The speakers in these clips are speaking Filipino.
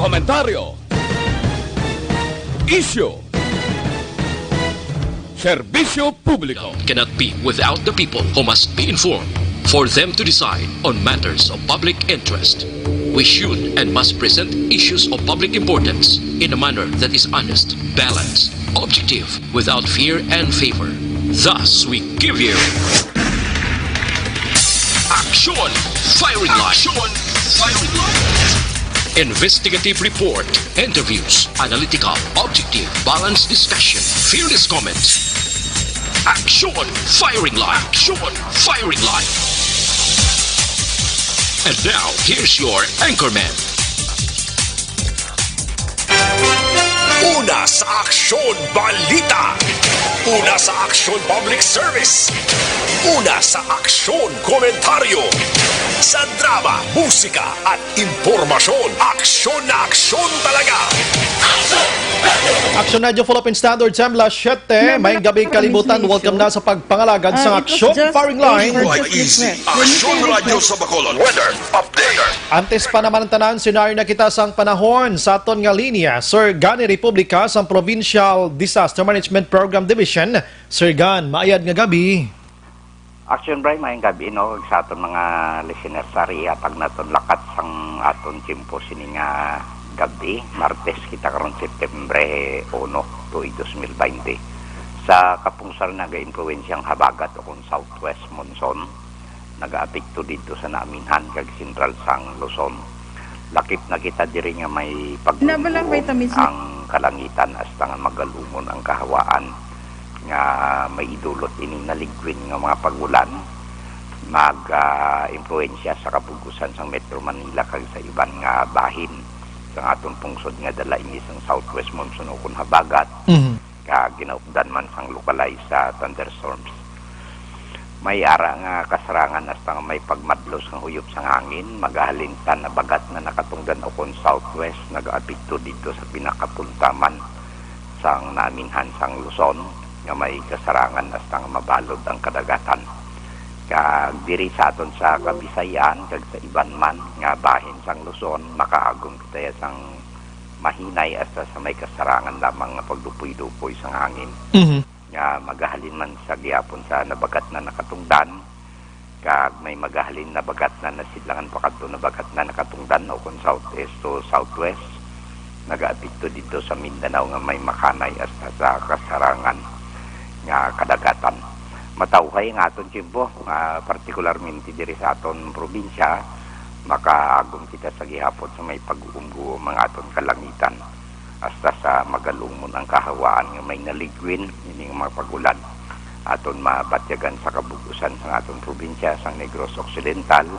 Komentaryo. Issue. Serbisyo publiko. Cannot be without the people who must be informed for them to decide on matters of public interest. We should and must present issues of public importance in a manner that is honest, balanced, objective, without fear and favor. Thus, we give you Action Firing Line. Investigative report, interviews, analytical, objective, balanced discussion, fearless comments. Action Firing Line. And now, here's your anchorman. Una sa Aksyon Balita. Una sa Aksyon Public Service. Una sa Aksyon Komentaryo. Sa drama, musika at impormasyon. Aksyon na aksyon talaga. Aksyon Radio Philippine Standard Time, Las 7. May gabi kalibutan. Welcome na sa pagpangalagad sa Aksyon Firing Line. YEC, Aksyon Radio sa Bacolod. Weather Update. Antes pa naman ang tanan, senaryo na kita sang panahon sa aton nga linya. Sir Gani Republica sa Provincial Disaster Management Program Division. Sir Gan, maayad nga gabi. Action Brian, mayang gabi no sa aton mga listeners sa riatag naton lakat sang aton timpo sini nga gabi. Martes kita karon Setyembre 1, 2020. Sa kapungsar naga-influensyang habagat o kung southwest monsoon, nag-aapekto dito sa Naminhan kag Central sang Luzon. Lakip na kita diri nga may pagbubuo ang kalangitan hasta nga magalumon ang kahawaan nga may idulot ini naligwin nga mga pagulan mag-influensya sa kapugusan sa Metro Manila kag sa iban nga bahin sa aton pungsod nga dala ini sang southwest monsoon o kun habagat kag ginaupdan man sang localized sa thunderstorms. May ara nga kasarangan hasta nga may pagmadlos nga huyop sang hangin magahalintan na bagat na nakatungdan o kun southwest nag-aapekto dito sa pinakapuntaman sang Naminhan sang Luzon nga may kasarangan hasta nga mabalod ang kadagatan. Kag diri sa aton sa Kabisayan kag sa iban man nga bahin sang Luzon makaagom kita sang mahinay hasta sa may kasarangan lamang nga pagdupoy-dupoy sang hangin. Nga magahalin man sa gihapon sa nabagat na nakatungdan kag may magahalin na bagat na nasidlangan pa kadto na bagat na nakatungdan o kung southeast to southwest nag-aapekto dito sa Mindanao nga may makanay hasta sa kasarangan nga kadagatan. Matawhay nga aton timpo, partikularmente diri sa aton probinsya, makaagom kita sa gihapon sa may pag-uumbuo mga aton kalangitan hasta sa magalumon ang kahawaan nga may naligwin ining mga pagulan. Aton mabatyagan sa kabugusan sa aton probinsya sang Negros Occidental,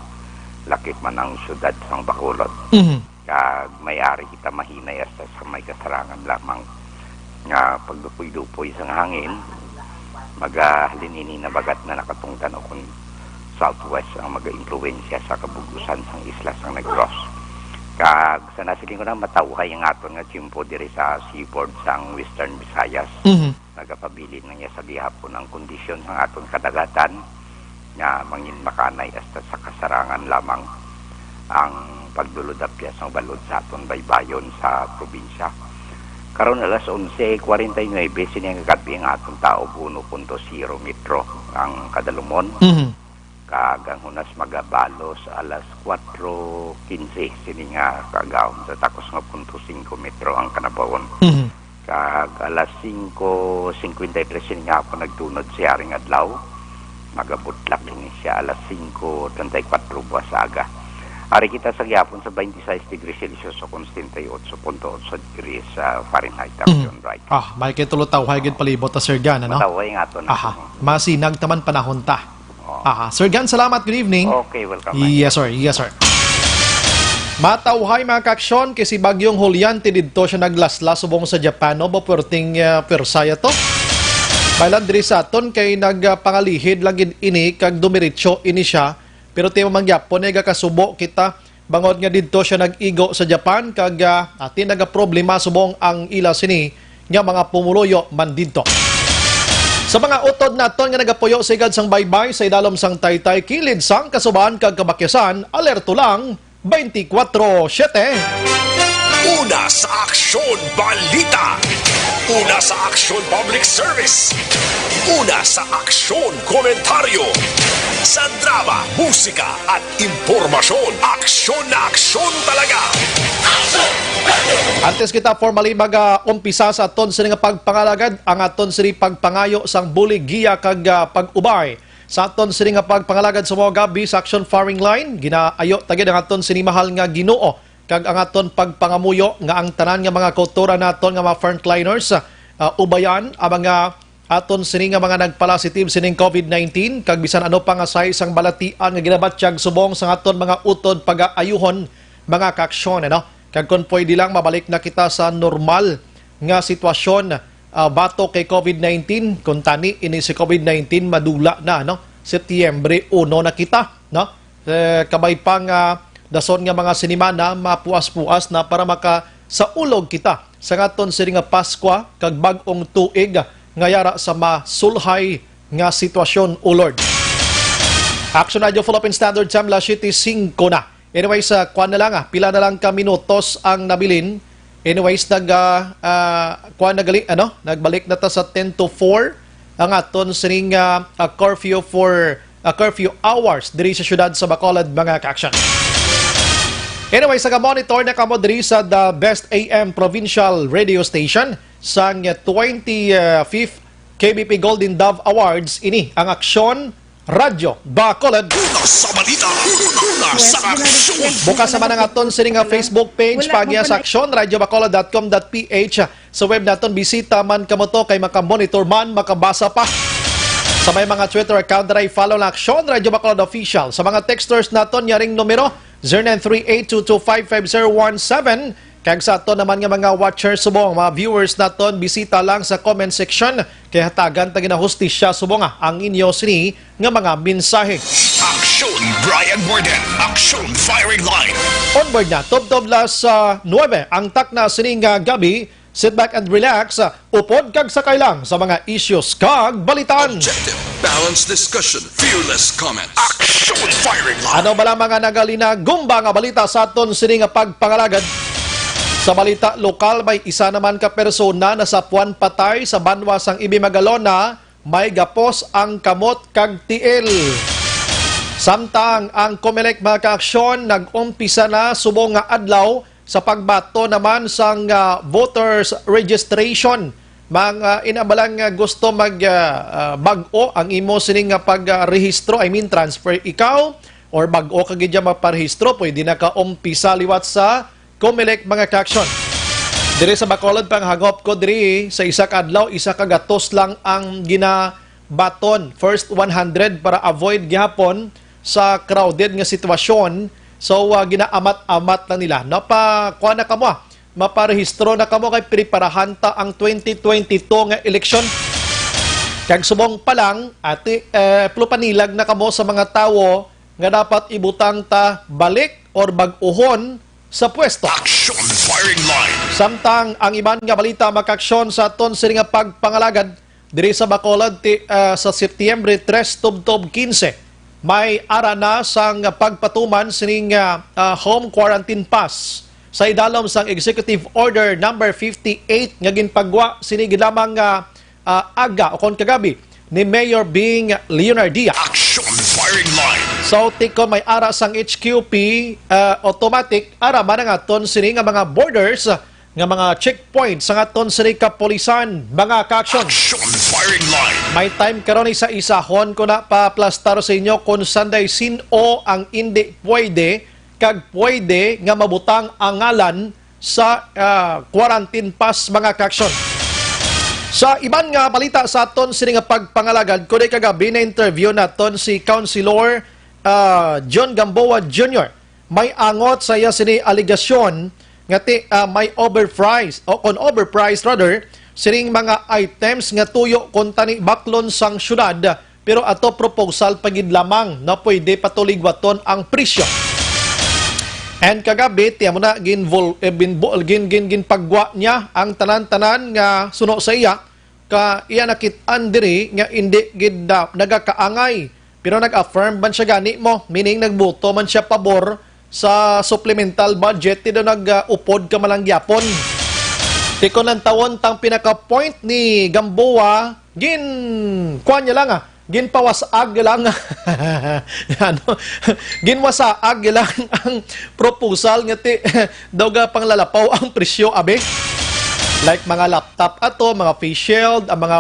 lakip man ang syudad sang Bacolod. Kag may-ari kita mahinay hasta sa may kasarangan lamang nga pagdupoy-dupoy sang hangin magahalinini na bagat na nakatungtan o kung southwest ang mag-influensya sa kabugusan sang isla sang Negros. Kag sa nasiging ko na matawhay ang aton nga timpo diri sa seaboard sang Western Visayas. Nagapabilin na niya sa gihapon ang kondisyon sang aton kadagatan nga mangin makanay hasta sa kasarangan lamang ang pagduludapya sang balod sa aton baybayon sa probinsya. Karon alas 11:49 sini ang gabi ang atong tao 1.0 metro ang kadalumon. Kagang hunas magabalos alas 4:15 sini nga kagawon sa takos nga 0.5 metro ang kanabawon. Kag alas 5:53 sini nga ako nagtunod sa aring adlaw. Magabutlak din siya alas 5:34 buwas aga. Ari kita sa gihapon sa 26 degrees Celsius o 78.8 degrees Fahrenheit. Right. May kitulo tawhay gid palibot ta Sir Gan, ano? Matawhay nga to na. Masinag taman panahon ta. Sir Gan, salamat. Good evening. Okay, welcome. Yes, sir. Yes, sir. Matawhay mga kaksyon kasi bagyong Julian tididto siya naglaslas subong sa Japano ba perting persaya to. Bailan diri sa aton kay nagpangalihid lagid ini kag dumiretso ini siya. Pero tema mangyapon ay kakasubo kita bangod nga didto siya nag-igo sa Japan kag atin nagaproblema subong ang ila sini nga mga pumuluyo man didto. Sa mga utod naton nga nagapuyo sigad sang baybay sa idalom sang Taytay kilid sang kasuban kag kabakyasan, alerto lang 24/7. Una sa aksyon balita. Una sa aksyon public service. Una sa aksyon komentaryo. Sa drama, musika at impormasyon. Aksyon na aksyon talaga. Antes kita formally mag-umpisa sa aton sini nga pagpangalagad, ang aton sini pagpangayo sang bulig giya kag pag-ubay. Sa aton sini nga pagpangalagad sa mga gabi sa action firing line, ginaayo tagid ang aton sini mahal nga Ginoo kag ang aton pagpangamuyo nga ang tanan nga mga kultura naton nga mga frontliners ubayan ang mga aton sini nga mga nagpositive sining COVID-19 kag bisan ano pa nga sa isang balatian nga ginabatyag subong sa aton mga utod pag-aayuhon mga kaaksyon ano. Kag kung pwede lang mabalik na kita sa normal nga sitwasyon bato kay COVID-19 kung tani ini si COVID-19 madula na no. Setyembre 1 na kita no. Kabay pang dason nga mga sinimana mapuas-puas na para maka sa ulog kita sa ngaton sini nga Pasko kag bag-ong tuig nga yara sa masulhay nga sitwasyon o Lord. Action Radio Philippine Standard Time la 7:05 na. Anyways, kuan na lang pila na lang ka minutos ang nabilin. Anyways, nagbalik na ta sa 10 to 4 ang aton sining curfew for curfew hours diri sa syudad sa Bacolod mga kaaksyon. Anyways, monitor na kamo diri sa The Best AM Provincial Radio Station sang 25th KBP Golden Dove Awards ini ang Aksyon Radyo Bacolod. Una sa balita. Una sa aksyon. Bukas naman ang aton sining nga Facebook page pagya sa Aksyon radyobacolod.com.ph. Sa web naton bisita man kamo to kay makamonitor man makabasa pa. Sa may mga Twitter account na follow na Aksyon Radyo Bacolod Official. Sa mga texters naton yaring numero 0938225517. Kag sa aton naman nga mga watchers subong, mga viewers naton bisita lang sa comment section kay hatagan ta gina hustisya subong ang inyo sini nga mga mensahe. Aksyon Brian Borden. Aksyon firing line. Onboard na tob-tob sa 9 ang takna sini nga gabi. Sit back and relax. Upod kag sakay lang sa mga issues kag balitan. Objective, balanced discussion, fearless comments. Aksyon firing line. Ano bala mga nagalina gumba nga balita sa aton sini nga pagpangalagad. Sa balita lokal, may isa naman ka persona na sa puwan patay sa banwas ang Ibimagalona, may gapos ang kamot kag tiil. Samtang ang Comelec mga kaaksyon nag-umpisa na subong nga adlaw sa pagbato naman sang voters registration. Mga inabalang gusto mag-bag-o ang imo sining nga pagrehistro, I mean transfer ikaw, or bag-o kagidya maparehistro, pwede na ka umpisa liwat sa Comelec mga kaaksyon. Diri sa Bacolod pang hagop ko diri sa isa ka adlaw, isa ka gatos lang ang ginabaton. First 100 para avoid gihapon sa crowded nga sitwasyon. So ginaamat-amat na nila. Kuha na kamo, maparehistro na kamo kay preparahan ta ang 2022 nga eleksyon. Kag subong pa lang plupanilag na kamo sa mga tawo nga dapat ibutang ta balik or bag-uhon sa pwesto. Aksyon firing line. Samtang ang iban nga balita makaksyon sa aton sini nga pagpangalagad diri sa Bacolod sa Setyembre 3 tubtob 15 may ara na sang pagpatuman sining home quarantine pass sa idalom sang Executive Order number 58 nga ginpagwa sini lamang aga o kon kagabi ni Mayor Bing Leonardia. Aksyon firing line. So, tiko may ara sang HQP automatic ara man nga aton sini nga mga borders nga mga checkpoints sa aton sini kapolisan mga kaaksyon. Aksyon firing line. May time karon sa isahon ko na pa-plastar sa inyo kung sanday sino ang hindi pwede kag pwede nga mabutang ang ngalan sa quarantine pass mga kaaksyon. Sa iban nga balita sa aton sini nga pagpangalagad kundi kagabi na interview naton si Councilor John Gamboa Jr. May angot sa iya sini aligasyon nga may overpriced sining mga items nga tuyo kon tani baklon sang syudad pero ato proposal pagid lamang na pwede patuligwaton ang presyo. And kagabi tiya mo na ginpagwa niya ang tanan-tanan nga suno sa iya ka iya nakit-an diri nga hindi gid nagakaangay pero nag-affirm man siya gani mo meaning nagboto man siya pabor sa supplemental budget ti do nag-upod ka malang gyapon. Ti kon lang tawon tang pinaka-point ni Gamboa kuan niya lang ginpawasag lang ano, ginwasaag lang ang proposal nga ti daw ga panglalapaw ang presyo abe. Like mga laptop ato, mga face shield, ang mga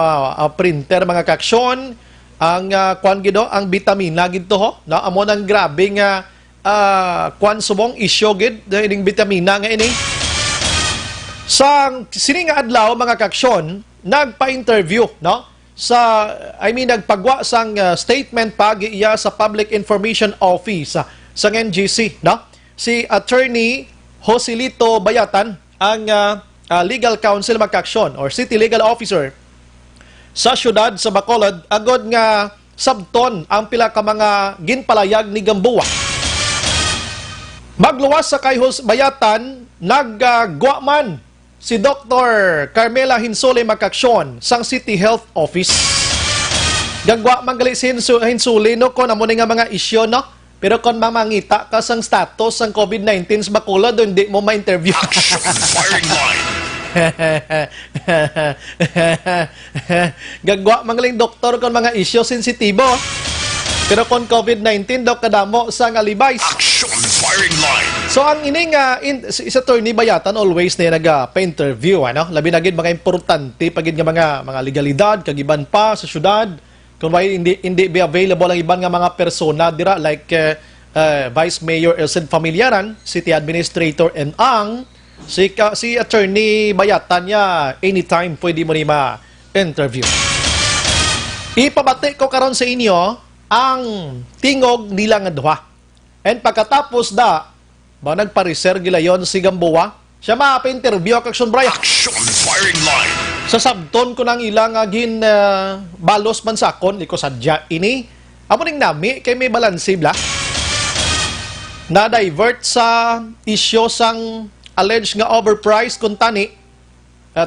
printer, mga kaksyon, ang kuan gido, ang vitamina gito ho, na amo nang grabe nga kuan subong isyo gid ining vitamina nga ini. Sa sini nga adlaw mga kaksyon, nagpa-interview no nagpagwa sang statement pagi iya sa Public Information Office sa NGC no. Si Attorney Joselito Bayatan ang legal counsel magkaksyon or city legal officer sa syudad sa Bacolod agod nga sabton ang pila ka mga ginpalayag ni Gamboa. Magluwas sa kay Bayatan nagguaman si Dr. Carmela Hinsuli magkaksyon sang City Health Office. Gagwa manggali si Hinsuli no kon amo ni nga mga isyu no. Pero kung mamangita ka sang status ng COVID-19 sa Bacolod, hindi mo ma-interview. Firing line. Gagwa mangaling doktor kung mga isyo sensitibo. Pero kung COVID-19, daw kadamo sa alibis. Action firing line. So ang ining isa Attorney Bayatan always na nagpa-interview, ano? Labi na gid mga importante pagid nga mga legalidad kagiban pa sa syudad. Kung hindi be available ang iban nga mga persona dira like Vice Mayor Elcid Familiaran, City Administrator and ang si Attorney Bayatan niya anytime pwede mo ni ma-interview. Ipabati ko karon sa inyo ang tingog nila nga duha. And pagkatapos nagpa-reser gilayon si Gamboa, siya ma-interview Action Brian. Action firing line. Sa sabton ko nang ilang balos man sakon, liko sadya ini. Amo ning nami kay may balanse bla. Na-divert sa isyo sang alleged nga overpriced kuntani.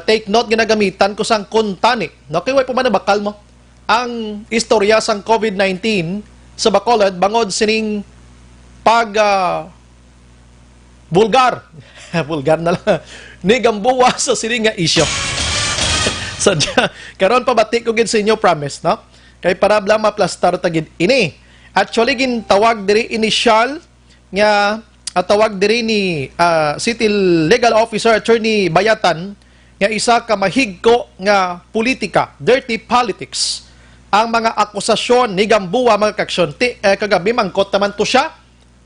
Take note ginagamitan ko sang kuntani. No kay way pumanabakal mo. Ang istorya sang COVID-19 sa Bacolod bangod sining vulgar na lang ni Gamboa sa sining nga isyo. Sadya, karon pabati ko gid sa inyo promise, no? Kay para bla maplastar tagid ini. Actually gintawag diri initial nga tawag diri ni City Legal Officer Attorney Bayatan nga isa ka mahigko nga politika, dirty politics. Ang mga akusasyon ni Gamboa mga kaksyon kagabi mangkot naman to siya.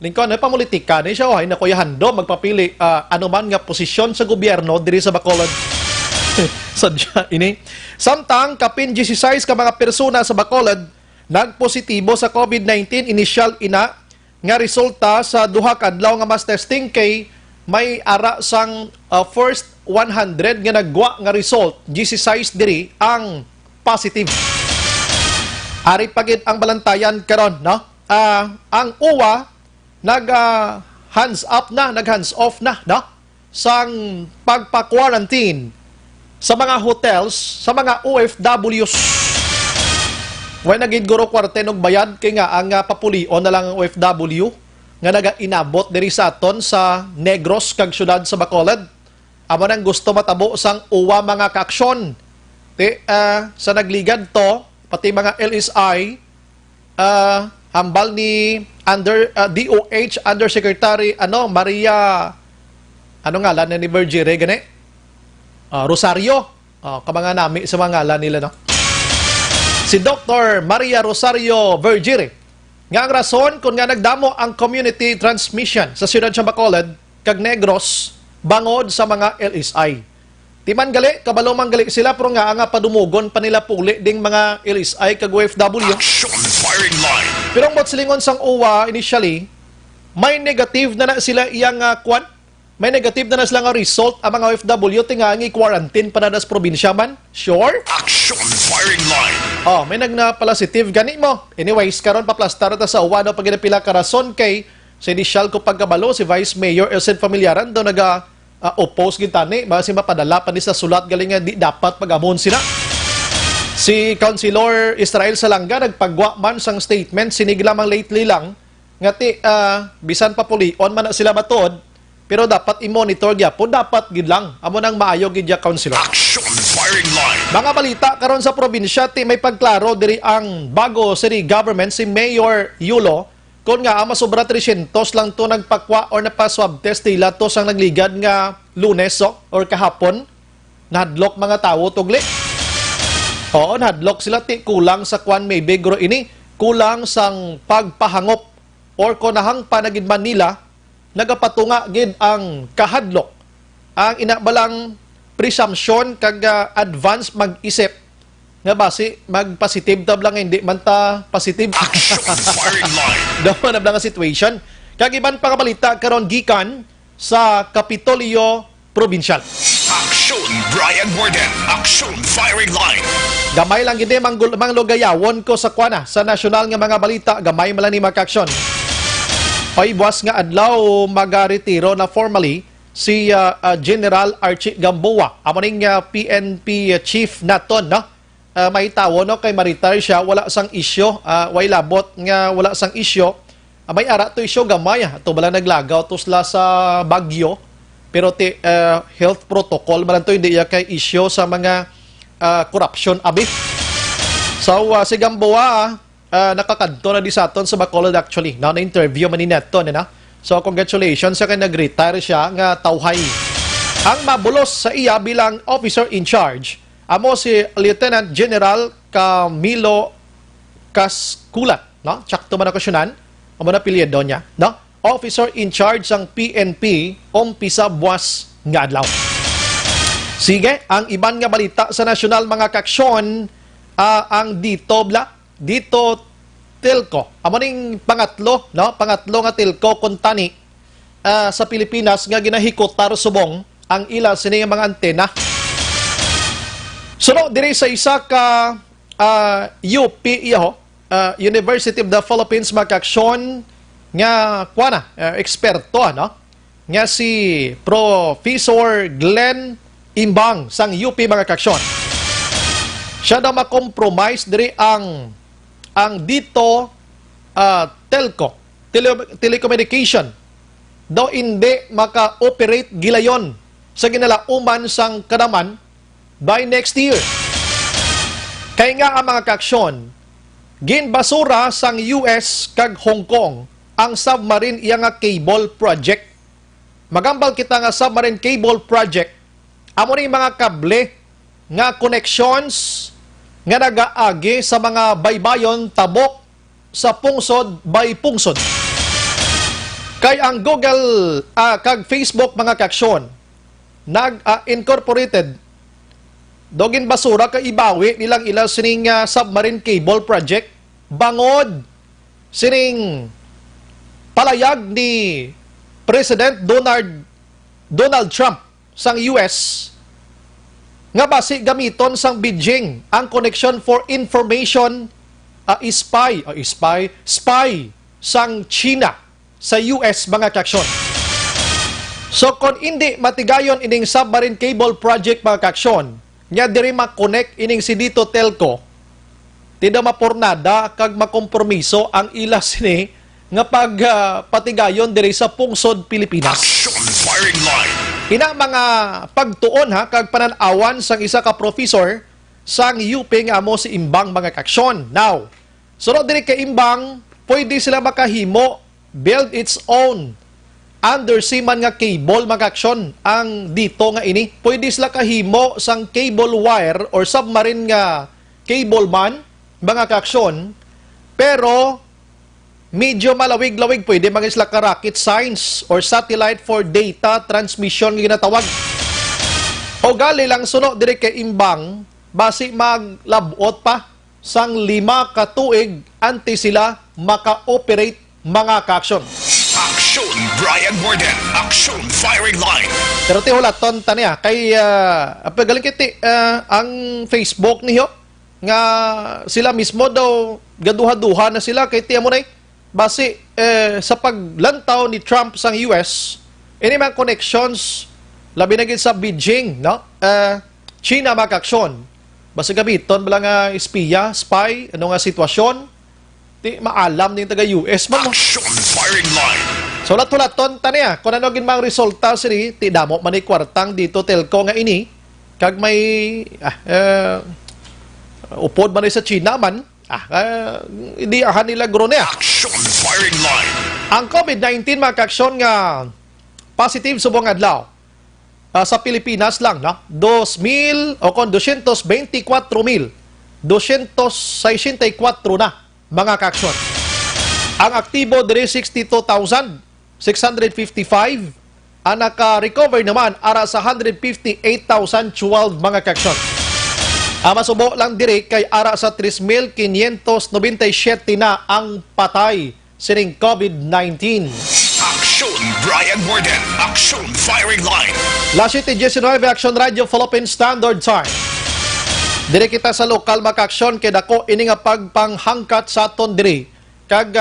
Lingkon na pamulitika ni siya ay nakuyahando magpapili anuman nga posisyon sa gobyerno diri sa Bacolod. Sadya ini. Samtang kapin 16 ka mga persona sa Bacolod nagpositibo sa COVID-19 initial ina nga resulta sa duha ka adlaw nga mass testing kay may ara sang first 100 nga nagwa nga result 16 diri ang positive. Ari pagid ang balantayan karon no. Ang uwa hands off na no sang pagpa-quarantine sa mga hotels, sa mga OFWs. Way nagid guro kwarte og bayad kay nga ang papulion na lang ang OFW nga naga-inabot diri sa aton sa Negros kag syudad sa Bacolod. Amo nang gusto matabo sang uwa mga kaaksyon. Sa nagligad to pati mga LSI hambal ni DOH Undersecretary Maria ngalan ni Bergere gani? Rosario. Kamanga nami sa mga ngalan nila no. Si Dr. Maria Rosario Vergire. Nga ang rason kung nga nagdamo ang community transmission sa siyudad sa Bacolod kag Negros bangod sa mga LSI. Timan gali, kabalo man gali sila pero nga padumugon pa nila puli ding mga LSI kag OFW. Action firing line. Pero ang silingon sang uwa initially, may negative na sila iyang kwan. May negative na sila nga result ang mga OFW tingangi quarantine pa na das probinsya man. Sure? Action firing line. May nagna-positive gani mo. Anyways, karon paplastar ta sa uwa daw pag pila ka rason kay sa initial ko pagkabalo si Vice Mayor Elcid Familiaran daw oppose gintani basi mapadala pa ni sa sulat galing nga di dapat pagamon sila. Si Councilor Israel Salanga nagpagwa man sang statement sinigla mang lately lang nga ti bisan pa pulion man na sila matod, pero dapat i-monitor gyapon, dapat gid lang amo nang maayo gid ya councilor. Action firing line. Mga balita karon sa probinsya ti may pagklaro diri ang bago city government si Mayor Yulo kun nga ama sobra 300 lang to nagpakwa or napaswab test nila to sang nagligad nga Lunes or kahapon nahadlok mga tawo tugli. Oo, nahadlok sila ti kulang sa kwan may bigro ini, kulang sang pagpahangop or kunahang panagid Manila nagapatunga gid ang kahadlok. Ang inabalang presumption kag advance mag-isip nga basi mag-positive tab lang hindi man ta positive. Action firing line. Daw na lang ang situation. Kag iban pa kabalita karon gikan sa Kapitolyo Provincial. Action Brian Borden. Action firing line. Gamay lang gid manglugayawon ko sa kwana sa nasyonal nga mga balita, gamay man lang ni maka-action. Ay buwas nga adlaw magaretiro na formally si General Archie Gamboa, amo ning PNP chief naton, no? May tawo no kay ma-retire siya, wala sang isyo, way labot nga wala sang isyo. May ara to isyo gamay, ato bala naglagaw to sila sa Bagyo. Pero ti health protocol man to hindi ya kay isyo sa mga corruption abi. So si Gamboa nakakadto na di sa aton sa Bacolod actually. Na interview man ni naton na. So congratulations sa kay nag-retire siya nga tawhay. Ang mabulos sa iya bilang officer in charge amo si Lieutenant General Camilo Casculat, no? Tsakto man ako syunan, amo na apelyido niya, no? Officer in charge ng PNP umpisa buwas nga adlaw. Sige, ang iban nga balita sa nasyonal mga kaksyon, ang dito telco. Amo ning pangatlo, no? Pangatlo nga telco kuntani sa Pilipinas nga ginahikot tar subong ang ila sini nga mga antena. So, diri sa isa ka UP, University of the Philippines, makaksyon nga, eksperto, no? Nga si Professor Glenn Imbang, sang UP, mga kaksyon. Siya daw makompromise diri ang dito telco, telecommunication, daw hindi maka-operate gilayon sa ginalauman sang kadaman by next year. Kaya nga ang mga kaksyon, ginbasura sang US kag Hong Kong ang submarine iya nga cable project. Magambal kita nga submarine cable project, amo ni mga kable nga connections nga nagaagi sa mga baybayon tabok sa pungsod by pungsod. Kay ang Google kag Facebook mga kaksyon nag-incorporated dogin basura ka ibawi nilang ilang sining submarine cable project bangod sining palayag ni President Donald Trump sang US nga basi gamiton sang Beijing ang connection for information spy sang China sa US mga kaksyon. So kung hindi matigayon ining submarine cable project mga kaksyon, nya diri ma-connect ining si dito telco, tidak mapornada kag makompromiso ang ila sini nga patigayon diri sa pungsod Pilipinas. Action firing line. Ina mga pagtuon kag pananawan sang isa ka professor sang UP nga amo si Imbang mga kaksyon. Now, sunod diri kay Imbang, pwede sila makahimo build its own undersea man nga cable mga kaksyon ang dito nga ini. Pwede sila kahimo sang cable wire or submarine nga cable man mga kaksyon, pero medyo malawig-lawig pwede mga sila ka rocket science or satellite for data transmission nga ginatawag. O gali lang sunod dire kay Imbang, basi maglabot pa sang 5 ka tuig anti sila maka-operate mga kaksyon. Action Brian Borden. Action firing line. Pero ti hulaton taniya kay pagaling kiti ang Facebook niyo nga sila mismo daw gaduha-duha na sila kay ti amo nay basi sa paglantaw ni Trump sang US ini mga connections labi na gid sa Beijing, no? China makaksyon basi gabiton bala nga spy ano nga sitwasyon Ti maalam ning taga US man mo. Action firing line. So lat-laton taniya kung ano gin mang resulta sini ti damo man ni kwartang dito telco nga ini kag may upod man ni sa China man hindi ahan nila grone. Action firing line. Ang COVID-19 mga kaaksyon nga positive subong adlaw sa Pilipinas lang no 224,264 na mga kaaksyon. Ang aktibo diri 62,655. Ang naka-recover naman ara sa 158,012 mga kaaksyon. Ang masubo lang diri kay ara sa 3,597 na ang patay sining COVID-19. Action Brian Warden. Action firing line. Last 19 Action Radio Philippine Standard Time. Diri kita sa lokal makaaksyon kay dako ini nga pagpanghangkat sa aton diri kag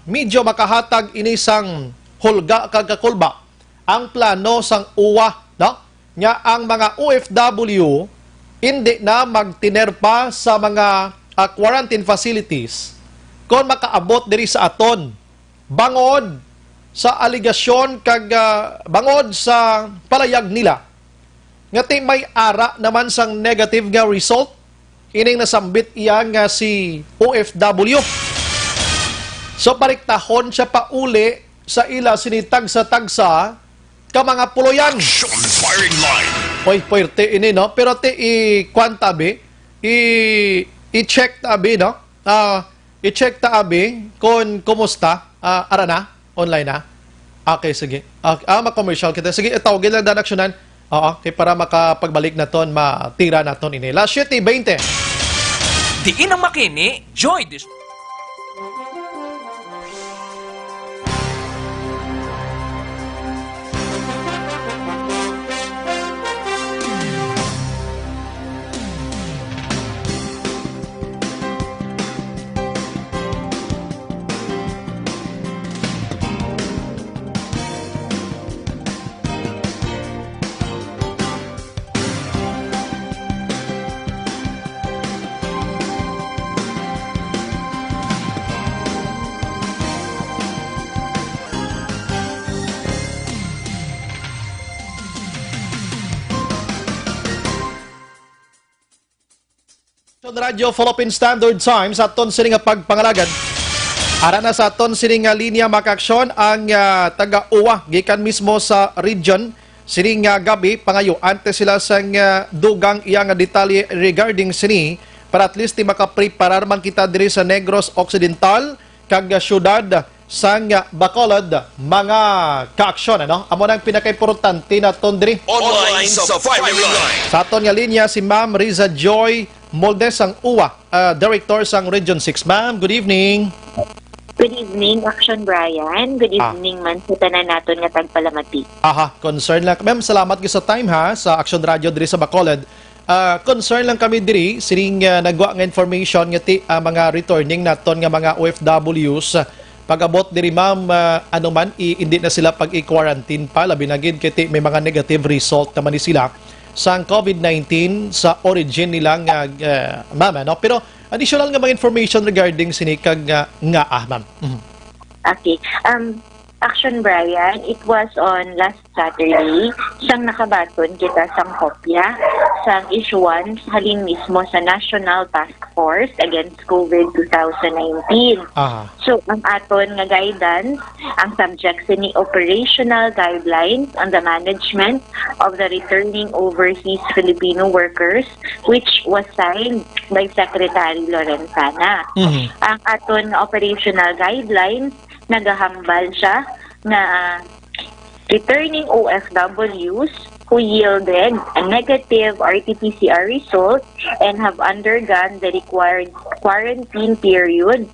medyo makahatag ini sang hulga kag kakulba ang plano sang uwa no nya ang mga OFW hindi na magtinerpa sa mga quarantine facilities kon makaabot diri sa aton bangod sa aligasyon kag bangod sa palayag nila ngati may ara naman sang negative nga result ining nasambit iya nga si OFW. So pariktahon siya pauli sa ila sinitag sa tagsa ka mga puloyan. Action firing line. Hoy, puwerte ini no, pero te i-kwanta be, i-check ta be no. I-check ta be kung kumusta, ara na, online na. Okay, sige. Ma-commercial kita. Sige, tawagin lang dan aksyonan. Oo, kay para makapagbalik na ton, matira na ton ini. Last 7:20. Diin ang makini, Joy Dis... Radio Philippine Standard Time sa aton sining nga pagpangalagan. Ara na sa aton sining nga linya makaaksyon ang taga-uwa gikan mismo sa region sining nga gabi pangayo antes sila sang dugang iya nga detalye regarding sini para at least makapreparar man kita diri sa Negros Occidental kag syudad sang Bacolod mga kaaksyon ano amo nang pinakaimportante naton diri Online sa firing line. sa aton nga linya si Ma'am Riza Joy Moldes ang UWA, Director sang Region 6. Ma'am, good evening. Good evening, Action Brian. Good evening man sa tanan naton nga tagpalamati. Concern lang. Ma'am, salamat gyud sa time ha sa Action Radio diri sa Bacolod. Concern lang kami diri sining nagwa nga information nga ti mga returning naton nga mga OFWs pag-abot diri ma'am ano man hindi na sila pag-i-quarantine pa labi na gid kay may mga negative result naman ni sila sa COVID-19 sa origin nilang ma'am no pero additional nga mga information regarding sinikag ma'am. Okay. Action Brian, it was on last Saturday siyang nakabaton kita sang kopya sang issuance halin mismo sa National Task Force Against COVID 2019. So ang aton nga guidance ang subject ni operational guidelines on the management of the returning overseas Filipino workers which was signed by Secretary Lorenzana. Ang aton operational guidelines nagahambal siya na returning OFWs who yielded a negative RT-PCR result and have undergone the required quarantine period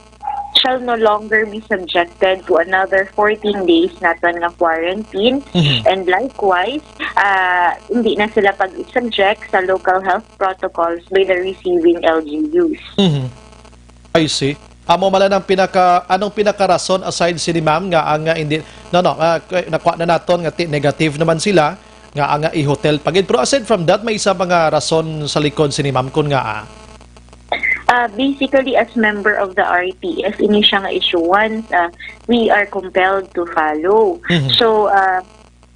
shall no longer be subjected to another 14 days naton nga quarantine and likewise hindi na sila pag-subject sa local health protocols by the receiving LGUs. I see. Amo mala ng anong pinakarason aside si ni ma'am nga ang hindi nakuha na naton nga negative naman sila nga ang i-hotel pagid pero aside from that may isa mga rason sa likod si ni ma'am kun nga Basically, as member of the RTF, ini siya nga issuance, we are compelled to follow. So,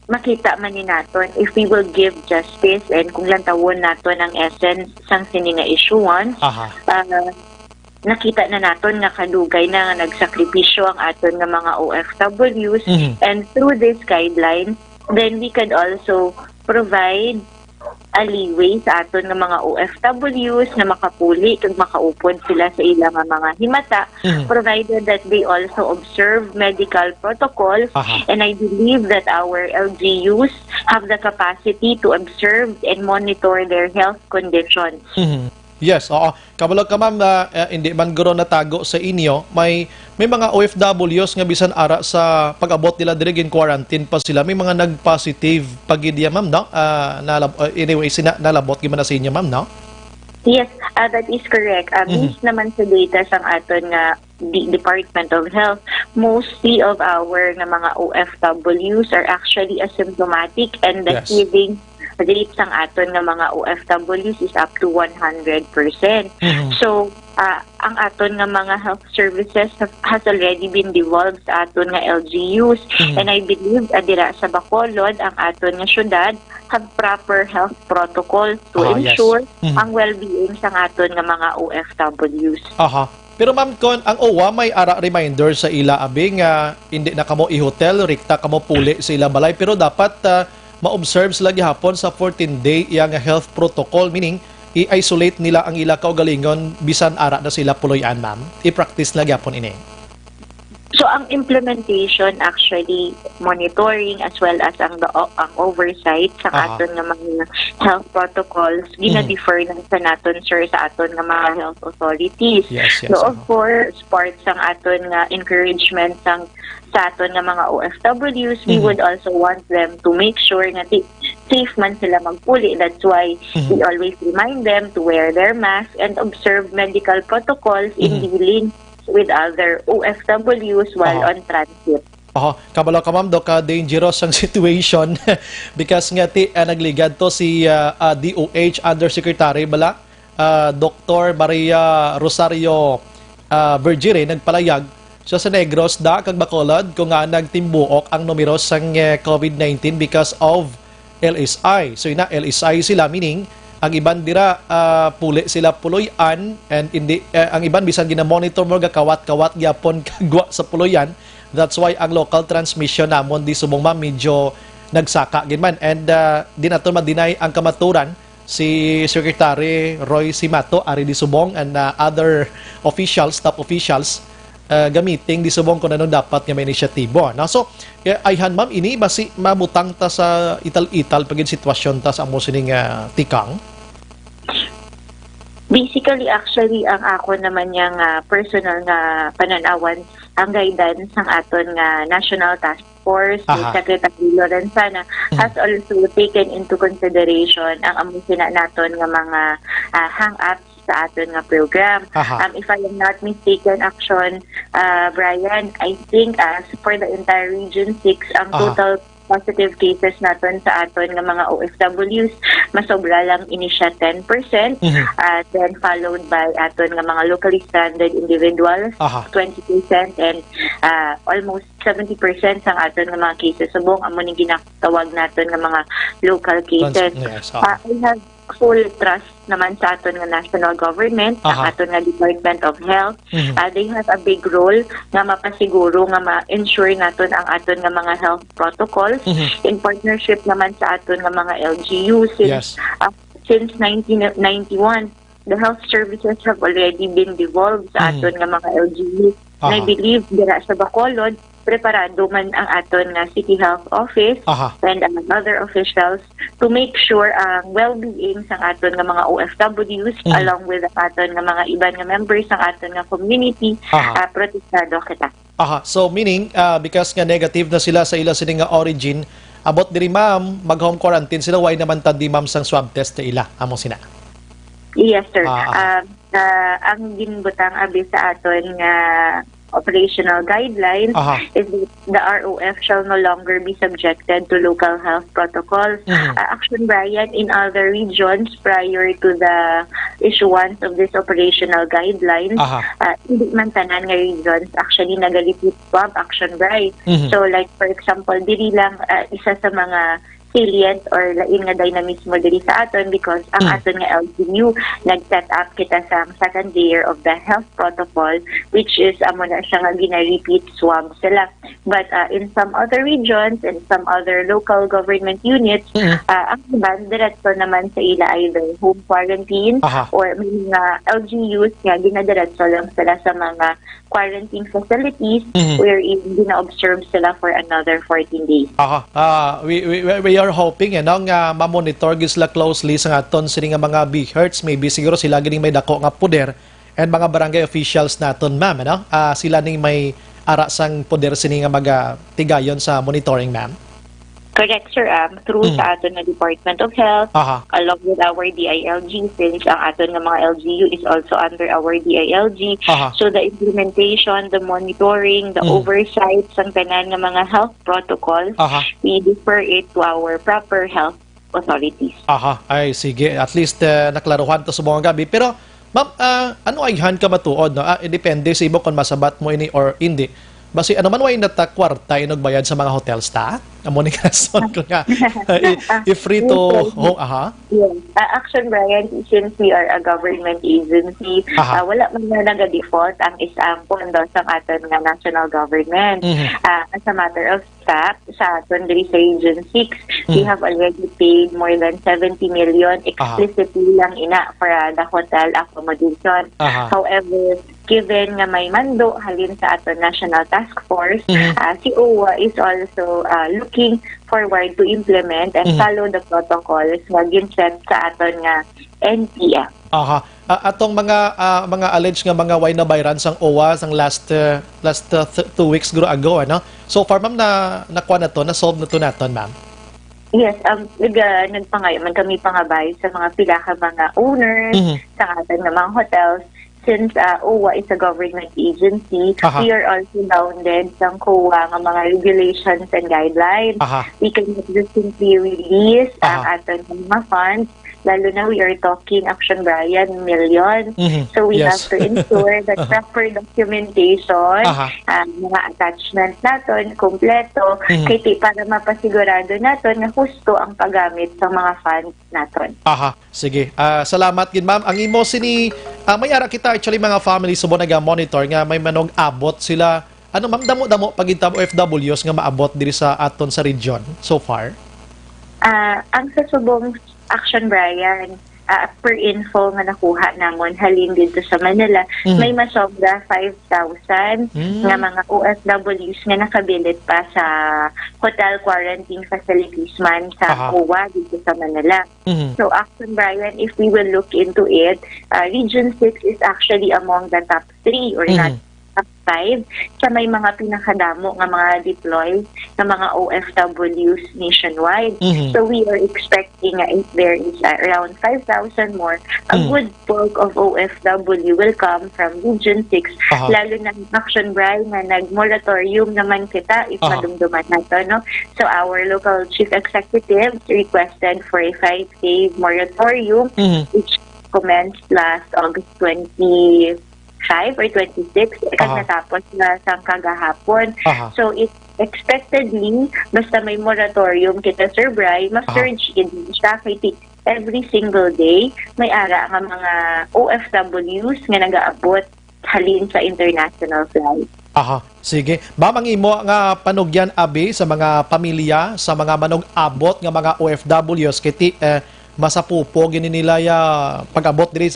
makita man ni naton if we will give justice and kung lantawon naton ang essence sang sini nga issuance, nakita na naton nga kadugay na nga nagsakripisyo ang aton nga mga OFWs, and through this guideline, then we can also provide a leeway sa aton nga mga OFWs na makapuli kag makaupod sila sa ilang mga himata, provided that they also observe medical protocols. And I believe that our LGUs have the capacity to observe and monitor their health conditions. Yes, oo. Kabalo ka ma'am na hindi man guro natago sa inyo, may mga OFWs nga bisan ara sa pag-abot nila diri gin quarantine pa sila, may mga nag-positive pagidya ma'am, no? Anyway, nalabot gyud man sa inyo ma'am, no? Yes, that is correct. Based naman sa data sang aton nga Department of Health, mostly of our nga mga OFWs are actually asymptomatic, and the healing rate sang aton nga mga OFWs is up to 100%. So, ang aton nga mga health services has already been devolved sa aton nga LGUs, and I believe adira sa Bacolod ang aton nga syudad have proper health protocols to ensure ang well-being sang aton nga mga OFWs. Pero ma'am, kon ang OWA may ara reminder sa ila abi nga hindi na kamo i-hotel, rikta kamo puli sa ila balay, pero dapat ma-observe sila gihapon sa 14-day yang health protocol, meaning i-isolate nila ang ila kaugalingon bisan ara na sila puloy-an ma'am. I-practice na gihapon ini. So ang implementation, actually monitoring as well as ang oversight sa aton nga mga health protocols gina-defer na sa naton sir sa aton nga mga health authorities. So of course, part sang aton nga encouragement sang sa aton nga mga OFWs, we would also want them to make sure na safe man sila magpuli. That's why we always remind them to wear their mask and observe medical protocols in dealing with other OFWs while on transit. Kabalo ka ma'am, ka dangerous ang situation because nga nagligad to si DOH Undersecretary bala Dr. Maria Rosario Vergire nagpalayag sa Negros da kag Bacolod kung nga nagtimbuok ang numero sang COVID-19 because of LSI. So ina LSI sila, meaning ang iban dira puli sila puloy-an, and hindi ang iban bisan gina-monitor mo gakawat-kawat gyapon kagwa sa puloy-an. That's why ang local transmission namon di subong ma'am medyo nagsaka gid man, and di nato ma-deny ang kamaturan si Secretary Roy Simato ari di subong and other officials, top officials gamiting di subong kung ano dapat nga may inisyatibo. So, ayhan ma'am, ini basi mamutang ta sa ital-ital pagin sitwasyon ta sa amo sining tikang? Basically, actually, ang ako naman yung personal nga pananawan, ang guidance ng aton nga National Task Force, ni Secretary Lorenzana, has also taken into consideration ang amusina naton nga mga hang-ups sa aton nga program. If I am not mistaken, Action, Brian, I think for the entire Region 6, ang total positive cases naton sa aton nga mga OFWs, masobra lang ini siya 10%, then followed by aton nga mga locally stranded individuals, 20%, and almost 70% sang aton nga mga cases subong amo ning ginatawag naton nga mga local cases. I have full trust naman sa aton nga national government, ang aton nga Department of Health. They have a big role nga mapasiguro nga ma-ensure naton ang aton nga mga health protocols in partnership naman sa aton nga mga LGU. Since 1991, the health services have already been devolved sa aton nga mga LGU. And I believe dira sa Bacolod, preparado man ang aton nga City Health Office and other officials to make sure ang well-being sang aton nga mga OFWs along with ang aton nga mga iban nga members sang aton nga community protektado kita. So meaning because nga negative na sila sa ila sining nga origin, abot diri ma'am mag-home quarantine sila, why naman tad di ma'am sang swab test na ila amo sina? Yes, sir. Ang ginbutang abi sa aton nga operational guidelines Aha. is that the ROF shall no longer be subjected to local health protocols. Action, Brian, in other regions prior to the issuance of this operational guidelines, Aha. hindi man tanan nga regions actually nag-repeat swab, Action, Brian. So like for example, diri lang isa sa mga salient or lain nga dynamismo diri sa aton because ang aton nga LGU nag-set up kita sa second layer of the health protocol, which is amo na siya nga gina-repeat swab sila. But in some other regions and some other local government units, ang iban diretso naman sa ila either home quarantine Aha. or may mga LGUs nga ginadiretso lang sila sa mga quarantine facilities wherein gina-observe sila for another 14 days. Aha. We are hoping nga ma-monitor gisla closely sa aton sini nga mga BHERTs, maybe siguro sila gini may dako nga poder and mga barangay officials naton, ma'am, ano? Sila ning may ara sang poder sini nga tigayon sa monitoring, ma'am. Correct, sir. Through sa aton na Department of Health, Aha. along with our DILG, since ang aton nga mga LGU is also under our DILG. Aha. So the implementation, the monitoring, the oversight sang tanan nga mga health protocols, Aha. we defer it to our proper health authorities. Aha, ay sige. At least naklaruhan to sa mga gabi. Pero, ma'am, ano ay han ka matuod? No? Depende sa ibo kung masabat mo ini or hindi. Basi ano man way natakwarta inogbayad sa mga hotels ta? Amo ni kason ko nga. If free to aha. Yes. Action, Brian, since we are a government agency, Aha. wala man na nag-default ang isang pondo sa aton nga national government. As a matter of fact, sa aton diri sa Region 6, we have already paid more than 70 million explicitly lang ina for the hotel accommodation. Aha. However, given nga may mando halin sa aton National Task Force, si OWA is also looking forward to implement and follow the protocols nga ginset sa aton nga NTF. Aha. Atong mga alleged nga mga why na bayran sang OWA sang last 2 weeks ago, ano? So far, ma'am, nakuha na to, na-solve na to naton, ma'am. Yes, nagpangayaman kami pangabay sa mga pila ka mga owners sa aton nga mga hotels. Since OWA is a government agency, Aha. we are also bounded sa COA nga mga regulations and guidelines. Aha. We cannot just simply release ang Aha. aton mga funds, lalo na we are talking, Action, Brian, millions. So we Yes. have to ensure that proper documentation, Aha. mga attachments naton, kompleto, kay para mapasigurado naton na husto ang paggamit sa mga funds naton. Aha, sige. Salamat gid, ma'am. Ang imo sini may ara kita actually mga family subo naga-monitor nga may manog abot sila. Ano ma'am, damo-damo pagintab OFWs nga maabot diri sa aton sa region so far? Ang sa subong Action, Brian, per info nga nakuha namon halin dito sa Manila, may masobra 5,000 nga mga OFWs nga nakabilit pa sa hotel quarantine facilities man sa OWA dito sa Manila. So, Action, Brian, if we will look into it, Region 6 is actually among the top 3 or not top 5 sa may mga pinakadamo nga mga deploy na mga OFWs nationwide. So we are expecting if there is around 5,000 more, a good bulk of OFW will come from Region 6, lalo na Action, Brian, na nag-moratorium naman kita if madumduman nato, no? So our local chief executive requested for a 5-day moratorium which commenced last August 25 or 26, natapos na sa kagahapon. So, expectedly, basta may moratorium kita, Sir Bri, ma-surge in siya kay every single day, may ara nga mga OFWs nga nag-aabot halin sa international flight. Aha, sige. Ma'am, ang imo nga panugyan abi sa mga pamilya, sa mga manog-abot nga mga OFWs kiti masapupo gini nila ya pag-abot diri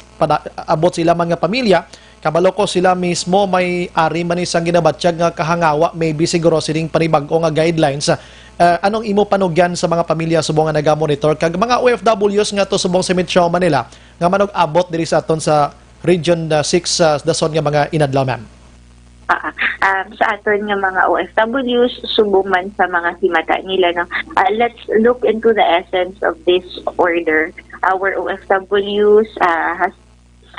abot sila mga pamilya. Kabalo ko sila mismo may ari man isang ginabatsyag nga kahangawa, maybe siguro sining panibag-o nga guidelines. Anong imo panugyan sa mga pamilya subong nga naga-monitor kag mga OFWs nga to subong sa Metro Manila nga manog-abot diri sa aton sa Region 6 dason nga mga inadlaw, ma'am? Sa aton nga mga OFWs, subong man sa mga himata nila, no? Let's look into the essence of this order. Our OFWs has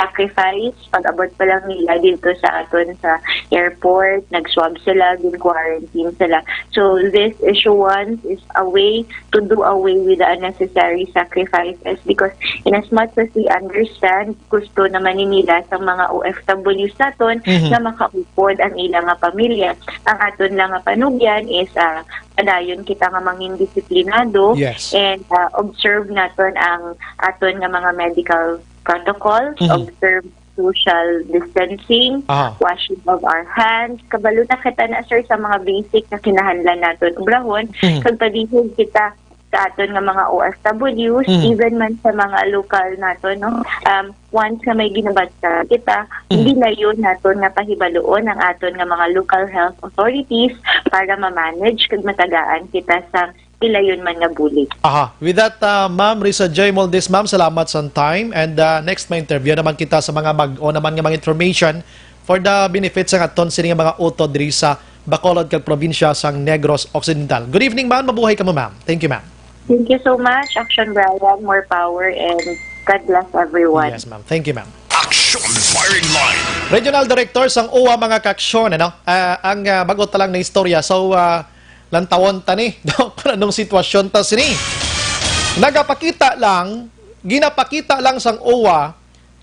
sacrifice. Pag-abot pa lang nila dito sa aton sa airport, nag-swab sila, quarantine sila. So this issuance is a way to do away with the unnecessary sacrifices because in as much as we understand, gusto naman nila sa mga OFW sa aton na makaupod ang ilang nga pamilya. Ang aton lang nga panugyan is padayon kita nga mangin disiplinado and observe naton ang aton nga mga medical protocols, observe social distancing, washing of our hands, kabalo na kita na sir sa mga basic na kinahanglan naton ubrahon, kag padihog kita sa aton nga mga OFWs, even man sa mga local naton, no? Once nga may ginabasa kita, hindi na yun naton nga pahibaloon ang aton nga mga local health authorities para ma-manage kag matagaan kita sa ilayon man nga bulig. With that, Ma'am Risa J. Moldes, Ma'am, salamat sa time. And next may interview naman kita sa mga mag-o naman nga mga information for the benefits ng aton sini nga mga utod diri sa Bacolod kag probinsya sang Negros Occidental. Good evening, ma'am. Mabuhay ka mo, ma'am. Thank you, ma'am. Thank you so much, Action Brian. More power and God bless everyone. Yes, ma'am. Thank you, ma'am. Action Firing Line. Regional Director sang UWA mga kaksyon, ano? Ang bagot ta lang na istorya. So, lantawon ta ni, kung anong sitwasyon ta sini. Ginapakita lang sang UWA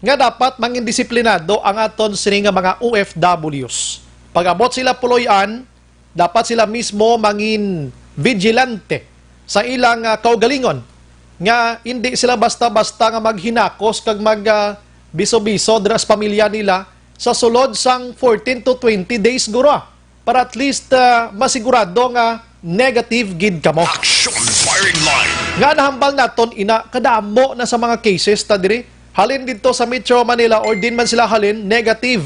nga dapat mangin disiplinado ang aton sini nga mga OFWs. Pag-abot sila puloyan, dapat sila mismo mangin vigilante sa ilang kaugalingon nga hindi sila basta-basta nga maghinakos kag biso-biso dras pamilya nila sa sulod sang 14 to 20 days guro para at least masigurado nga negative gid kamo. Action Firing Line. Nga nahambal naton ina kadamo na sa mga cases ta diri halin dito sa Metro Manila or din man sila halin negative.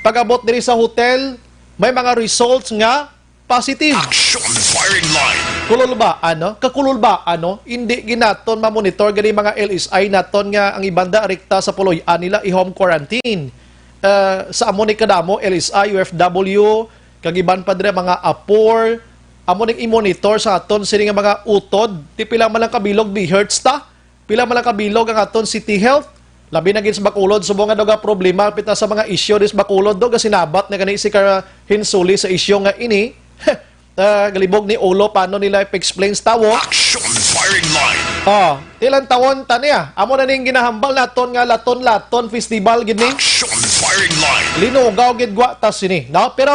Pag-abot diri sa hotel may mga results nga positive. Action Firing Line. Kulol ba ano? Kakulol ba ano? Hindi ginaton ma-monitor gani mga LSI naton nga ang ibanda rekta sa puloy-an nila i-home quarantine. Sa amo ni kadamo LSI, UFW, kagiban pa dire mga apor, amo ning i-monitor sa aton sini nga mga utod, ti pila man lang kabilog di hertz ta, pila man lang kabilog ang aton city health. Labi na gid sa Bacolod subong nga daw problema pita sa mga isyu dis Bacolod do sinabat na kani si Hinsuli sa isyu nga ini. Galibog ni Olo paano nila i-explain sa tawo. Action Firing Line. Ilang tawon ta niya. Amo na ning ginahambal naton nga laton festival gid ni. Action Firing Line. Linugaw gid gwa ta sini. No? Pero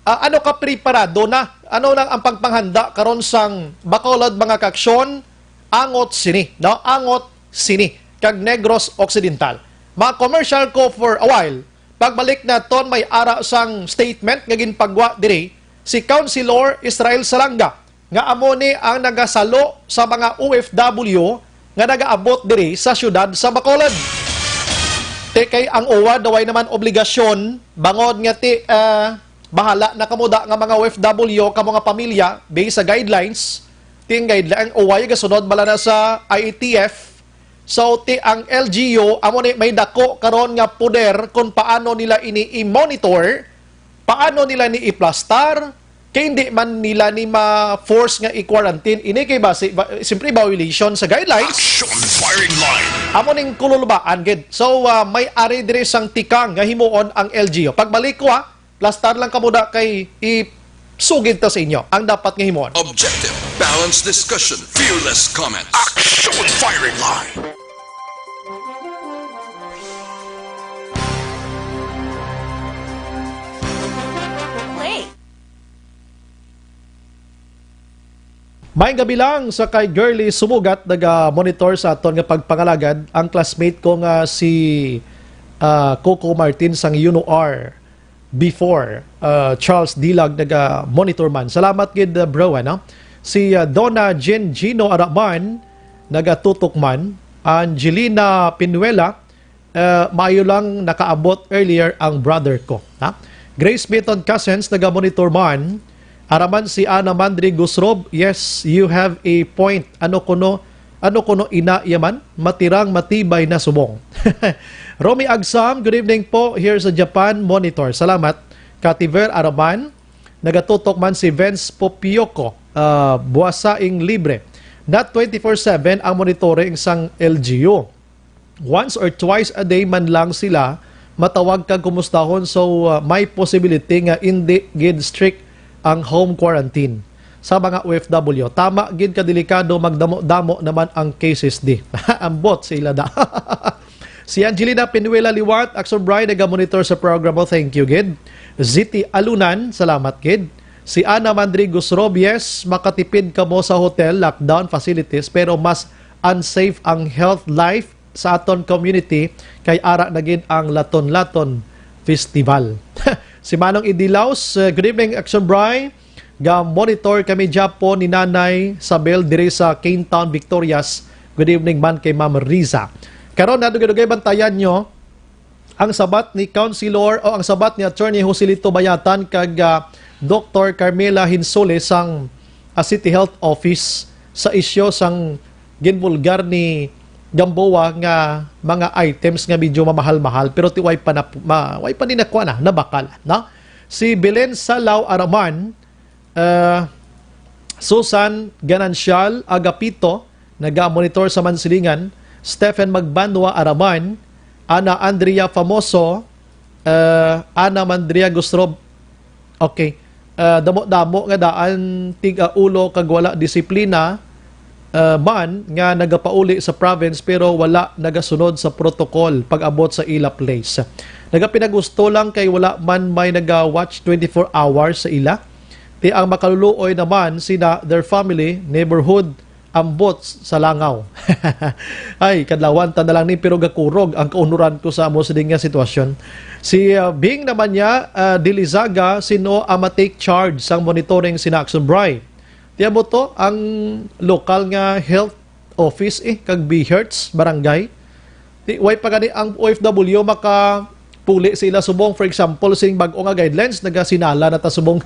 ano ka preparado na? Ano lang ang pagpanghanda karon sang Bacolod mga kaksyon? Angot sini, no? Angot sini kag Negros Occidental. Mga commercial ko for a while. Pagbalik naton may ara sang statement nga ginpagwa diri si Councilor Israel Salanga nga amo ni ang nagasalo sa mga OFW nga nagaabot diri sa syudad sa Bacolod. Kay ang UWA daway naman obligasyon bangod nga bahala na kamuda nga mga OFW kamo nga pamilya based sa guidelines. Ting guideline ang UWA gasunod bala na sa IATF. So ang LGU amo ni may dako karon nga poder kung paano nila ini i-monitor, paano nila ni i-plastar, kay hindi man nila ni ma-force nga i-quarantine. Ini kay simpre violation sa guidelines. Action Firing Line. Amo ning kululbaan gid. So may ari diri sang tikang nga himuon ang LGU. Pagbalik ko plastar lang kamuda kay i-sugid ta sa inyo ang dapat nga himuon. Objective, balanced discussion, fearless comments. Action Firing Line. May gabi lang sa kay Girly Sumugat naga-monitor sa aton nga pagpangalagad ang classmate ko nga si Coco Martin sang UNOR before Charles Dilag naga-monitor man. Salamat gid bro ano. Si Donna Jen Gino Araman nagatutok man. Angelina Pinuela maayo lang nakaabot earlier ang brother ko. Ha? Grace Beaton Cousins naga-monitor man. Araman si Ana Mandri Gusrob, yes, you have a point. Ano kuno ina yaman? Matirang matibay na subong. Romy Agsam, good evening po here sa Japan Monitor. Salamat. Kativer Araman, nagatutok man si Vince Popioko, buwasaing libre. Not 24/7 ang monitoring sang LGU. once or twice a day man lang sila matawag kag kumustahon, so may possibility nga hindi gid strict ang home quarantine sa mga OFW. Tama gid ka delikado, magdamo-damo naman ang cases di. Ambot sila da. Si Angelina Pinuela Liwat, Action Bride, nag-monitor sa program mo. Thank you, gid. Ziti Alunan, salamat, gid. Si Ana Mandrigos Robies, makatipid ka mo sa hotel, lockdown facilities, pero mas unsafe ang health life sa aton community kay ara nagin ang Laton-Laton Festival. Si Manong Idilaus, good evening, Action Bride. Ga-monitor kami Japon ni Nanay Sabel dire sa Cane Town, Victorias. Good evening man kay Ma'am Riza. Karon nadugay-dugay bantayan nyo ang sabat ni Councilor o ang sabat ni Attorney Joselito Bayatan kag Dr. Carmela Hinsole sang City Health Office sa isyo sang ginbulgar ni Gamboa nga mga items nga medyo mamahal-mahal pero way pa ni nakuha na nabakal, no? Si Belen Salaw Araman, Susan Ganancial Agapito, naga-monitor sa Mansilingan, Stephen Magbanwa Araman, Ana Andrea Famoso, Ana Mandria Gustrob. Okay. Damo-damo nga daan tiga ulo kag wala disiplina man nga nagapauli sa province pero wala nagasunod sa protocol pag-abot sa ila place. Nagapinagusto lang kay wala man may naga-watch 24 hours sa ila. Ti ang makaluluoy naman sina their family, neighborhood, ambot sa langaw. Ay, kadlawan ta na lang ni pero gakurog ang kaunuran ko sa amo sa nga sitwasyon. Si Bing naman niya, Dilizaga, sino ang take charge sang monitoring sina Action Bride. Tiya mo to, ang local nga health office kag BHERTS, barangay. Way pa gani ang OFW makapuli sila subong. For example, sing bag-o nga guidelines, nagasinala na ta subong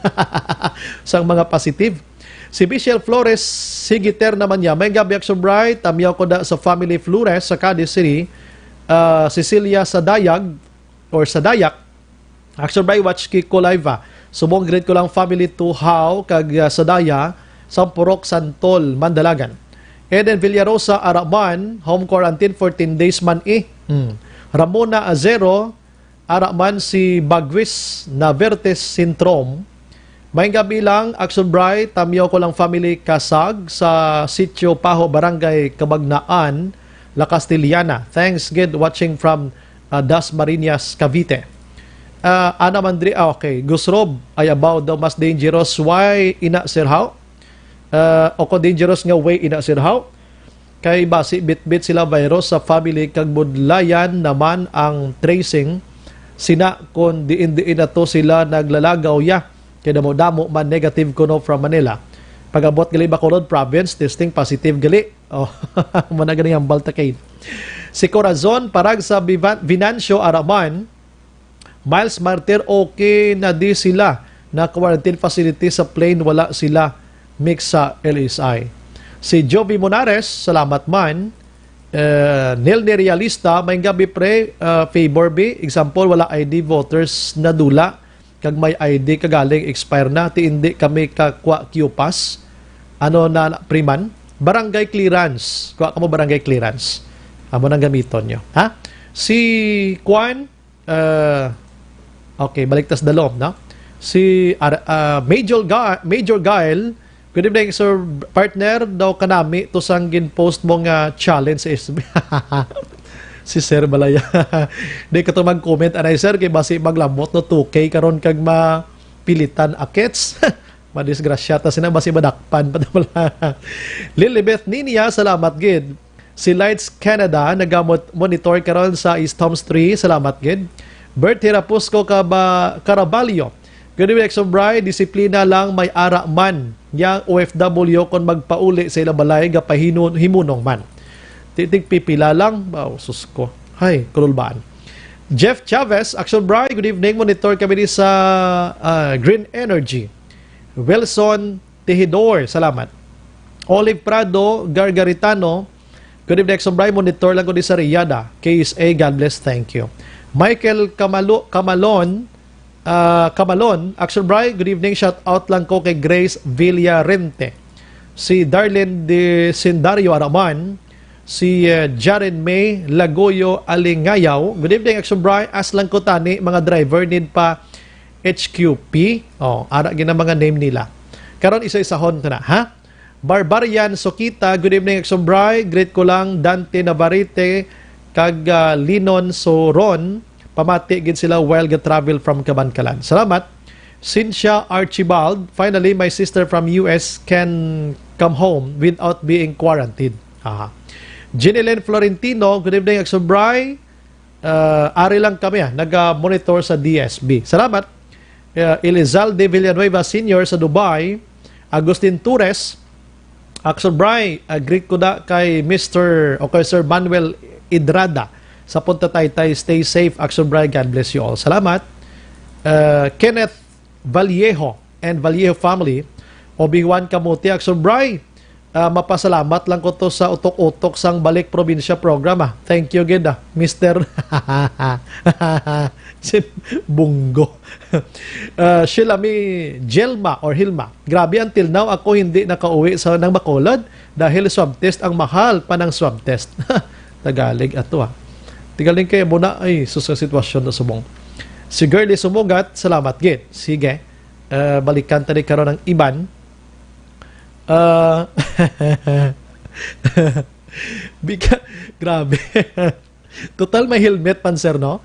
sang mga positive. Si Michelle Flores, Sigiter naman niya, may gabi Action Bride, tamiyaw ko da sa Family Flores sa Cadiz City, Cecilia Sadayag, or Sadayak, Action Bride, watch Kiko Liva. Subong grade ko lang family to how, kag Sadaya, Sampurok, Santol, Mandalagan. Eden Villarosa, Araman, home quarantine 14 days man Ramona Azero, Araman si Bagwis Navertes Syndrome. May gabi lang, Action Bride, tamiyaw ko lang family Kasag sa Sitio Paho, Barangay Kabagnaan, La Castillana. Thanks, good watching from Das Marinas, Cavite. Ana Mandri, okay. Gusrob ay about the mas dangerous why ina sirhaw. O ko dangerous nga way ina sirhaw. Kay basi bit-bit sila virus sa family kag budlayan naman ang tracing. Sina kon diin na to sila naglalagaw ya. Kaya damo-damo man negative kuno from Manila. Pag-abot gali Bacolod Province, testing positive gali. Oh, managani ang Baltacade. Si Corazon, parag sa Vinancio Araman, Miles Martir, okay na di sila na quarantine facility sa plane, wala sila mix sa LSI. Si Joby Monares, salamat man. Nil ni Realista, may gabi pre, favor B, example, wala ID voters na dula, kag may ID kagaling expire na, ti hindi kami kakwa Q-Pass, ano na priman, barangay clearance, kuha ka mo barangay clearance, amo nang gamiton nyo. Ha? Si Kwan, okay, baliktas dalom, no? Si Major Gael, good evening, sir, partner daw kanami, to sanggin post mong challenge sa SB. Si Sir Balaya. Di ka to mag-comment, anay sir, kay basi maglamot no 2K karon kag mapilitan akets. Madisgrasyata sina basi badakpan pa wala. Lilibeth Ninia, salamat gid. Si Lights Canada, nag-monitor karon sa East Homes 3, salamat gid. Bert Hirapusco Caraballo, good evening, Action Bride, disiplina lang may ara man. Yang OFW kon magpauli sa ilang balay, himunong man. Titig pipila lang. Wow, sus ko. Hay, kululbaan. Jeff Chavez, Action Bride, good evening. Monitor kami sa Green Energy. Wilson Tejidor, salamat. Olive Prado, Gargaritano, good evening, Action Bride. Monitor lang ko di sa Riyada. KSA, God bless, thank you. Michael Camalon, Action Bride, good evening. Shout out lang ko kay Grace Villarente. Si Darlene de Sindario Araman, Si Jaren May Lagoyo Alingayaw. Good evening, Action Bri. Aslang ko tani, mga driver need pa HQP. Ara gina mga name nila. Karon isa-isahon ko na, ha? Barbarian Sokita, good evening, Action Bri. Greet ko lang, Dante Navarrete, kag Linon Soron. Pamati gid sila while travel from Kabankalan. Salamat. Cynthia Archibald, finally, my sister from US can come home without being quarantined. Jeneline Florentino, good evening, Action Bri. Ari lang kami, nag-monitor sa DSB. Salamat. Elizalde Villanueva Sr. sa Dubai. Agustin Torres, Action Bri, greet ko na kay Mr. o kay Sir Manuel Idrada sa Punta Taytay. Stay safe, Action Bri. God bless you all. Salamat. Kenneth Vallejo and Vallejo family, Obi-Wan Kamuti, Action Bri. Mapasalamat lang ko to sa utok-utok sang Balik Probinsya program. Thank you again, Mr. Bungo. Shilami Jelma or Hilma. Grabe, until now ako hindi nakauwi sa ng Bacolod dahil swab test ang mahal pa ng swab test. Tagalig ato Tigaling kayo muna ay sa sitwasyon na subong. Si Girlie Sumugat, salamat gid. Sige. Balikan tadi karon ng iban. Grabe. Total may helmet panser, no?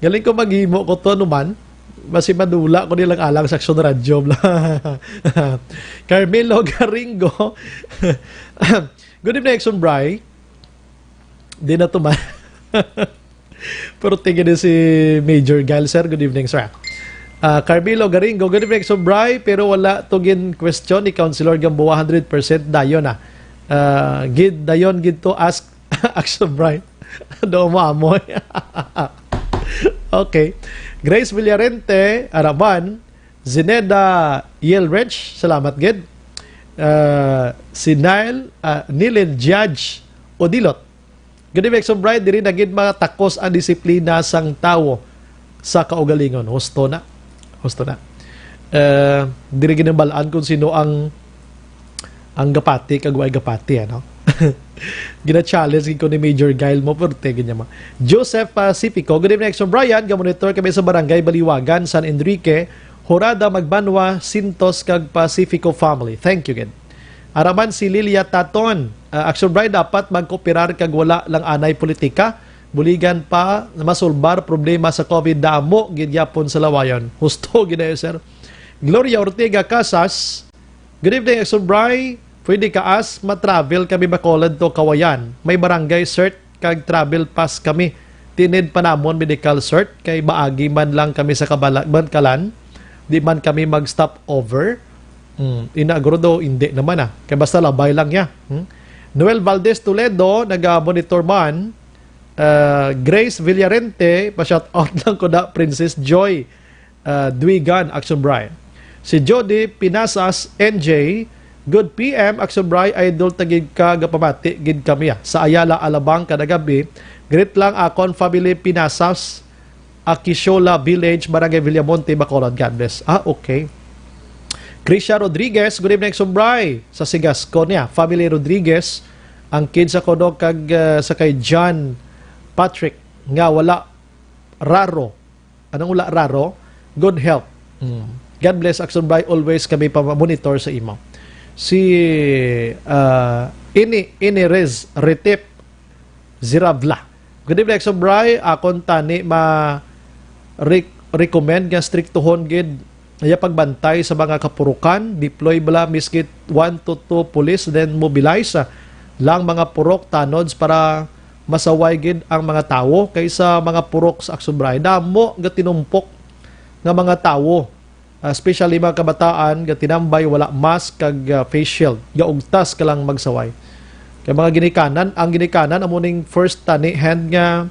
Galing ko maghimo ko to naman. Basi madula ko nilang alang sa aksyon radyo. Carmelo Garingo. Good evening, Action Bri. Di na tuman. Pero tingin din si Major Gal, sir. Good evening, sir. Carmelo Garingo, good evening, Action Bri. Pero wala tugin question ni Councilor Gamboa 100% dayon gid dayon gid to ask Action Bri. Do maamoy. Okay. Grace Villarente, Araban. Zineda Yelrich, salamat gid. Si Nilin Judge Odilot. Good evening, Action Bri. Diri na gid mga takos ang disiplina sang tawo sa kaugalingon. Husto na. Diri gid balaan kung sino ang gapati kag way gapati, ano. Gina-challenge ko ni Major Gail mo pero tingin niya ma. Joseph Pacifico, good evening, Action Brian. Gamonitor kami sa Barangay Baliwagan, San Enrique. Horada Magbanwa, Sintos kag Pacifico family. Thank you again. Araman si Lilia Taton. Action Brian, dapat magkooperar kag wala lang anay politika. Buligan pa masulbar problema sa COVID damo gidyapon sa lawayon. Husto ginayo, sir. Gloria Ortega Casas. Good evening, Action Brian. Pwede kaas, matravel kami Bacolod to Kawayan. May barangay cert kag travel pass kami. Tinid pa namon medical cert kay baagi man lang kami sa Kalan. Di man kami mag-stop over. Inagro daw, hindi naman Kaya basta labay lang niya. Noel Valdez Toledo, nag-monitor man. Grace Villarente, pa-shout out lang ko na Princess Joy Duigan, Action Brian. Si Jody Pinasas, NJ, good PM, Action Brian, idol tagig ka gapamati gid kami sa Ayala Alabang kada gabi. Greet lang akon family Pinasas, Akishola Village, Barangay Villamonte, Bacolod. God bless. Okay. Krisha Rodriguez, good evening, Action Brian, sa Sigasco niya. Family Rodriguez, ang kids ako do kag sa kay John Patrick nga wala raro. Anong wala raro? Good health. God bless, Action Brian, always kami pa monitor sa imo. Si Inirez Retip Ziravla. Good evening, Action Brian. Akon tani recommend nga striktohon gid ay pagbantay sa mga kapurukan, deploy bala miskit 1 to 2 police, then mobilize lang mga purok tanods para masaway gid ang mga tawo kaysa mga purok sa Action Brian. Damo nga tinumpok nga mga tawo, especially mga kabataan nga tinambay wala mask kag face shield, nga ugtas ka lang magsaway. Kay mga ginikanan, ang ginikanan amuning first tani hand nga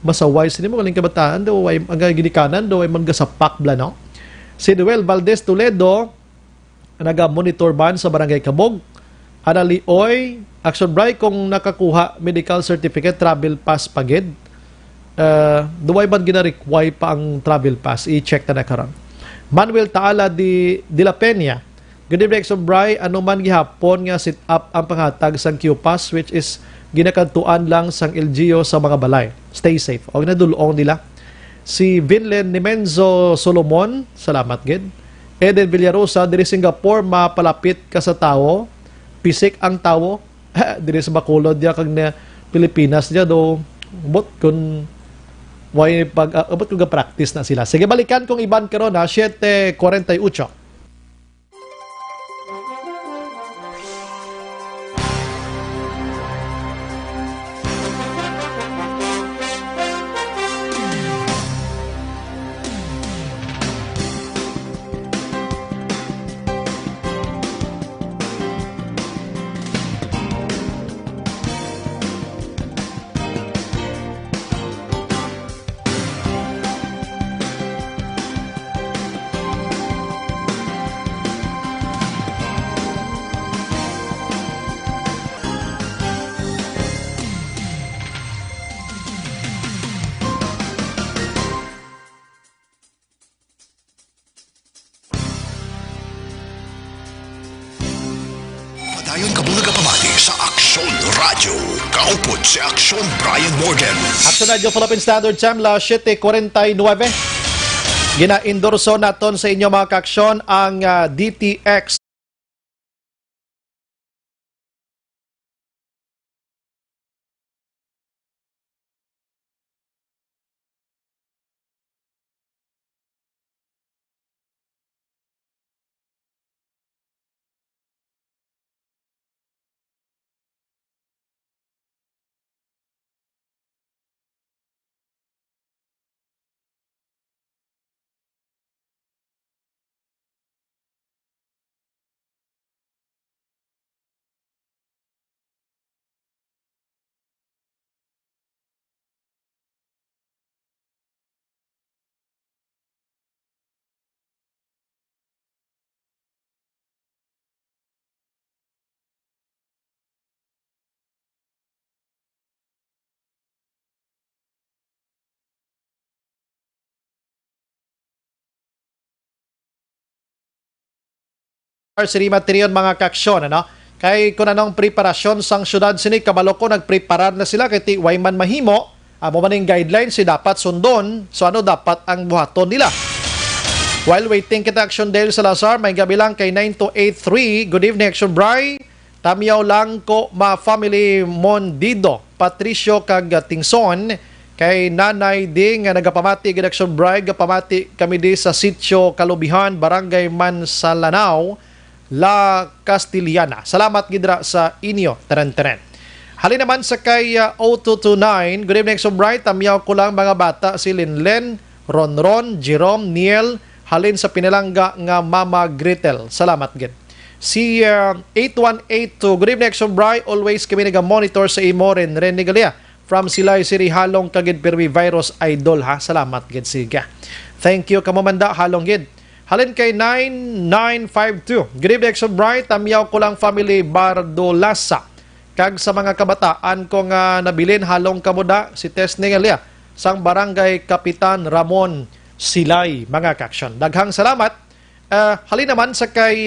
masaway sini mo galing kabataan daw ay ang ginikanan daw ay magasapak bla, no. Si Noel Valdez Toledo, naga-monitor man sa Barangay Kabog. Anali Oy, Action Brian, kung nakakuha medical certificate, travel pass pagid. Duway man gina-require pa ang travel pass. I-check na karon. Manuel Taala de la Peña. Good evening, Action Brian. Ano man gihapon nga sit up ang panghatag sa Q-Pass, which is ginakadtuan lang sang LGU sa mga balay. Stay safe. O nadulong nila. Si Vinlen Nimenzo Solomon, salamat gid. Eden Villarosa, diri Singapore, mapalapit ka sa tao. Pisik ang tao. Diri sa Bacolod niya kag na Pilipinas niya do. But kung way pag abot ko practice na sila. Sige, balikan kong iban karon ha, 7:48. Padayon kabulaga pamati sa Aksyon Radio. Kaupod si Aksyon Brian Morgan. Action Radio Philippine Standard Time, la 7:49. Gina-endorso naton sa inyo mga kaaksyon ang DTX Sirima Tirion mga kaaksyon, ano? Kay kung anong preparasyon sang syudad sini, kabalo ko nagpreparar na sila kay ti wayman mahimo, amo maning guidelines si dapat sundon, so ano dapat ang buhaton nila. While waiting kita Action Dale Salazar, may gabi lang kay 9283. Good evening Action Bri. Tamiyaw lang ko ma family Mondido, Patricio kag Tingson, kay Nanay Ding nga nagapamati gid Action Bri, gapamati kami di sa Sitio Kalubihan, Barangay Mansalanao, La Castiliana. Salamat gidra sa inyo, teren-teren. Halin naman sa kay 0229. Good evening, so bright. Tamiyaw ko lang mga bata si Linlen, Ronron, Jerome, Niel. Halin sa pinalangga nga Mama Gretel. Salamat gid. Si 8182. Good evening, so bright. Always kami naga-monitor sa imo rin. Rene Galia from Silay Siri Halong kagid Perwi Virus Idol ha. Salamat gid siga. Thank you kamamanda Halong gid. Halin kay 9952. Good evening, so bright. Tamiyaw ko lang family Bardolasa. Kag sa mga kabataan ko nga nabilin halong kamuda si Tesning Elia sang Barangay Kapitan Ramon Silay, mga kaaksyon. Daghang salamat. Halin naman sa kay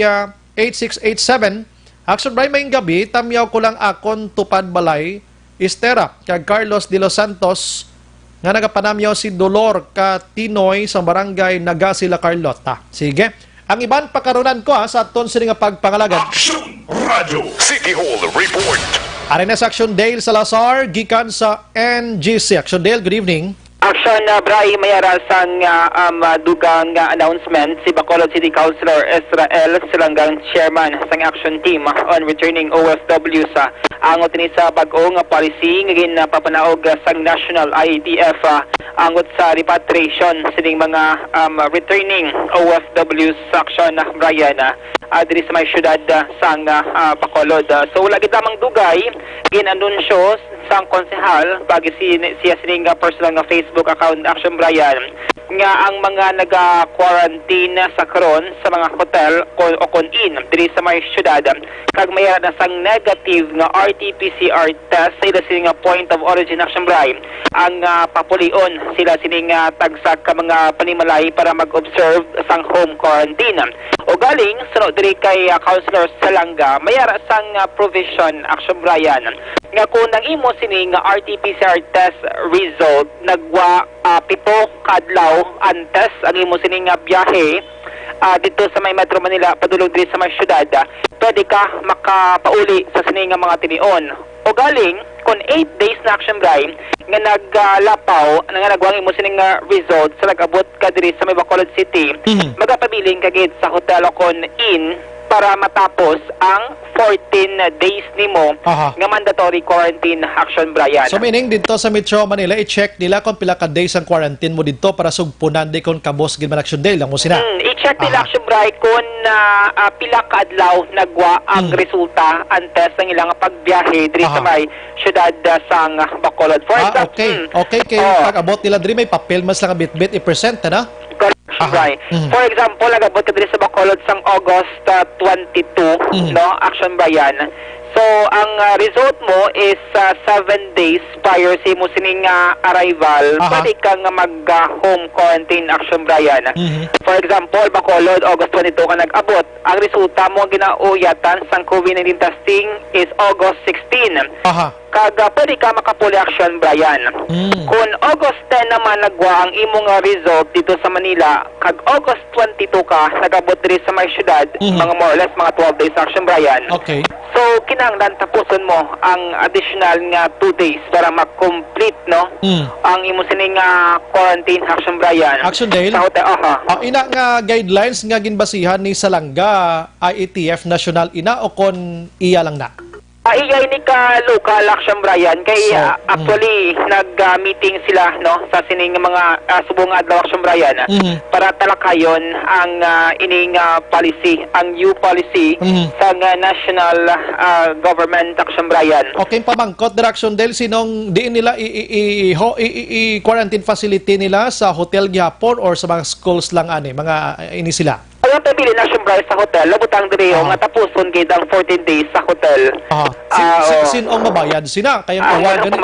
8687. Action Brian, may gabi. Tamiyaw ko lang akon tupad balay. Estera kag Carlos de los Santos nga nagapanamyaw si Dolor Katinoy sa Barangay Nagasila Carlota. Sige. Ang iban pakarunan ko sa aton sini nga pagpangalagan. Aksyon Radio City Hall Report. Arena sa Action Dale Salazar gikan sa NGC. Action Dale, good evening. Action Bray, mayara sang dugang announcement si Bacolod City Councilor Israel Silanggang Chairman sang Action Team on returning OFW sa angot ni sa bag-o nga policy nga papanaog sang National IEDF angot sa repatriation sining mga returning OFW sa Action Brian diri sa may syudad sang Bacolod. So wala gid lamang dugay ginanunsyo sang konsehal bagi siya sining personal nga Facebook account Action Brian nga ang mga naga-quarantine sa karon sa mga hotel o kon-in diri sa may syudad kag mayroon na sang negative nga RT-PCR test sa ila sining point of origin Action Brian ang papulion sila sining tagsak ka mga panimalay para mag-observe sang home quarantine. O galing sunod diri kay Councilor Salanga mayara sang provision Action Brian nga kung nang-imo sining RT-PCR test result nagwa 7 kadlaw antes ang imo sining biyahe dito sa may Metro Manila padulong diri sa may syudad pwede ka makapauli sa sining mga tinion. O galing kung 8 days na Action Brian nga naglapaw nga nagwang imo sining result sa nag-abot ka diri sa may Bacolod City magapabiling kagid sa hotel o kon in para matapos ang 14 days nimo nga mandatory quarantine Action Brian. So meaning dito sa Metro Manila i-check nila kung pila ka days ang quarantine mo dito para sugpunan di kon kabos gid man Action Day lang mo sina. I-check nila Action Brian kung pila ka adlaw nagwa ang resulta antes ng ilang pagbiyahe diri sa may syudad sang Bacolod. For example, okay kay pag abot nila diri may papel mas lang bit-bit i-present na. Right. For example, nagabot ka diri sa Bacolod sang August 22, no, Action Brian. So, ang result mo is 7 days prior sa mo sining arrival. Pwede kang mag-home quarantine Action Brian. For example, Bacolod, August 22 ka nag-abot. Ang resulta mo ginauyatan sang COVID-19 testing is August 16. Kaga pwede ka makapuli Action Brian. Kung August 10 naman nagwa ang imong result dito sa Manila, kag August 22 ka nagabot diri sa may syudad, mga more or less mga 12 days Action Brian. Okay. So kinahanglan tapuson mo ang additional nga 2 days para ma-complete no ang imo sining quarantine Action Brian. Action Dale. Sa hotel, ina nga guidelines nga ginbasihan ni Salanga IATF National ina o kon iya lang na. Iyay ni ka local Action Brian kay actually nag-meeting sila no sa sining mga subong adlaw Action Brian para talakayon ang ining policy, ang new policy sa national government Action Brian. Okay, pamangkot direction del sinong diin nila i-quarantine facility nila sa hotel gyapon or sa mga schools lang ani mga ini sila. Ang pabili na Action Brian sa hotel, labutang diri nga tapuson gid ang 14 days sa hotel. Sinong mabayad sina kayang uwa gani.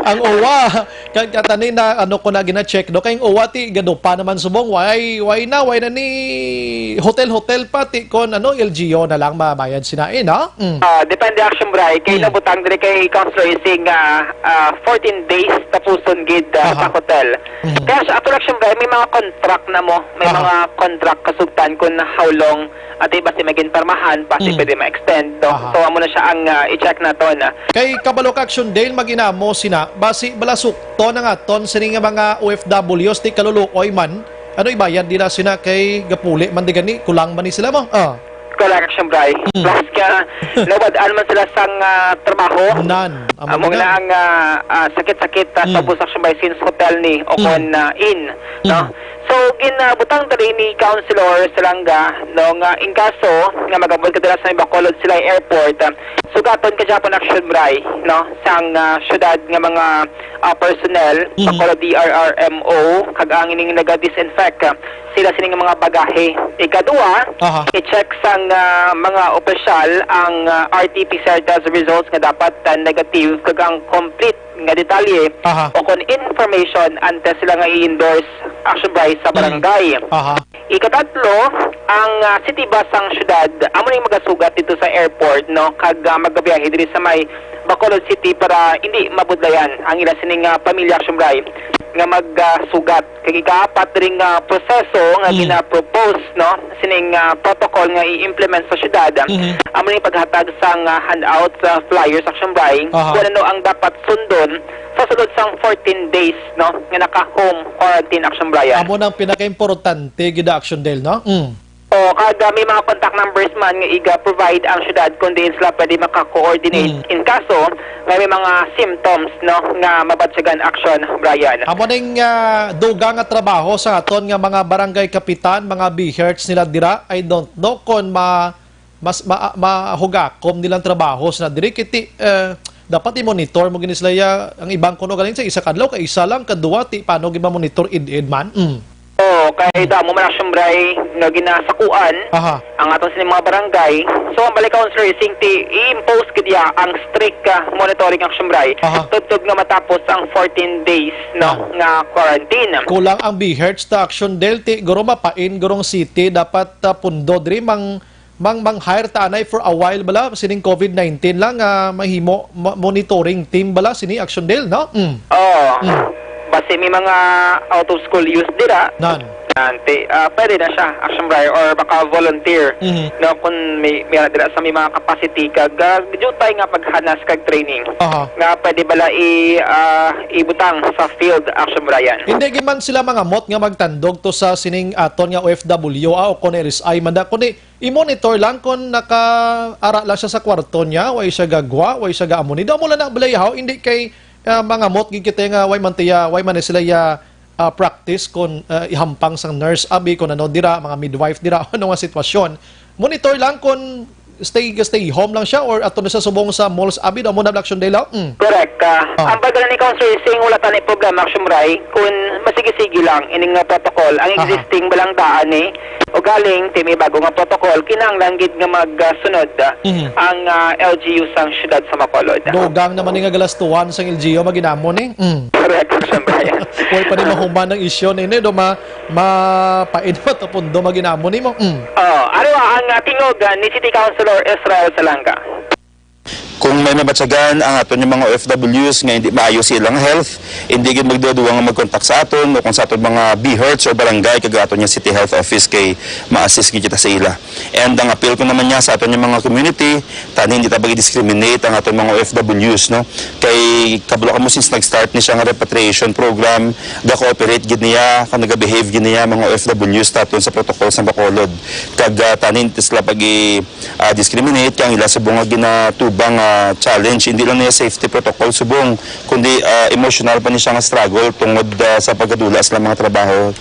Ang uwa katanin na ano ko na gina-check do kayong uwa ti gado pa naman subong why na ni hotel pati kon ano LGU na lang mabayad sina ha? Depende Action Brian kay labutang diri kay Councilor Ising 14 days tapuson gid sa hotel. Kaya sa Action Brian may mga contract na mo, may mga contract kasugtan kung how long at iba si maging permahan pati pwede ma-extend no? So amo na siya ang i-check na to na kay Kabalo Action Dale maginamo sina basi balasuk to na nga ton sini nga mga OFWs ti kalulukoy man ano ibayad nila sina kay gapuli man di gani kulang man ni sila mo Action Brian plus ka nawad-an man sila sang trabaho among na ang sakit-sakit sa Action Brian since hotel ni o kon in no. So ginabutang dali ni Councilor Salanga no nga in kaso nga magabot ka dala sa Bacolod sila airport sugaton ka Japan Action Brian no sang syudad nga mga personnel Bacolod DRRMO kag ang ining naga-disinfect sila sining mga bagahe. Ikaduwa, i-check sang mga opisyal ang RT-PCR test results nga dapat negative kag ang complete nga detalye o kon information antes sila nga i-endorse Action Brian sa barangay. Ikatatlo, ang city bus sang syudad amo ning magasugat dito sa airport no kag magabiyahe diri sa may Bacolod City para hindi mabudlayan ang ila sining pamilya Action Brian nga magsugat kay ikaapat ring proseso nga gina-propose no sining protocol nga i-implement sa syudad amo ning paghatag sang handout flyers Action Brian kung ano ang dapat sundon sa sulod sang 14 days no nga naka-home quarantine Action Brian. Amo nang pinaka-importante gid Action Del no. O kada may mga contact numbers man nga iga-provide ang syudad kung diin sila pwede maka-coordinate in kaso nga may mga symptoms no nga mabatsagan Action Brian. Amo ning duga nga trabaho sa aton nga mga barangay kapitan, mga BHERTs nila dira, I don't know kung mahugakom nilang trabaho sa diri kiti dapat i-monitor mo gini sila ang ibang kuno galing sa isa kadlaw kay isa lang kadua ti paano giba monitor id man. Oo, kay damo man action bray nga ginasakuan Aha. ang aton sa mga barangay. So ang balik counselor ising ti i-impose kadiya ang strict monitoring action bray. Aha. Tutog nga matapos ang 14 days no nga quarantine. Kulang ang BHERTS ta action delti guro mapain gurong city dapat pundo diri mang hire ta anay for a while bala sining COVID-19 lang mahimo monitoring team bala sini action del no. Basi may mga out of school youth dira. Pwede na siya action bray or baka volunteer no kung may dira sa may mga capacity kag jutay nga paghanas kag training nga pwede bala ibutang sa field action brayan. Hindi giman sila mga mot nga magtandog to sa sining aton nga OFW o kon RSI manda kundi i-monitor lang kung naka-ara lang siya sa kwarto niya way siya gagwa way siya gaamoni daw mo lang na balayaw hindi kay mga mot gigite nga way man sila practice kon ihampang sang nurse abi kon ano dira mga midwife dira ano nga sitwasyon monitor lang kon stay home lang siya or ato na sa subong sa malls abi daw mo na action day lang. Correct. Ang bagay ni counselor sing wala tani problema action ray kun masigi-sige lang ining nga protocol ang existing balang daan ni o galing ti may bago nga protocol kinahanglan gid nga magsunod ang LGU sang syudad sa Bacolod. Dogang naman nga galas tuwan sang LGU maginamon ni. Correct action ray. Huwag pa ni mahuman ng isyo ni do mapain mo to pundo maginamon ni mo. Ano ang tingog ni City Councilor Israel Salanga? Kung may nabatsagan ang aton yung mga OFWs nga hindi maayo silang health, hindi gid magduduwa nga mag-contact sa aton o kung sa aton mga BHERTS or barangay kag aton yung City Health Office kay ma-assist kita sa ila. And ang appeal ko naman niya sa aton yung mga community, tani hindi ta bagi-discriminate ang aton mga OFWs no. Kay kabalo kamo since nag-start ni siya nga repatriation program, ga-cooperate gid niya, kung naga-behave gid niya mga OFWs taton sa protocol sa Bacolod. Kag tani sila pagi-discriminate kang ila sa bunga ginatubang challenge, hindi lang niya safety protocol subong, kundi emotional pa niya nga struggle tungod sa pagkadula sa mga trabaho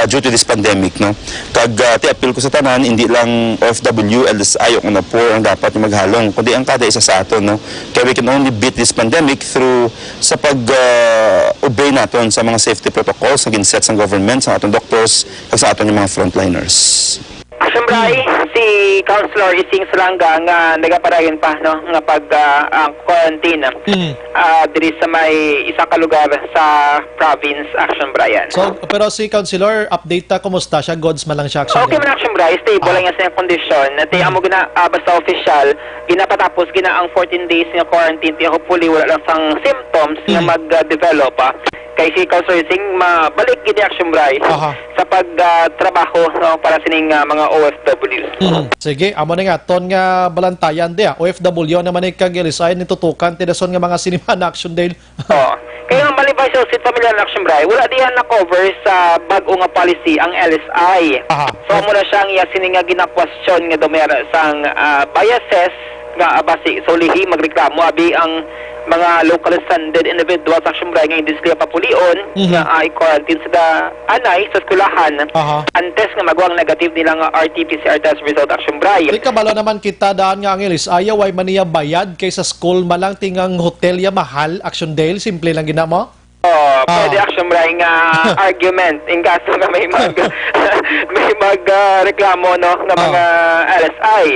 due to this pandemic. No? Kag ti-appeal ko sa tanan, hindi lang OFW, LSI o na poor ang dapat yung maghalong, kundi ang kada isa sa aton. No? Kaya we can only beat this pandemic through sa pag-obey naton sa mga safety protocols na ginset sa government, sa aton doctors, kag sa aton yung mga frontliners. Siyempre, si Councilor Ising Salanga nga nagapadayon pa no nga pag ang quarantine diri sa may isa ka lugar sa province Action Brian. So pero si Councilor update ta kumusta siya goods man lang siya action. Okay man Action Brian, stable lang sa condition. Nati amo gina basta official ginapatapos gina ang 14 days nga quarantine. Hopefully wala lang sang symptoms nga mag-develop kay si Councilor Ising mabalik gid Action Brian sa pagtrabaho no, para sining mga OFW. Sige, amo na nga ton nga balantayan dia. OFW naman ay kag-resign nitutukan tidason nga mga sinima na action dale. Kaya ang malibay sa City Familiar Action Bray, wala diyan na cover sa bago nga policy ang LSI. So muna siyang sining nga gina-question nga dumera sang biases nga basi solihi magreklamo abi ang mga locally funded individuals action bray nga hindi sila papulion nga i-quarantine sa anay sa skulahan antes nga magwang negative nila nga RT-PCR test result action bray. Di kabalo naman kita daan nga ang ilis ayaw ay maniya bayad kaysa school malang tingang hotel ya mahal action dale simple lang ginamo. Pwede action bray nga argument in kaso nga may reklamo no nga mga LSI.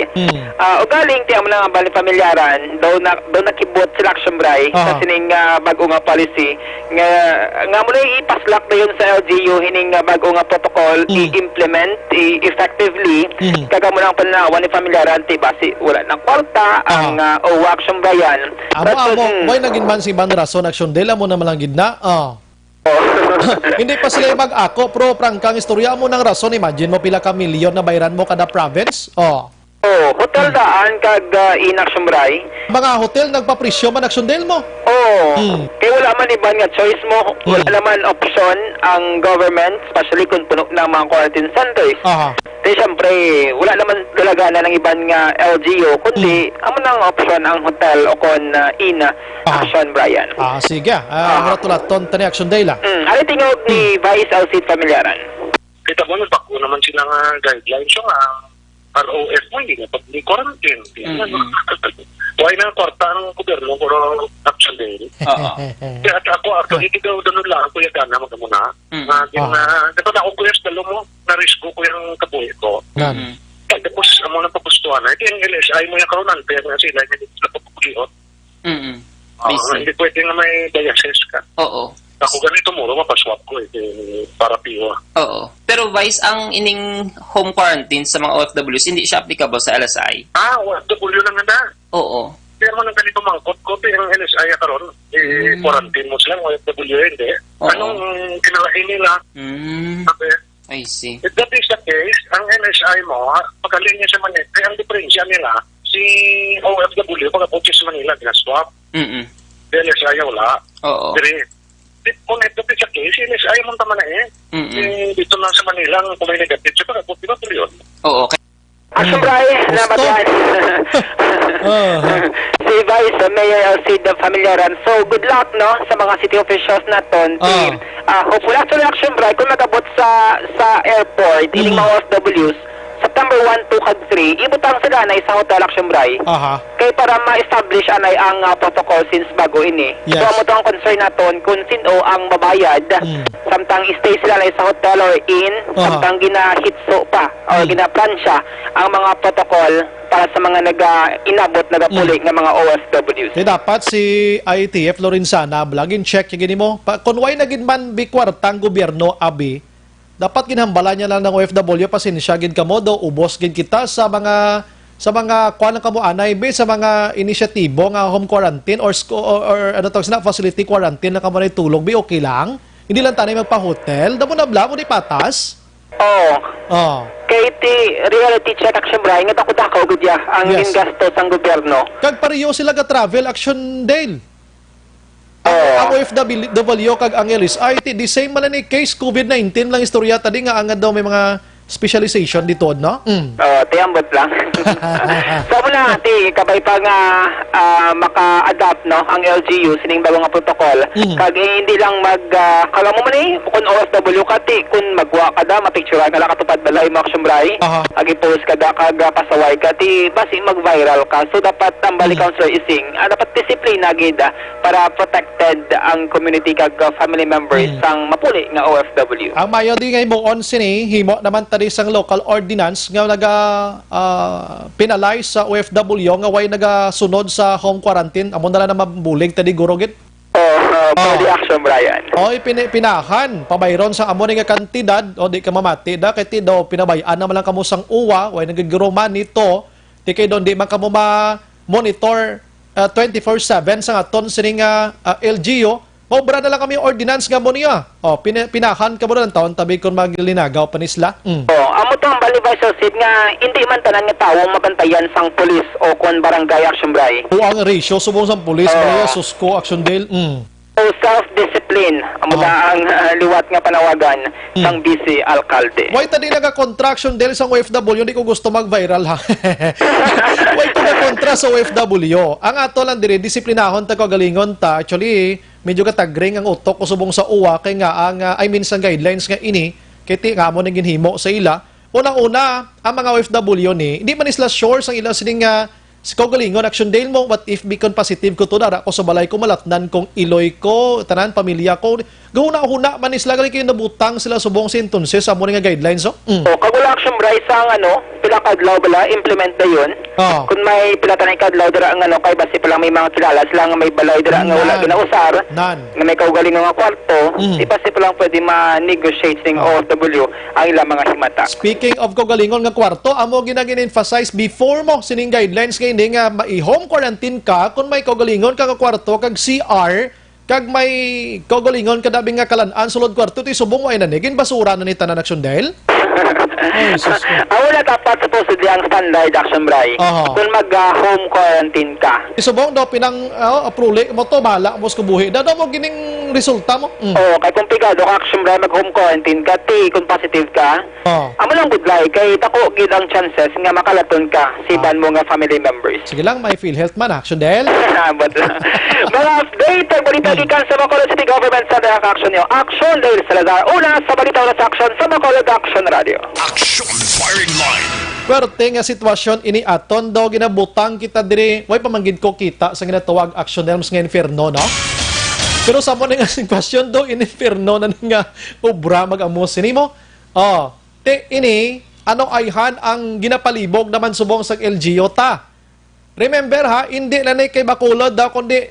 O galing ti amo na nga bali pamilyaran daw nakibot sila action bray sa sining bago nga policy nga mo na ipaslak na yun sa LGU hining bago nga protocol i-implement effectively kaga mo nang pananawan ni pamilyaran ti basi wala nang kwarta ang action brayan. Moy naging man si Ban rason action dela mo na malangid na. Hindi pa sila mag-ako pro prangkang istorya mo ng rason imagine mo pila ka milyon na bayaran mo kada province. Hotel daan kag in-action bray. Mga hotel nagpapresyo man action del mo. Kaya wala man iban nga choice mo. Wala naman option ang government, especially kung puno ng mga quarantine centers. Kaya syempre, wala naman dalagana ng iban nga LGU, kundi amo nang option ang hotel o kon in-action Brian. Sige. Tulaton tani action day la. Ano tingog ni Vice Alcid Familiaran? Kita mo, bako naman sila nga guidelines yung ROF mo, hindi na pag-quarantine. Why na kwarta ng gobyerno pero action din. Kaya ako, actually, ikaw doon lang, kuya Gana, magmuna. Dapat ako, kuya, dalo mo, na-risk ko yung kabuhi ko. Kaya tapos, amo na pagustuhan na. Ito yung LSI mo yung karonan, kaya nga sila, hindi sila papuliot. Hindi pwede nga may dialysis ka. Oo. Ako ganito mo, mapaswap ko para piwa. Oo. Pero Vice, ang ining home quarantine sa mga OFWs, hindi siya applicable sa LSI? OFW lang na. Oo. Kaya mo nang ganito mangkot ko, yung LSI karon, quarantine mo sila, OFW hindi. Anong kinalain nila? Okay. I see. If that is the case, ang LSI mo, pagkalin niya sa Manila, kaya ang diferensya nila, si OFW, pagkapunti sa Manila, ginaswap. LSI wala. Oo. Kung ito sa case, LSI mo tama na dito lang sa Manila, kung may negative, siya pagkapunti ba yun? Oo, okay. Action Bray, namatyan. Si Vice Mayor Sid Familiaran. So, good luck, no, sa mga city officials naton. Hopefully, actually, Action Bray, kung nagabot sa airport, ining mga OFWs, September 1, 2, kag 3, ibutang sila na sa hotel Action Bray. Kaya para ma-establish anay ang protocol since bago ini. So, amo to ang concern naton kung sino ang mabayad. Samtang stay sila na sa hotel or inn, samtang gina-hitso pa or gina-plansya ang mga protocol para sa mga inabot nagapuli ng mga OFWs. Dapat si ITF Lorenzana, laging check yung gini mo. Kung why naging man bikwartang gobyerno, abi, dapat ginhambala niya lang ng OFW, pasensya gid kamo do, ubos gid kita sa mga kuan lang kamo anay be sa mga inisyatibo nga home quarantine or ano tawag sila, facility quarantine na kamo na tulog be, okay lang. Hindi lang tanay magpa-hotel, damo na bla mo di patas. KT reality check Action Bray, nga dako-dako gud ya ang gingastos ang gobyerno. Kag pareho sila ga travel Action Dale. Ang OFW kag ang LSI, the same man ni case COVID-19 lang istorya tadi nga angad daw may mga specialization dito, no? Tiyambot lang. So muna, kabay pa nga maka-adapt, no, ang LGU sining bago nga protocol. Kag hindi lang kala mo man kung OFW ka, kung magwa ka da, mapicturean ka lang katupad balay mo Action Bray, agi-post ka da, kag pasaway ka, basi mag-viral ka. So dapat ang bali counselor ising, dapat disiplina gid para protected ang community kag family members sang mapuli nga OFW. Ang mayo di nga mo on sini, himo naman isang local ordinance nga penalize sa OFW nga way nagasunod sa home quarantine. Amo na lang na mabulig tadi gurogit. Pwede Action Brian. Pinahan pabayron sa amo nga kantidad o di ka mamati da kay ti daw pinabayaan naman lang kamo sang uwa way nagagiroman nito ti kay don di man kamo ma-monitor 24/7 sa aton sining LGU. Obra na lang kami ordinance nga mo niya. Pinahan ka mo na ng taon tabi kung maglinagaw panisla. Amo to ang balibay sa Sid nga hindi man tanan nga tawong mabantayan sang pulis o kung barangay Action Bray. O ang ratio subong sang pulis Maria Susko Action Dale. O self-discipline amo na ang liwat nga panawagan sang BC Alcalde. Why tadi naga-contraction Dale sang OFW, hindi ko gusto mag-viral ha. Why ko na kontra sa OFW. Ang ato lang dire disiplinahon ta ko galingon ta. Actually medyo katagring ang utok o subong sa uwa kay nga ang sa guidelines nga ini kay ti nga mo nang ginhimo sa ila. Unang-una ang mga OFW ni hindi man isla sure sang ila sining si kaugalingon Action Dale mo, what if bikon positive ko to dara ko sa balay ko malatnan kong iloy ko tanan pamilya ko gahuna-huna man isla gali kayo nabutang sila subong sintonses sa mo nga guidelines kagula Action Bray sang pila kadlaw bala implement na yun. Kung may pila tanay kadlaw dira ang kay basi pa lang may mga kilala sila nga may balay dira nga wala ginausar nga may kaugalingon nga kwarto di basi pa lang pwede ma-negotiate sing OFW ang ilang mga himata. Speaking of kaugalingon nga kwarto, amo ginagin-emphasize before mo sining guidelines nga hindi nga i-home quarantine ka kung may kaugalingon ka nga kwarto kag CR kag may kaugalingon ka dabi nga kalan-an sulod kwarto ti subong way na nigin basura na ni tanan Action Dale. Wala dapat supposedly ang standard Action Bray kung mag-home quarantine ka. Isubong daw pinang apruli mo to bala mo sa kubuhi. Daw mo gining yung resulta mo. Oo, kay kung pigado ka action Bray mag-home quarantine ka, kung positive ka, amo lang good like, kay tako gid ang chances nga makalaton ka sa iban mo nga family members. Sige lang, may PhilHealth man, action dahil. Mga update, ay balita gikan sa Bacolod City Government sa Dayak Action nyo. Action dahil Salazar. Una sa balita sa action sa Bacolod Action Radio. Action Firing Line. Pwerte nga sitwasyon ini aton daw ginabutang kita diri. Way pamanggid ko kita sa ginatawag action dahil nga inferno, no? Pero sa mo nga sitwasyon daw in inferno na nga obra mag-amos sinimo. Ini ano ayhan ang ginapalibog naman subong sa LGU ta. Remember ha, hindi na kay Bacolod daw kundi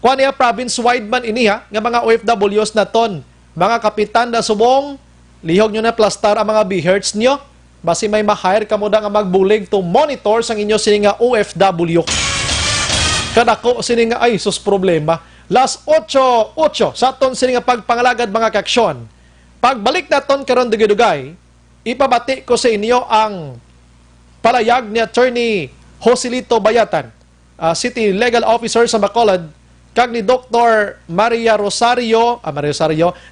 kuha niya province-wide man ini ha, nga mga OFWs na ton. Mga kapitan na subong, lihog nyo na plastar ang mga BHERTs nyo. Basi may ma-hire ka mo nga magbulig to monitor sang inyo sini nga OFW. Kadako sini nga ay sus problema. Last 8 sa ton sini nga pagpangalagad mga kaksyon. Pagbalik na ton karon dugay-dugay, ipabati ko sa inyo ang palayag ni Attorney Joselito Bayatan, City Legal Officer sa Bacolod, kag ni Dr. Maria Rosario,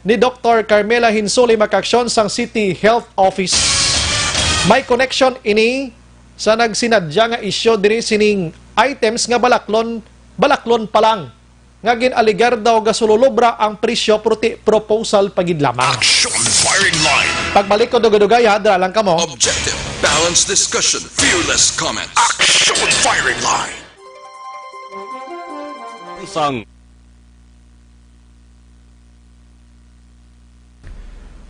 ni Dr. Carmela Hinsuli makaksyon sang City Health Office. May connection ini sa nagsinadya nga isyo diri sining items nga balaklon pa lang. Nga ginaligar daw gasululubra ang presyo prote proposal pagid lamang. Action Firing Line. Pagbalik ko dugay-dugay ha, dala lang ka mo. Objective, balanced discussion, fearless comment. Action Firing Line.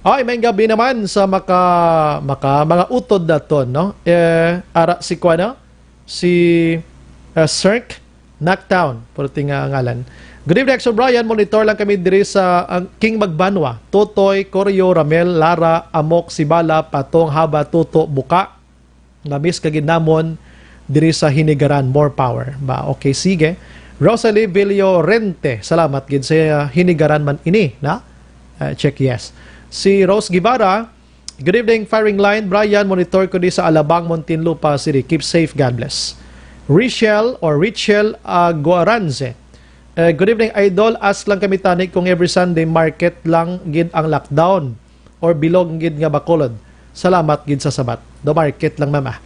Ay, may gabi naman sa mga utod na to, no? Ara si Kuana, si Cirque Knockdown, purting ngalan. Good evening, Exo Brian. Monitor lang kami diri sa King Magbanwa. Totoy, Koryo, Ramel, Lara, Amok, Sibala, Patong, Haba, Tuto, Buka. Namis kaginamon diri sa Hinigaran. More power. Ba, okay, sige. Rosalie Villorente. Salamat gid sa Hinigaran man ini, na? Check yes. Si Rose Guevara, good evening, firing line. Brian, monitor ko di sa Alabang, Muntinlupa City. Keep safe, God bless. Richel Guaranze. Good evening, Idol. Ask lang kami tani kung every Sunday market lang gid ang lockdown or bilog gid nga Bacolod. Salamat gid sa sabat. Do market lang mama.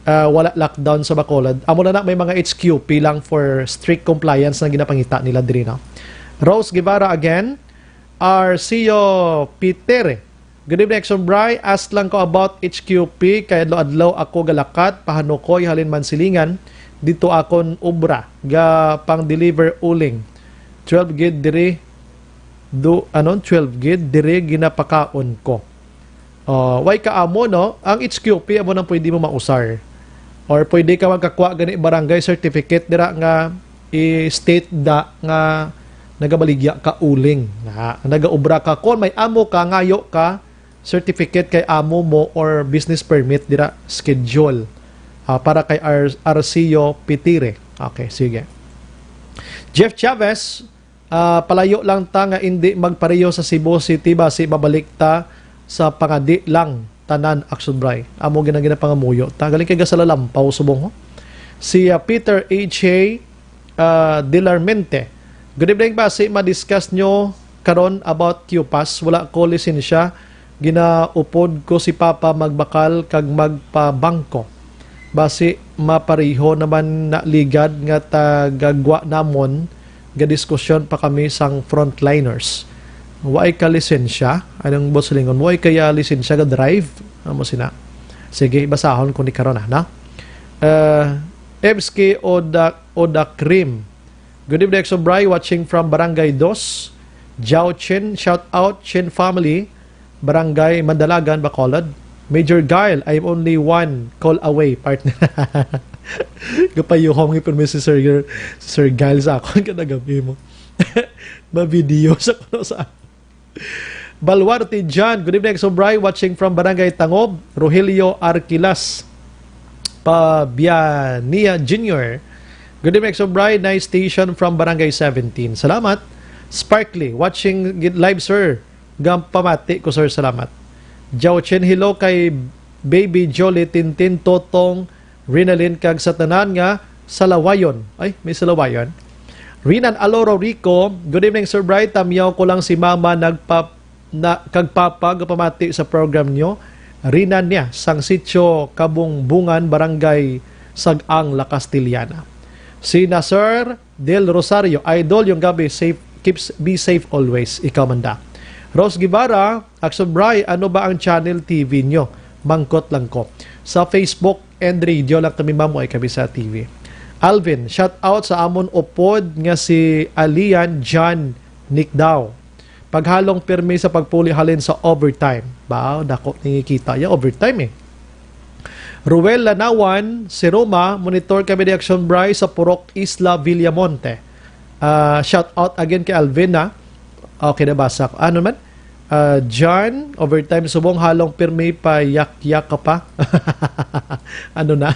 Wala lockdown sa Bacolod. Amo na may mga HQP lang for strict compliance na ginapangita nila diri na. Rose Guevara again. Arcio Pitere. Good evening, Exxon Bry. Ask lang ko about HQP. Kaya adlaw ako galakat. Pahanukoy halin mansilingan. Dito akon obra. Ga pang deliver uling. 12 gid diri. 12 gid diri ginapakaon ko. Way kaamo no. Ang HQP amo nang pwede mo mausar. Or pwede ka magkakuha gani barangay certificate dira nga i-state da nga nagabaligya ka uling. Nagaobra ka kon may amo ka ngayo ka certificate kay amo mo or business permit dira schedule para kay Arcio Pitire. Okay, sige. Jeff Chavez, palayo lang ta nga hindi magpareho sa Cebu City basi babalik ta sa pangadi lang tanan action bray. Amo ginagina pangamuyo. Tagaling kay gasalampaw subong ho. Si Peter H.A. Dilarmente. Good evening basi ma-discuss nyo karon about QPAS. Wala ko lisensya. Ginaupod ko si Papa magbakal kag magpabangko. Basi mapariho naman na ligad nga tagagwa namon ga diskusyon pa kami sang frontliners. Way ka lisensya? Anong boss lingon? Way kaya lisensya ga drive? Amo sina. Sige, basahon ko ni karon na. Evski Odakrim. Good evening, Exo Bry, watching from Barangay Dos. Jiao Chin, shout out Chin family. Barangay Mandalagan, Bacolod. Major Guile, I'm only one call away, partner. Kapayuhong ipon si Sir Guile sa ako. Kanagabi mo. Ma-video sa kuno sa Balwarte John, good evening, Exo Bry, watching from Barangay Tangob. Rogelio Arquilas, Pabiania Jr. Good evening, Exo Bry, nice station from Barangay 17. Salamat. Sparkly, watching live, sir. Gampamati ko, sir, salamat. Jiao Chen, hello kay Baby Jolly, Tintin, Totong, Rinalyn, kag sa tanan nga Salawayon. Ay, may Salawayon. Rinan Aloro Rico, good evening Sir Bright, tamyaw ko lang si Mama kagpapag pamati sa program nyo. Rinan niya, sang sityo Kabungbungan, Barangay Sagang, La Castillana. Si Sir Del Rosario, idol yung gabi, be safe always, ikaw manda. Rose Guevara, Action Bry, ano ba ang channel TV nyo? Mangkot lang ko. Sa Facebook and radio lang kami mamo ay kami sa TV. Alvin, shout out sa amon upod nga si Alian John Nick daw. Paghalong permi sa pagpuli halin sa overtime. Ba, dako nakikita ya overtime eh. Ruel Lanawan, si Roma, monitor kami di Action Bry sa Purok Isla Villamonte. Shout out again kay Alvin na. Okay, nabasa ko. Ano man? John, overtime subong halong permi pa yak-yak ka pa. Ano na?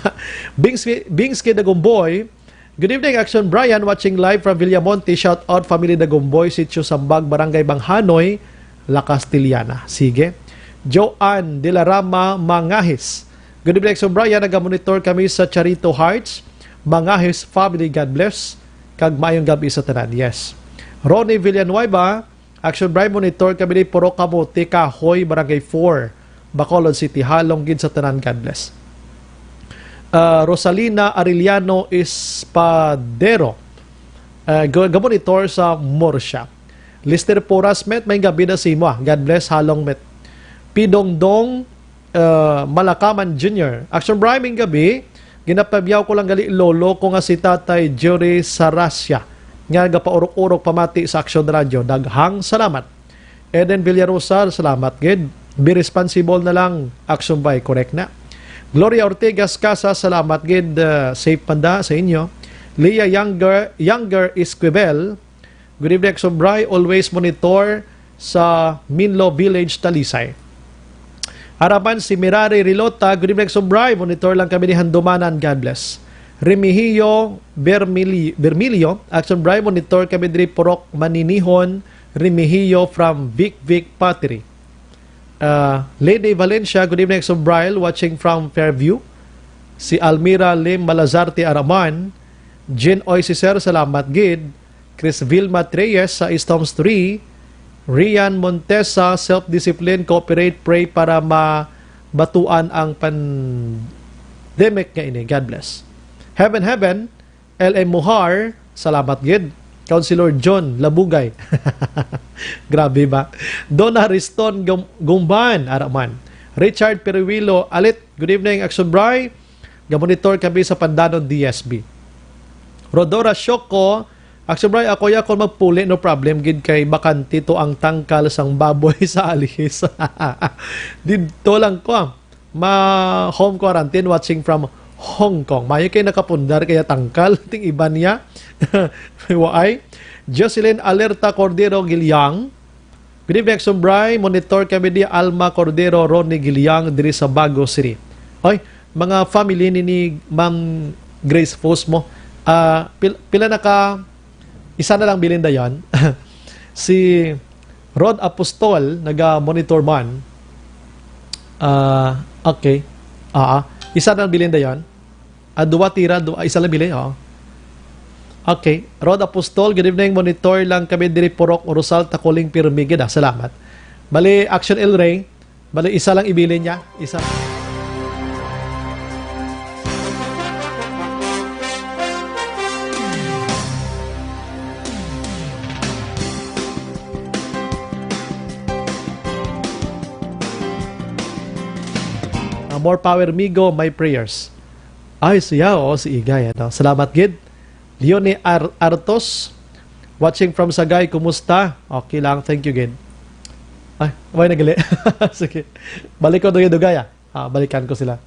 Bingski Dagomboy, good evening Action Brian, watching live from Villamonte. Shout out family Dagomboy, Sitio Sambag, Barangay Banghanoy, La Castillana. Sige. Joanne De La Rama Mangahis, good evening Action Brian, nagamonitor kami sa Charito Hearts, Mangahis family, God bless. Kag maayong gabi sa tanan. Yes. Ronnie Villanueva, Action Brian, monitor kami ni Puro Kamote, Kahoy, Barangay 4, Bacolod City, halong gid sa tanan, God bless. Rosalina Arellano Espadero, gamonitor sa Morsha. Lister Poras, met, may gabi na si mo. God bless, halong met. Pidongdong Malakaman Jr. Action Brian, may gabi, ginapabyaw ko lang gali lolo ko nga si Tatay Jerry Sarasya. Nga gapaurok-urok pamati sa Action Radio. Daghang salamat. Eden Villarosar, salamat gid. Be responsible na lang, Action by, correct na. Gloria Ortegas Casa, salamat gid. Safe panda sa inyo. Leah Younger Esquivel, good evening Action Bry, always monitor sa Minlo Village, Talisay. Harapan si Mirari Rilota, good evening Action Bry, monitor lang kami ni Handumanan, God bless. Remigio Bermilio, Action Bry, monitor kami diri Purok Maninihon, Remigio from Vic Pottery. Lady Valencia, good evening Action Bry, watching from Fairview. Si Almira Lim Malazarte Araman, Jen Oisiser, salamat gid. Chris Vilma Treyes sa Storms 3, Rian Montesa, self-discipline, cooperate, pray para mabatuan ang pandemic nga ini. God bless. Heaven, L.M. Muhar, salamat gid. Councilor John Labugay. Grabe ba? Donna Riston Gumban, Araman. Richard Periwilo Alit, good evening Action Bry. Gamonitor kami sa Pandanon DSB. Rodora Shoko, Action Bry, ako magpuli, no problem, gid kay bakante to ang tangkal sang baboy sa alihis. Dito lang ko, home quarantine watching from Hong Kong. Mayo kay nakapundar kaya tangkal, ting iba niya. Waay. Jocelyn Alerta Cordero Gilyang, good evening Action Bry, monitor kami di Alma Cordero Ronnie Gilyang diri sa Bago City. Oy, mga family ni Ma'am Grace Fosmo, pila na ka, isa na lang bilin da yan. Si Rod Apostol, naga-monitor man. Okay. Isa na lang bilin da yan. Dua tira, isa lang bilin. Okay. Rod Apostol, good evening. Monitor lang kami diri Purok Rosal Takuling Pirmigid. Salamat. Bali, Action El Rey. Bali, isa lang ibilin niya. Isa. More power Migo, my prayers. Ay, siya, si Igay. Salamat, gid. Leonie Artos, watching from Sagay, kumusta? Okay lang, thank you, gid. Ay, may nagali. Sige. Balik ko dugay-dugay, balikan ko sila.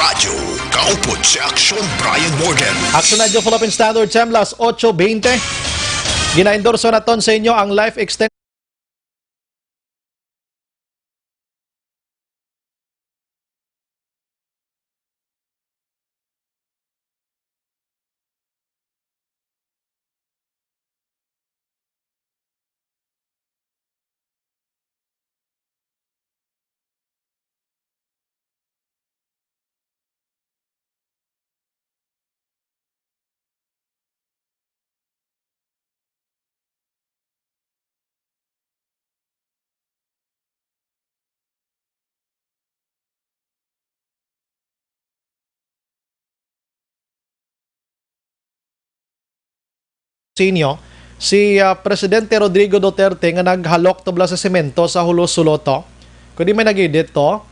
Radyo, kaupod si Aksyon Brian Morgan. Action Radio Philippine Standard Time, las 8:20. Gina-endorso na ton sa inyo ang life extension inyo, si Presidente Rodrigo Duterte nga naghalok tubla sa semento sa Hulos-Suloto. Kundi may nag-edit to,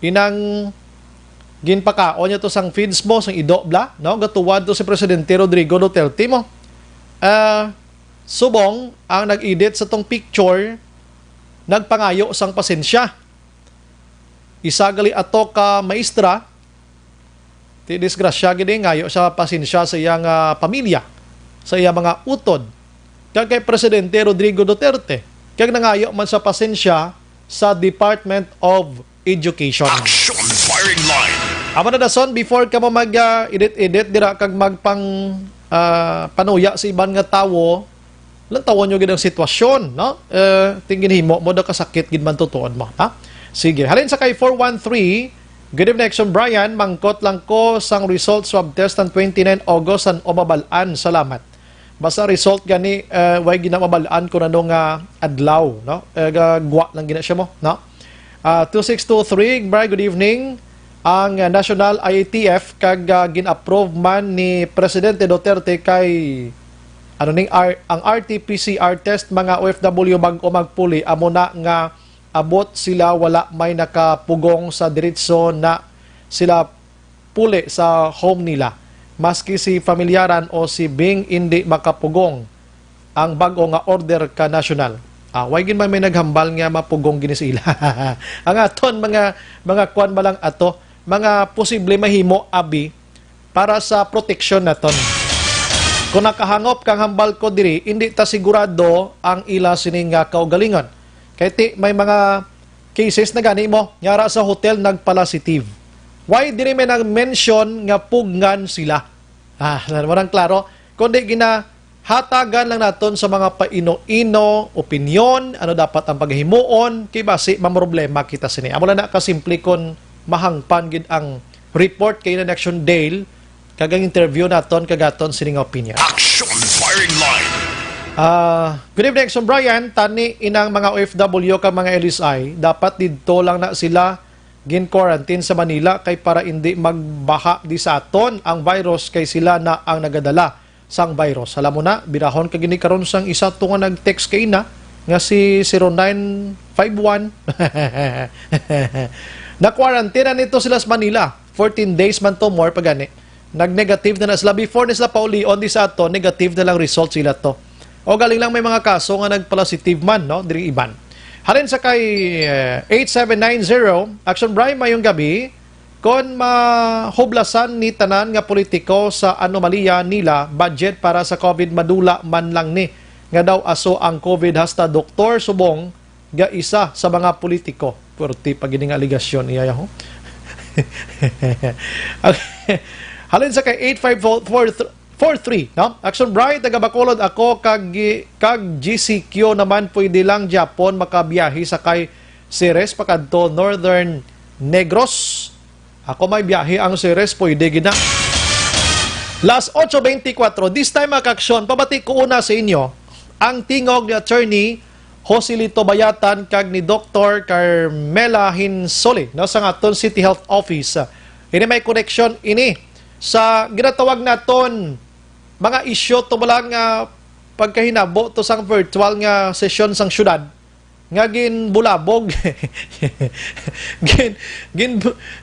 inang ginpakaon niya to sang feeds mo, sang idobla, no? Gatuwad to si Presidente Rodrigo Duterte mo. Subong, ang nag-edit sa tong picture, nagpangayo sang pasensya. Isagali ato ka maestra, ti disgrasya gini ngayo sa pasensya sa iyang pamilya, sa iyang mga utod. Kag kay Presidente Rodrigo Duterte, kag nangayo man sa pasensya sa Department of Education. Action Firing Line. Amo na dason, before ka mo mag-edit-edit, dira kag magpang panuya sa ibang nga tawo, lang tawon nyo gid ang sitwasyon, no? Tingin himo mo da kasakit gid man tutuon mo, ha? Sige, halin sa kay 413. Good evening, Action Brian. Mangkot lang ko sang result swab test ng 29 August ang umabalaan. Salamat. Basta result gani, way ginamabalaan ko na nung adlaw, no? Gwa lang gina siya mo, no? 2623, Brian, good evening. Ang National IATF kag gin-approve man ni Presidente Duterte kay ang RT-PCR test mga OFW bago magpuli amo na nga abot sila wala may nakapugong sa diretso na sila puli sa home nila. Maski si familyaran o si Bing hindi makapugong ang bago nga order ka national. Way gin may naghambal nga mapugong gini sila. Ang aton mga kwan malang ato, mga posible mahimo abi para sa protection naton. Kung nakahangop kang hambal ko diri, hindi ta sigurado ang ila sining kaugalingon. Kaya may mga cases na gani mo, nyara sa hotel nagpalasitive. Why diri may nag-mention nga pugngan sila? Warang klaro. Kundi ginahatagan lang naton sa mga paino-ino, opinion, ano dapat ang paghimuon, kay basi mamroblema kita sini. Amo na kasimple kon mahangpan gid ang report kay na Action Dale, kagang interview naton kagaton sining opinion. Action Firing Line. Good evening, Action Brian. Tani inang mga OFW ka mga LSI, dapat dito lang na sila gin-quarantine sa Manila kay para hindi magbaha di sa aton ang virus kay sila na ang nagadala sang virus. Alam mo na, birahon ka gini karon sang isa to nga nag-text kay na nga si 0951. Na-quarantine na nito sila sa Manila. 14 days man to more pagani. Nag-negative na sila. Before na sila paulion di sa ato, negative na lang result sila to. O galing lang may mga kaso nga nagpositive man, no? Diri iban. Halin sa kay 8790, Action Brian, mayong gabi, kon mahublasan ni tanan nga politiko sa anomalya nila, budget para sa COVID madula man lang ni. Nga daw aso ang COVID hasta Dr. Subong ga isa sa mga politiko. Purti pag ining aligasyon iya ho. Halin sa kay 8543, no? Action Bright, taga Bacolod ako, kag GCQ naman pwede lang Japon makabiyahe sa kay Ceres pakadto Northern Negros. Ako may biyahe ang Ceres, pwede gina. Last 8:24, this time Action, pabati ko una sa inyo ang tingog ni Attorney Joselito Bayatan kag ni Dr. Carmela Hinsoli, no, sa aton City Health Office. Ini may connection ini sa ginatawag naton mga isyu to balang pagkahinabo to sang virtual nga session sang syudad nga gin bulabog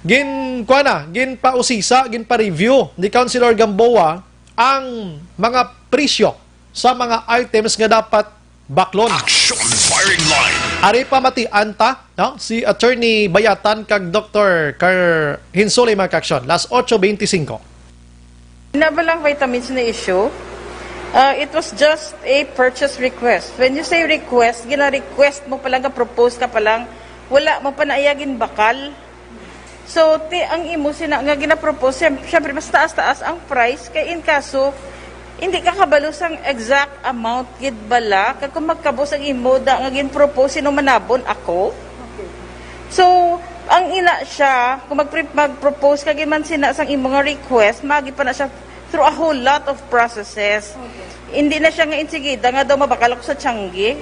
gin pausisa, gin pa-review ni Councilor Gamboa ang mga presyo sa mga items nga dapat Baklon. Action firing line. Ari pa matianta, no? Si Attorney Bayatan kag Dr. Hinsole Makaksyon. Last 8:25. Nabalang vitamins na issue. It was just a purchase request. When you say request, gina-request mo pa lang, propose ka pa lang, wala mo pa naayagin bakal. So, ang imo nga gina-propose, syempre mas taas-taas ang price, kay in kaso, hindi ka kabalo sang exact amount gid bala, kag kung magkabos ang imo da nga gin-propose sino manabon ako. So, ang ina siya, kung mag-propose ka man sina sang imo nga request, magi pa na siya through a whole lot of processes. Hindi na siya nga insigida nga daw mabakal ako sa Tianggi.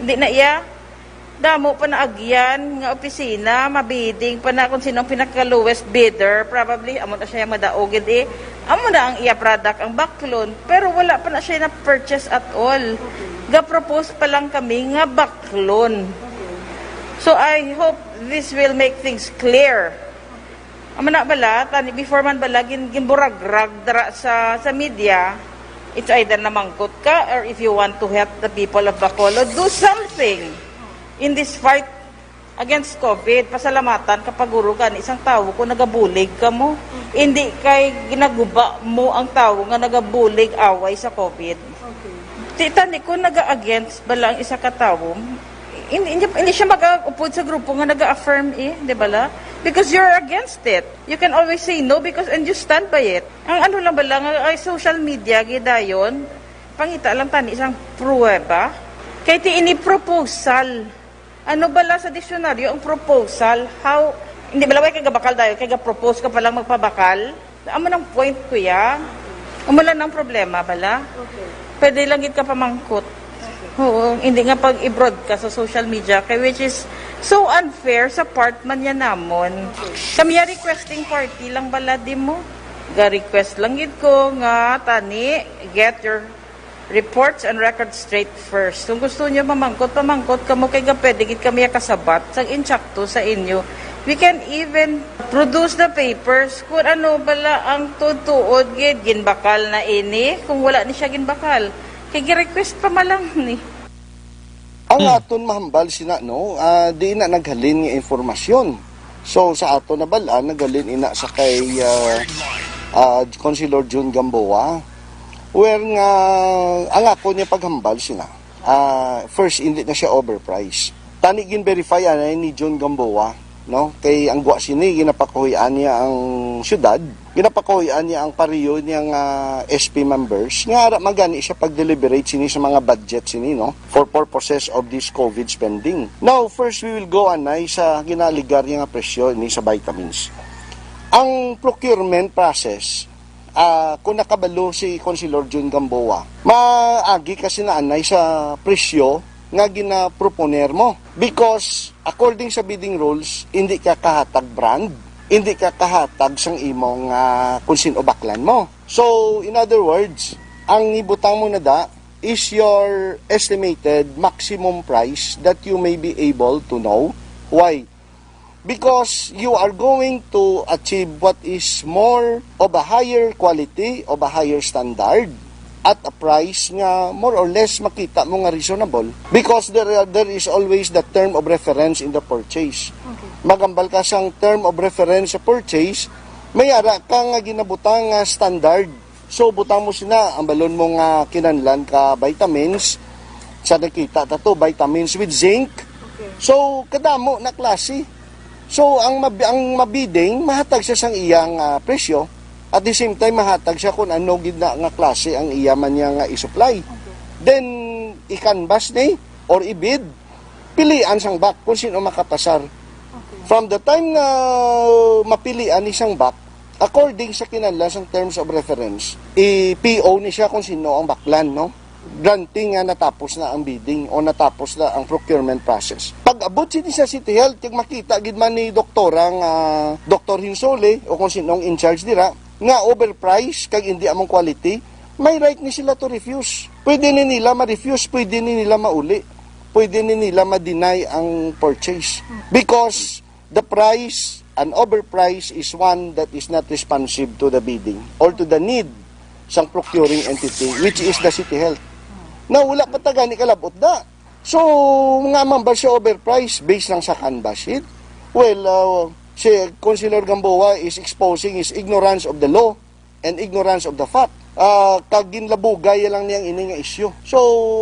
Hindi na iya. Damo pa na agyan nga opisina, mabiding pa na kung sino ang pinaka-lowest bidder. Probably, amo na siya madaogid amo na ang iya product, ang Baklon. Pero wala pa na siya na-purchase at all. Ga-propose pa lang kami nga Baklon. So I hope this will make things clear. Amo na bala, tani before man bala ginburag-rag dara sa media, it's either namangkot ka or if you want to help the people of Bacolod, do something in this fight against COVID. Pasalamatan kapag urugan isang tao kung nagabulig ka mo. Hindi kay ginaguba mo ang tao nga nagabulig away sa COVID. Titani ko naga-against bala ang isa ka tao, hindi siya mag-upod sa grupo nga nag-affirm di ba la? Because you're against it. You can always say no and you stand by it. Ang ano lang ba lang, ay social media, gidayon, pangita lang tani isang pruweba. Kaya ini proposal. Ano bala sa diksyonaryo ang proposal? How, hindi bala way kagabakal dayo, propose ka palang magpabakal? Amo ng point ko ya. Amo lang ng problema bala. Pwede lang gid ka pamangkot. Oo, hindi nga pag i-broadcast sa social media, kay which is so unfair sa part man yan namon. Kami ya requesting party lang bala di mo. Ga-request lang gid ko nga tani, get your reports and records straight first. Kung gusto niyo pamangkot kamo kay pwede gid kami kasabat sang inchakto sa inyo. We can even produce the papers kung ano bala ang tutuod gid ginbakal na ini kung wala ni siya ginbakal. Kaya gi-request pa malang ni. Ang aton mahambal sina di na naghalin nga informasyon. So sa ato na bala naghalin ina sa kay Councilor June Gamboa where nga ang ako niya paghambal sina. First hindi na siya overpriced. Tani gin verify ni June Gamboa, no? Kay ang gwa sini ginapakuhian niya ang syudad. Ginapakuhian niya ang pariyo niyang SP members nga magani siya pag-deliberate sini sa mga budget sini, no, for purposes of this COVID spending. Now, first we will go anay sa ginaligar niya nga presyo ni sa vitamins. Ang procurement process, kung nakabalo si Councilor June Gamboa, maagi kasi na anay sa presyo nga ginaproponer mo. Because according sa bidding rules, hindi ka kahatag brand, hindi ka kahatag sang imong kung sino baklan mo. So, in other words, ang ibutang mo na da is your estimated maximum price that you may be able to know. Why? Because you are going to achieve what is more of a higher quality, of a higher standard, at a price nga more or less makita mo nga reasonable. Because there is always the term of reference in the purchase. Magambal ka sang term of reference sa purchase, may ara ka nga ginabutang nga standard. So, butang mo sina, ang balon mo nga kinanlan ka vitamins, sa nakita tato, vitamins with zinc. So, kadamo na klase. So, ang mabiding, mahatag siya sang iyang presyo. At the same time, mahatag siya kung ano gid na nga klase ang iya man niya nga i-supply. Then, i-canvas ni, or i-bid, pilian sang bak kung sino makapasar. From the time na mapilian ni sang bak, according sa kinanlan sang terms of reference, i-PO ni siya kung sino ang baklan, no? Granting nga natapos na ang bidding o natapos na ang procurement process. Pag abot siya sa City Health, yung makita gid man ni doktorang Dr. Hinsole o kung sinong in charge dira, nga overpriced kag hindi among quality, may right ni sila to refuse. Pwede ni nila ma-refuse, pwede ni nila mauli, pwede ni nila ma-deny ang purchase. Because the price, an overprice is one that is not responsive to the bidding or to the need sang procuring entity, which is the City Health. Na wala pa tagani kalabot da. So, mga mambal siya overpriced based lang sa canvas sheet. Well, si Councilor Gamboa is exposing his ignorance of the law and ignorance of the fact. Kag ginlabugay lang niyang ini nga issue. So,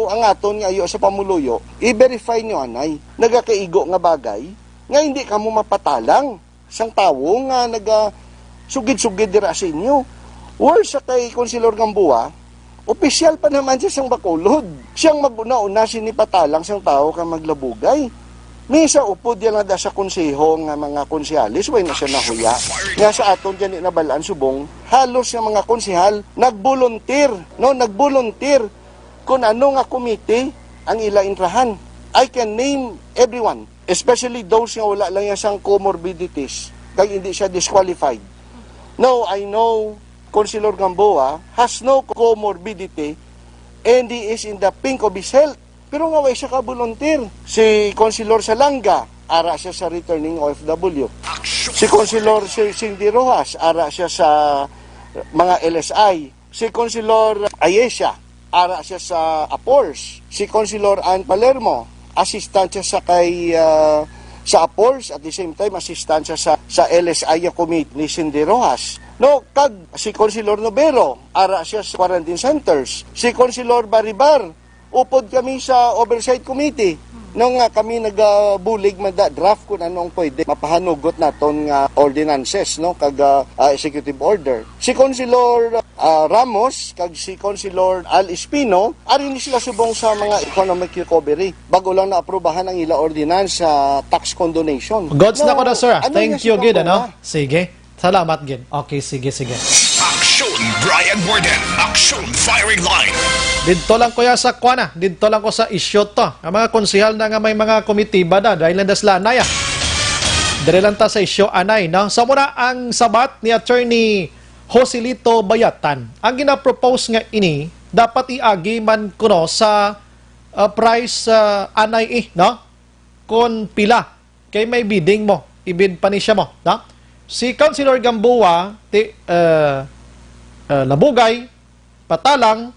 ang aton nga ayo sa pamuluyo, i-verify niyo anay, nagakaigo nga bagay, nga hindi ka mo mapatalang sang tawo nga sugid-sugid dira sa inyo. Or sa kay Councilor Gamboa, opisyal pa naman siya sang Bacolod. Siyang maguna-una sinipatalang sang tao ka maglabugay. Misa upod yan na sa konseho nga mga konsehalis, way na siya nahuya. Nga sa aton dyan nabalaan subong, halos yung mga konsehal nagbolunteer, no? Nagbolunteer kung ano nga komite ang ila intrahan. I can name everyone, especially those nga wala lang yung sang comorbidities, kaya hindi siya disqualified. No, I know Councilor Gamboa has no comorbidity and he is in the pink of his health. Pero nga way siya ka-volunteer. Si Councilor Salanga, ara siya sa returning OFW. Si Councilor Cindy Rojas, ara siya sa mga LSI. Si Councilor Ayesha, ara siya sa APORS. Si Councilor Ann Palermo, assistant siya sa kay sa APORS, at the same time assistant siya sa LSI committee ni Cindy Rojas. No, kag si Councilor Novero, ara siya sa quarantine centers. Si Councilor Baribar, upod kami sa oversight committee. Nung nga kami nagbulig draft kung anong pwede mapahanugot naton nga ordinances, no, kag executive order. Si Councilor Ramos kag si Councilor Al Espino ari ni sila subong sa mga economic recovery bago lang naaprubahan ang ila ordinance sa tax condonation. Gods na ko na, sir. Ano Thank you, Gid, ano? Sige. Salamat, Gid. Okay, sige. Aksyon Brian Warden. Aksyon Firing Line. Dito lang ko ya sa kwana. Dito lang ko sa isyo to. Ang mga konsehal na nga may mga komitiba na dahil landas lanay. Dire lang ta sa isyo anay. No? So muna ang sabat ni Attorney Joselito Bayatan. Ang ginapropose nga ini, dapat iagi man kuno sa price anay no? Kung pila. Kay may bidding mo. Ibid pa ni siya mo. No? Si Councilor Gamboa, labugay, patalang,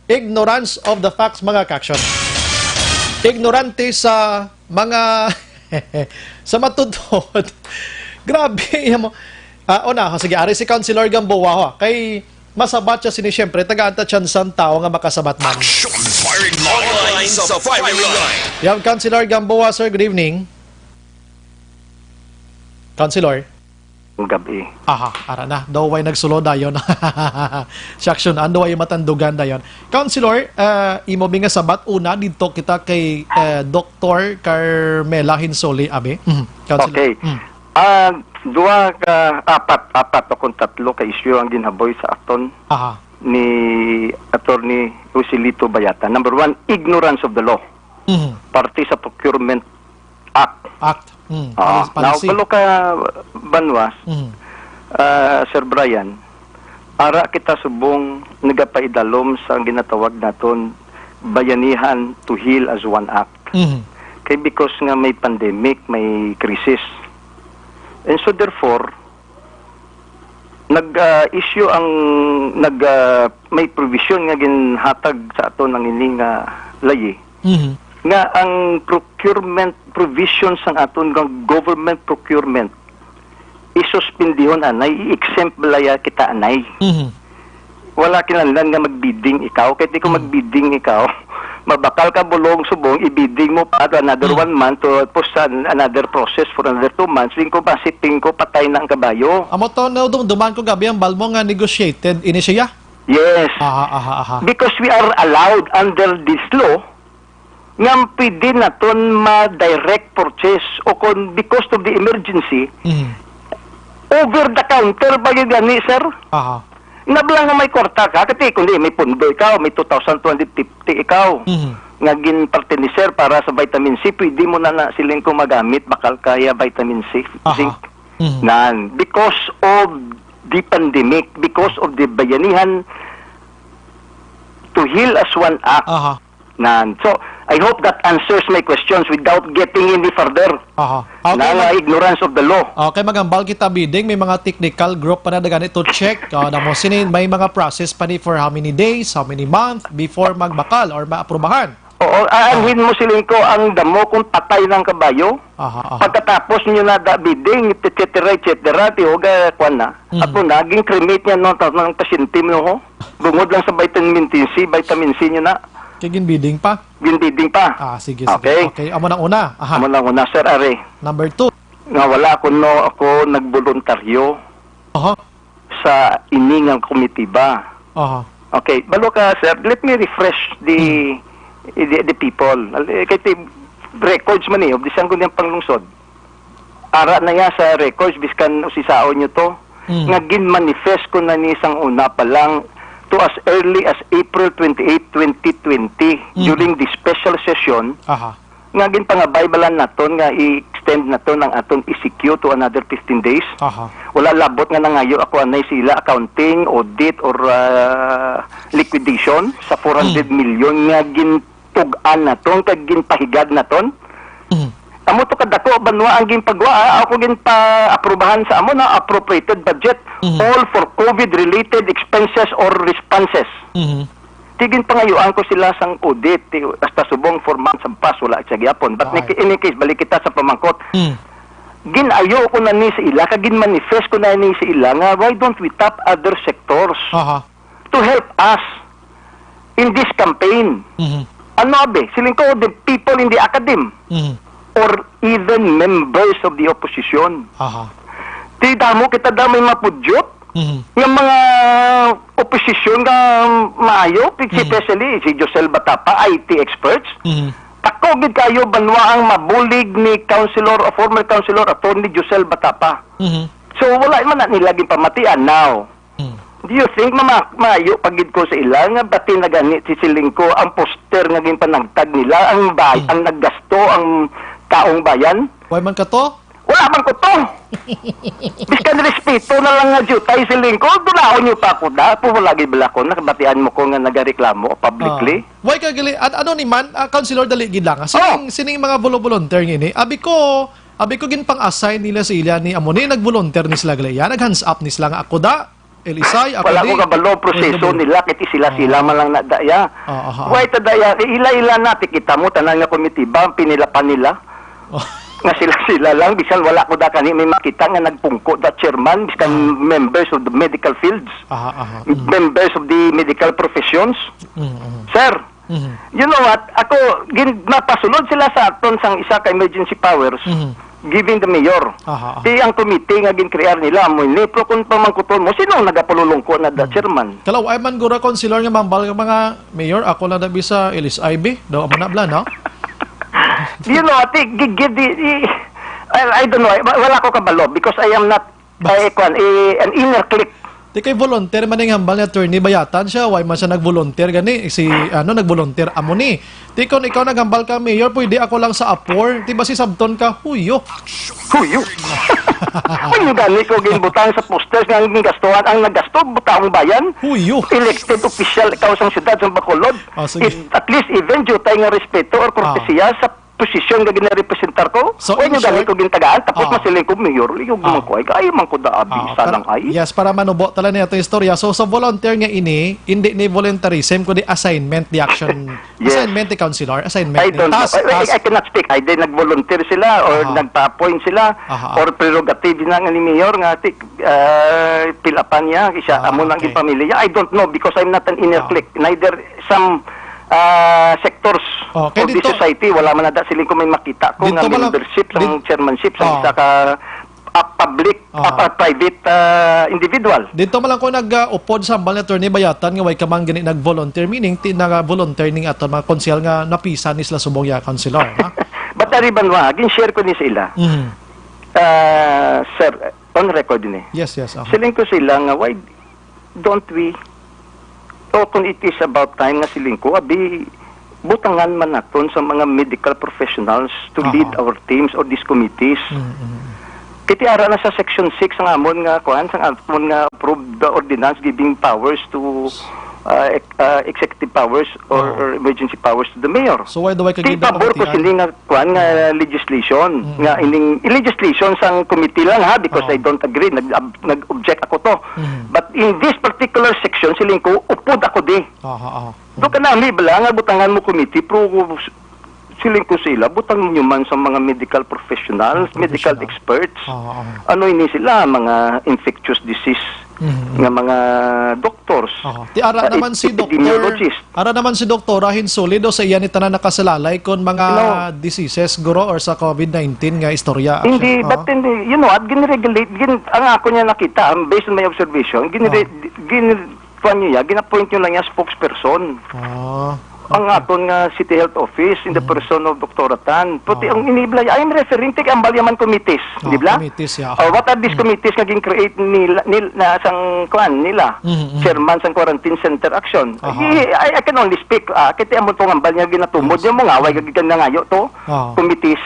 ignorance of the facts, mga kaksyon. Ignorante sa mga sa matutod. Grabe mo. Sige, ari si Councilor Gamboa ho. Kay masabat siya siyempre taga-anta tsansan tao nga makasabat man. Aksyon Firing Line sa Firing Line. Yan, Councilor Gamboa, sir, good evening. Councilor. Gabi. Ara na. Daw way nagsulo dayon. Section, ando ay matandugan dayon. Councilor, imo nga sabat una dito kita kay Dr. Carmela Hinsoli Abe. Councilor. Okay. Dua ka apat o kung tatlo ka issue ang ginhaboy sa aton ni Attorney Joselito Bayatan. Number one, ignorance of the law. Parte sa Procurement Act. Now, palo ka banwas, Sir Brian, ara kita subong nagapaidalom sa ginatawag naton bayanihan to heal as one act. Kay because nga may pandemic, may crisis. And so therefore, nag-issue ang may provision nga ginhatag sa aton ng ining layi. Nga ang procurement provisions ang aton ng government procurement isuspindihon anay, i-exempt balaya kita anay. Wala kinahanglan nga magbidding ikaw. Kahit di ko magbidding ikaw, mabakal ka bulong subong, ibidding mo pa another 1 month to post another process for another 2 months. Lingko ba, siping ko, patay na ang kabayo. Amo to, duman ko gabi ang balmo nga negotiated, ini siya? Yes. Because we are allowed under this law nga pwede naton ma-direct purchase o kung because of the emergency, over the counter ba yung gani, sir? Nablang nga may kwarta ka, kasi kundi may pundo ikaw, may 2,250 ikaw, nga ginparte sir para sa vitamin C, pwede mo na siling ko magamit, bakal kaya vitamin C, zinc. Because of the pandemic, because of the bayanihan to heal as one act. So, I hope that answers my questions without getting any further. Okay, ignorance of the law. Okay, magambal kita bidding. May mga technical group pa na ganito check. May mga process pa ni for how many days, how many months before magbakal or maaprubahan. Oo, aanhin mo silingko ang damo kung patay ng kabayo. Pagkatapos nyo na bidding, etc. Tihuga, kwan na. Apo na, ging cremate niya no, ng pasyente mo ho. Bungod lang sa vitamin C nyo na. Kaya ginbidding pa? Ginbidding pa. Sige. Okay. Okay, amo na una. Amo na una, Sir Are. Number 2. Nga wala ako nagboluntaryo sa iningang komitiba. Okay, balo ka, sir. Let me refresh the people. Kaya records man of disang ko niyang panglungsod. Ara na ya sa records, biskan usisaon nyo to. Nga gin-manifest ko na ni isang una pa lang to as early as April 28, 2020 during the special session. Nga gin pangabaybalan naton nga i-extend naton ang aton ECQ to another 15 days. Wala labot nga nangayo ako anay sila accounting, audit or liquidation sa 400 million nga gintugan naton kag ginpahigad naton. Amo to kadako banwa ang ginpagwa ako ginpa-aprobahan sa amo na appropriated budget all for COVID related expenses or responses. Tigin pangayuan ko sila sang audit hasta subong 4 months ang pas wala sa gyapon. But in any case balik kita sa pamangkot. Ginayo ko na ni sa ila kag gin-manifest ko na ni sa ila nga why don't we tap other sectors to help us in this campaign. Ano be siling ko the people in the academy or even members of the opposition. Di damo kita daw may mapudyot. Yung mga oposisyon nga maayo, especially si Josel Batapa, IT experts, takogid kayo banwa ang mabulig ni former councilor attorney Josel Batapa. So wala man na nilaging pamatian now. Do you think maayo pagid ko sa ila nga bati na ganit si Silingko ang poster nga ginpanagtag nila ang ang naggasto ang taong bayan? Why man ka to? Wala man ko to. Biskan respeto na lang nga jutay Silingko. Dulaon nyo pa ako da. Wala gibala ko. Nakabatian mo ko nga nagareklamo publicly. Why ka gali? Ano ni man? Councilor dali gid lang. Sining mga volunteer ngini. Abi ko gin pang-assign nila sa ila ni amo ni nag-volunteer ni sila gali. Nag-hands up ni sila nga ako da. Elisay, ako wala ko kabalo proseso nila kiti sila man lang nadaya. Why ta daya ila natin kita mo tanan nga komitiba pinilapan nila. Nga sila lang bisan wala ko da kani may makita nga nagpungko da chairman bisan members of the medical fields. Members of the medical professions. Sir, you know what? Ako napasulod sila sa aton sang isa ka emergency powers. Giving the mayor. Di ang committee nga gin-create nila mo ni pro kun pamangkuton mo sino nagapululong ko na da chairman. Kalaw ay man gura councilor nga mambal nga mga mayor ako na dabi sa Elis Ivy daw amo na bla no. You know, I think I don't know. Wala ko kabalo because I am not an inner clique. Di kay volunteer man ang hambal ni attorney bayatan siya. Why man siya nag-volunteer gani? Nag-volunteer amo ni. Di kon ikaw naghambal ka mayor, pwede ako lang sa apor. Di ba si Sabton ka? Huyo. Kung gani ko ginbutang sa posters nga gastuhan ang naggasto butang bayan. Huyo. Elected official ikaw sa siyudad sa Bacolod. At least even jutay nga respeto or kortesiya sa posisyon nga ginarepresentar ko. So when yung gani ko gintagaan tapos masiling ko mayor, liyo mo ko ay kay man ko da abi lang ay. Yes, para manubo tala niya itong istorya. So sa volunteer nga ini, hindi ni voluntarism kundi assignment the action. Assignment the councilor, assignment the task. I cannot speak. I did nag-volunteer sila or nagpa-appoint sila or prerogative na nga ni mayor nga pilapan niya isa amo nang pamilya. I don't know because I'm not an inner clique. Neither some sectors of the society wala man nada siling ko may makita ko nga membership sa chairmanship sa isa ka public private individual. Dito man lang ko nag-upod sa hambal ni attorney bayatan nga way ka man gani nag-volunteer meaning nag-volunteer ning aton mga konsehal nga napisa ni sila subong ya councilor ha. Batari banwa gin-share ko ni sila. Sir on record ni. Yes. Siling ko sila nga why don't we kung it is about time nga siling ko, abi, butangan man naton sa mga medical professionals to lead our teams or these committees. Kiti ara na sa Section 6 ang amon nga kuan sang amon nga approved ordinance giving powers to executive powers or emergency powers to the mayor. So why do I Di kagid pabor ko sila nga kuan nga legislation nga ining legislation sang committee lang ha because I don't agree nag-object ako to. But in this particular section siling ko upod ako di. Do kanami bala nga butangan mo committee pro siling ko sila butang ninyo man sa mga medical professionals, medical experts. Ano ini sila mga infectious disease nga mga doctors. Ti ara naman si Ara naman si Dr. Rahin Solido sa iyan itanan nakasalalay kon mga diseases guro or sa COVID-19 nga istorya. Hindi, but hindi, you know, at giniregulate, ang ako niya nakita, based on my observation, ginapoint nyo lang yung spokesperson. Ang aton nga City Health Office in the person of Dr. Tan. Puti ang iniblay, I'm referring to Ambalyaman committees, di ba? Committees, What are these committees nga create nila sang klan nila? Chairman sang Quarantine Center Action. I can only speak, kiti amon tong ambal nga ginatumod yung mga away gagigan na ngayo to. Committee,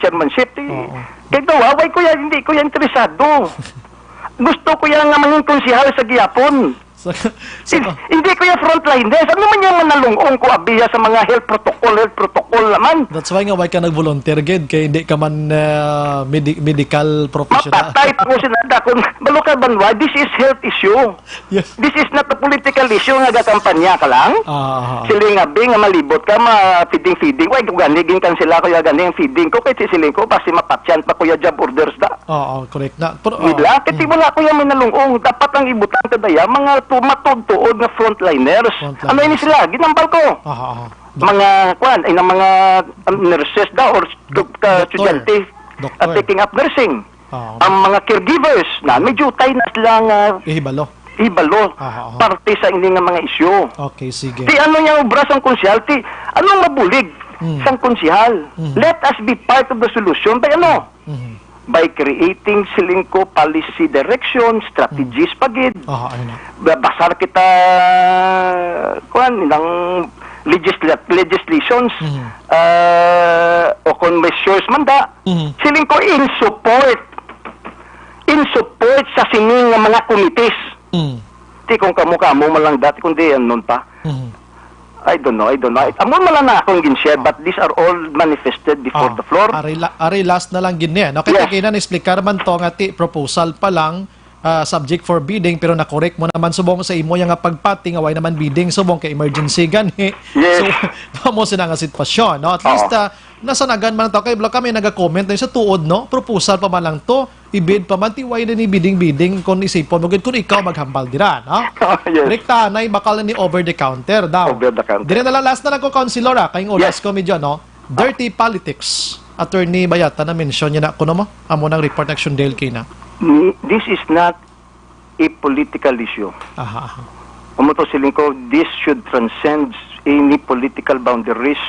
chairmanship. Kaya daw, away ko yan, hindi ko yan interesado. Gusto ko yan nga manging konsihal sa giyapon. Hindi ko yung frontliners. Ano man yung manalungong ko abiya sa mga health protocol naman. That's why nga why ka nag-volunteer gid kay hindi ka man medical professional. Mapatay pa ko sinada kung balo ka banwa, this is health issue. Yes. This is not a political issue nga gakampanya ka lang. Siling nga malibot ka, feeding. Why ganigin kan sila kuya ganing feeding ko kay siling ko pasi mapatsyan pa kuya job orders da. Correct na. Pero kiti wala ko yung minalungong. Dapat ang ibutan kadaya mga matudtuod nga frontliners. Ano ini sila? Ginambal ko. Mga kwan, ay ng mga nurses daw or estudyante taking up nursing. Ang mga caregivers na medyo tayo na silang ihibalo. Parte sa ining mga isyu. Okay, sige. Ti ano niya obras ang konsyal? Ti anong mabulig sang konsyal? Let us be part of the solution. By ano? By creating silingko policy direction, strategies pagid. Basar kita kuan ng legislations o kung measures man da. Silingko in support sa sining nga mga committees. Ti kung kamo man lang dati kundi anon pa. I don't know. Amo man na akong ginshare but these are all manifested before the floor. Ari last na lang gini. No, kaya kaya na-explicar man to nga ti proposal pa lang subject for bidding pero na-correct mo naman subong sa imo yung nga pagpating away naman bidding subong kay emergency gani. Yes. So mo sila nga sitwasyon, no? At least nasanagan man to kay blog kami naga-comment sa tuod, no? Proposal pa man lang to, i-bid pa man ti way na ni bidding kung isipon mo kung ikaw maghambal dira, no? Yes. Rekta na bakal ni over the counter daw. Over the counter. Dire na last na lang ko councilor kayong ulas ko medyo, no? Dirty politics. Attorney Bayata na mention niya na kuno mo amo nang report action Dale kina. This is not a political issue. Amo to siling ko, this should transcend any political boundaries,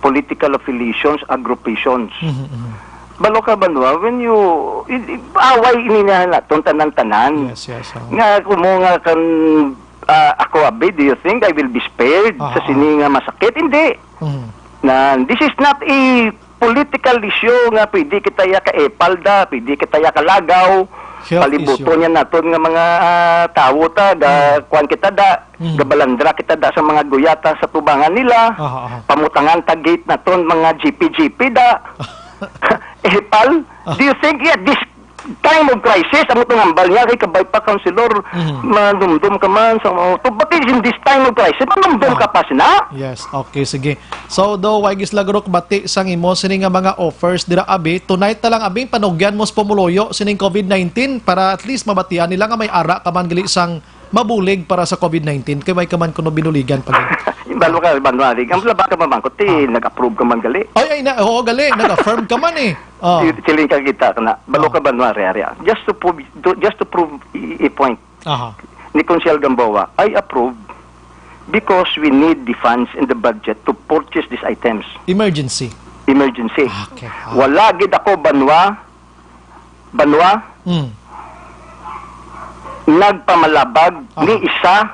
political affiliations, agrupations. Balo ka banwa, when you away ini na tanan. Yes. Nga kumo nga kan ako abi, do you think I will be spared sa sini nga masakit? Hindi. Na this is not a political issue nga pwede kita ya kaepalda, pwede kita ya kalagaw, palibuto niya naton nga mga tawo ta, kuan kita da, gabalandra kita da sa mga guyata sa tubangan nila, pamutangan ta gate naton mga GP da. Epal, do you think this time of crisis, ang itong hambal niya, kay kabay pa, councilor, manumdum ka man, but in this time of crisis, manumdum ka pa sina? Yes, okay, sige. So, do, wagis lagrok bati sang imo, sining nga mga offers, dira abi, tonight na lang abi, panugyan mo sa pumuloyo, sining COVID-19, para at least mabatian nila nga may ara kaman gali sang mabulig para sa COVID-19, kay may kaman kuno binuligan pag Balo ka, Banwarig. Ang laba ka mamangkot, nag-approve ka man gali. Oo, gali, nag-affirm ka man eh. Siling ka kita na, balo ka Banwari, area. Just to prove a point. Ni Consiel Gamboa, I approve because we need the funds in the budget to purchase these items. Emergency. Okay. Wala gid ako Banwa, nagpamalabag ni isa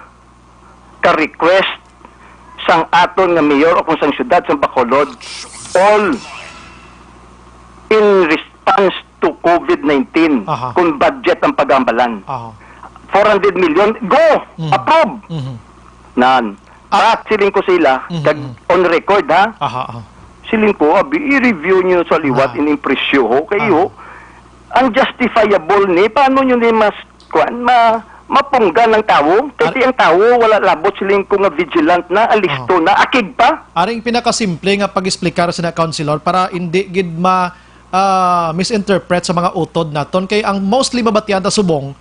ka-request sang aton nga mayor o kung sang syudad sang Bacolod, all in response to COVID-19 kung budget ang pagambalan. 400 million, go! Approve! Nan. But siling ko sila, kag on record ha. Siling ko, i-review niyo sa liwat ining presyo ho kayo. Ang justifiable ni paano niyo ni mas mapungga ng tao? Kasi ang tao wala labot siling ko nga vigilant na alisto na akig pa. Aring pinakasimple nga pag-explicar sa councilor para hindi gid misinterpret sa mga utod naton kay ang mostly mabatian ta subong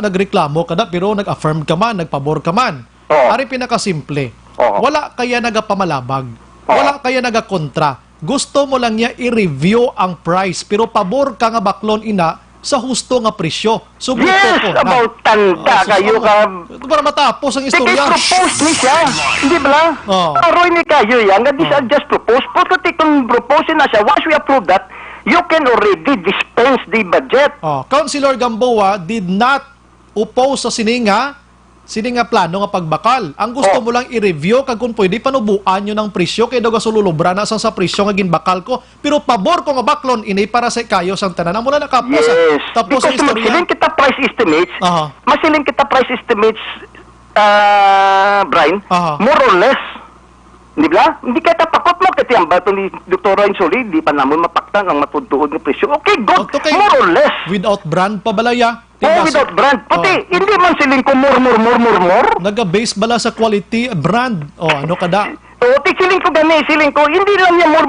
nagreklamo kada pero nag-affirm ka man, nagpabor ka man. Ari pinakasimple. Wala kaya nagapamalabag. Wala kaya nagakontra. Gusto mo lang niya i-review ang price pero pabor ka nga baklon ina sa husto nga presyo. So, yes, about tanda kayo ka. Para matapos ang istorya. Propose ni siya. Hindi ba? Aroy ni kayo yan. Nga this just propose. Pagkati kung propose na siya, once we approve that, you can already dispense the budget. Councilor Gamboa did not oppose sa sininga plano nga pagbakal. Ang gusto mo lang i-review kag kung pwede panubuan nyo ng presyo kay daw sululubra na sa presyo nga ginbakal ko. Pero pabor ko nga baklon ini para sa kayo sang tanan. Amo na nakapos. Yes. Tapos ang istorya. Masiling kita price estimates. Masiling kita price estimates, Brian. More or less. Di ba? Hindi ka tapakot mo kasi ang bato ni Dr. Insoli, di pa naman mapaktan ang matudtuod ng presyo. Okay, good. More or less. Without brand pa balaya. Without brand. Pati, hindi man siling ko more. Naga-base bala sa quality brand. Ano kada? Siling ko gani, hindi lang niya more.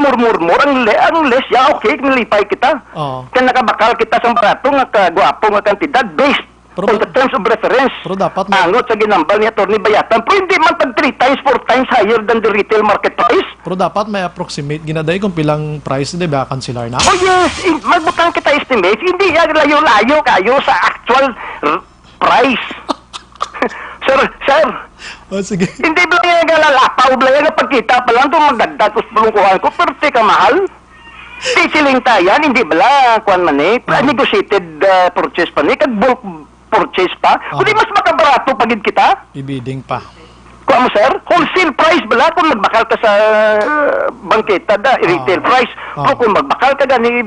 Ang less, okay, nilipay kita. Kaya nakabakal kita sa barato, nga kagwapo, nga kantidad, based on the terms of reference. Pero dapat angot sa ginambal ni Atty. Bayatan. Pero hindi man pag 3 times, 4 times higher than the retail market price. Pero dapat may approximate ginaday kung pilang price, di ba, Councilor na? Oh yes, magbutang kita estimate, hindi yan layo-layo kayo sa actual price. Sir. Sige. Hindi ba yan nalalapaw, ba yan pagkita pa lang itong magdagdag tapos palungkuhan ko, pero teka mahal. Siling tayan, hindi ba lang, kuhan man negotiated purchase pa kag bulk purchase pa, kundi mas makabarato pagid kita. Ibiding pa. Kuha mo, sir? Wholesale price bala kung magbakal ka sa bangketa retail price. Pero kung magbakal ka gani,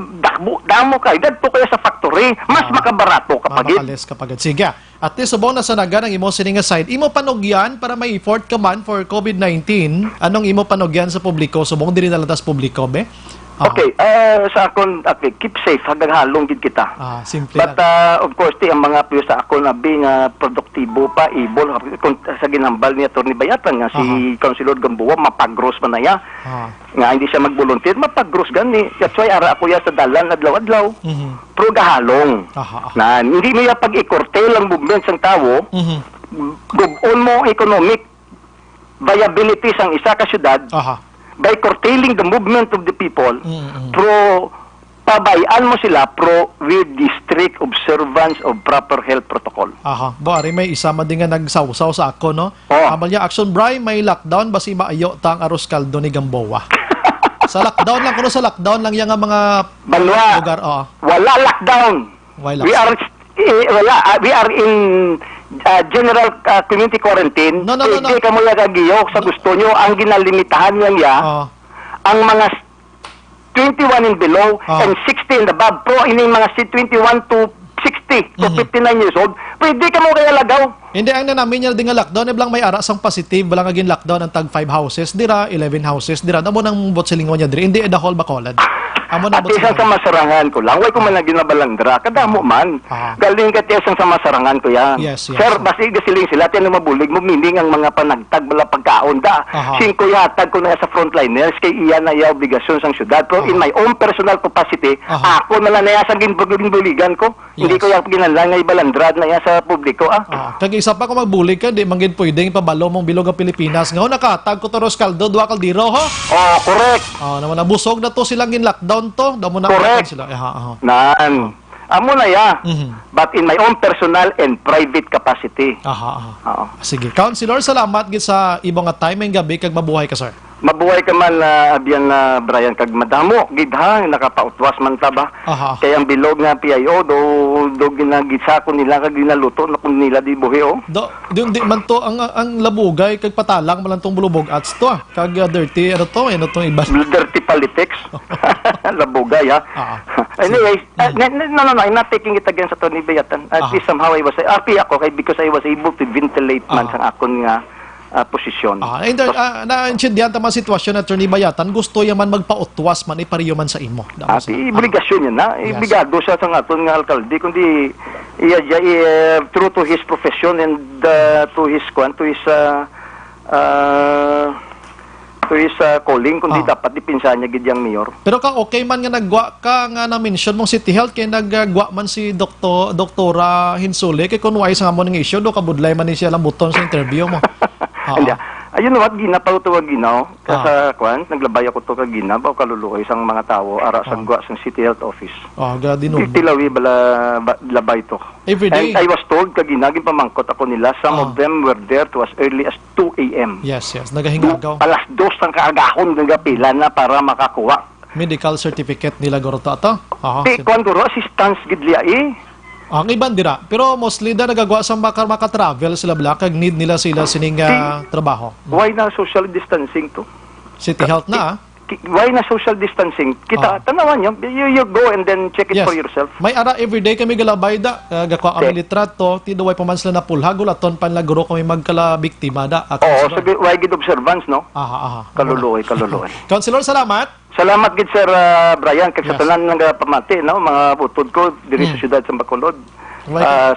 damo ka, dadto kaya sa factory, mas makabarato kapagid. Mabakalis kapagid. Sige. At least, subong na sa naga ng imo sining aside, imo panugyan para may effort ka man for COVID-19. Anong imo panugyan sa publiko? Subong diri na latas publiko, be? Okay, sa akon, keep safe, hanggang halong gid kita. Simple But of course, ang mga piyo sa akon na being produktibo pa, ibol, sa ginambal ni Atty. Bayatan nga si Councilor Gamboa, mapag-gross man na ya. Nga hindi siya mag-volunteer, mapag-gross gani. That's why ara ako ya sa dalan, adlaw-adlaw. Pero gahalong. Na hindi mo ya pag-ikortel ang movement sang tao, gubon mo economic viability sang isa ka syudad, by curtailing the movement of the people, pabayaan mo sila with the strict observance of proper health protocol. Bari may isa din nga nagsawsaw sa ako, no? Amalya, Action Bri, may lockdown, basi maayo tang aros kaldo ni Gamboa. Sa lockdown lang, kuno sa lockdown lang yung mga lugar. Wala lockdown. We are in general community quarantine. Hindi ka mo yagagiyok sa gusto nyo. Ang ginalimitahan niya ang mga 21 and below and 60 and above. Pro ining mga 21 to 60 to 59 years old, pwede ka mo kaya lagaw. Hindi, ang namin niya din nga lockdown, iblang may ara sang positive, walang aging lockdown ang tag 5 houses, dira, 11 houses, dira, namo nang botsilingon niya dira, hindi, the whole Bacolod. At isang sa masarangan ko lang, way ko man na ginabalandra, kadamo man. Galing ka isang sa masarangan ko yan. Sir, basi gasiling sila, tiyan na mabulig mo, meaning ang mga panagtag, bala pagkaon da. Singko yatag ko na sa frontliners, kay iyan na iya obligasyon sang syudad. Pero in my own personal capacity, ako na lang na iya sa ginbuligan ko. Hindi ko yung ginanlang nga ibalandrad na iya sa publiko. Kag isa pa kung magbulig ka, di manggid pwedeng pabalo mong bilog ang Pilipinas. Ngayon, nakatag ko toros kaldo, 2 kaldiro, ho? Correct. Naman nabusog na to silang gin-lockdown to, damo na correct sila. Amo na ya. But in my own personal and private capacity. Sige. Councilor, salamat gid sa ibang time ng gabi kag mabuhay ka, sir. Mabuhay ka man abyan na Brian kag madamo gid ha nakapautwas man ta ba. Kay ang bilog nga PIO do ginagisa ko nila kag ginaluto na kun nila di buhi di man to ang labugay kag patalang man tong bulubog ats to kag dirty to iba dirty politics. labugay, ha? Anyway, no, I'm not taking it against Atty. Bayatan. At least somehow I was happy ako because I was able to ventilate man sa akon nga posisyon. Na-intindihan tama sitwasyon at Atty. Bayatan, gusto yaman magpautwas man ipariyo man sa imo. Obligasyon yan na. Ibigado siya sa aton nga alkalde kundi true to his profession and to his calling kundi dapat dipinsan niya gid yang mayor. Pero ka okay man nga nagwa ka nga na-mention mong City Health kay naggwa man si Doktora Hinsule kay kun wise nga mo ning issue do kabudlay man ni siya lambuton sa interview mo. Ayun what ginapawtuwag ginaw sa naglabay ako to kag gina ba kaluluoy sang mga tawo ara sa gwa sa City Health Office. Gadinog. Tilawi bala labay to. Every day. And I was told kag ginagin pamangkot ako nila some of them were there to as early as 2 a.m. Yes, nagahingagaw. Alas 2 ng kaagahon nagapila na para makakuha medical certificate nila guro to ato. Kung guro assistance gid liya ang iban dira pero mostly da nagagawa sa maka-travel sila bla kag need nila sila sining trabaho. Why na social distancing to? City Health na why na social distancing? Kita tanawan nyo, you go and then check it for yourself. May ara everyday kami galabay da gakwa kami litrato tiduway pa man sila na pulhagol aton pan laguro kami magkala biktima da. Sabi why gid observance no? Kaluluoy. Councilor, salamat. Salamat gid Sir Brian kag sa tanan nga pamati no mga butod ko diri sa siyudad sa Bacolod.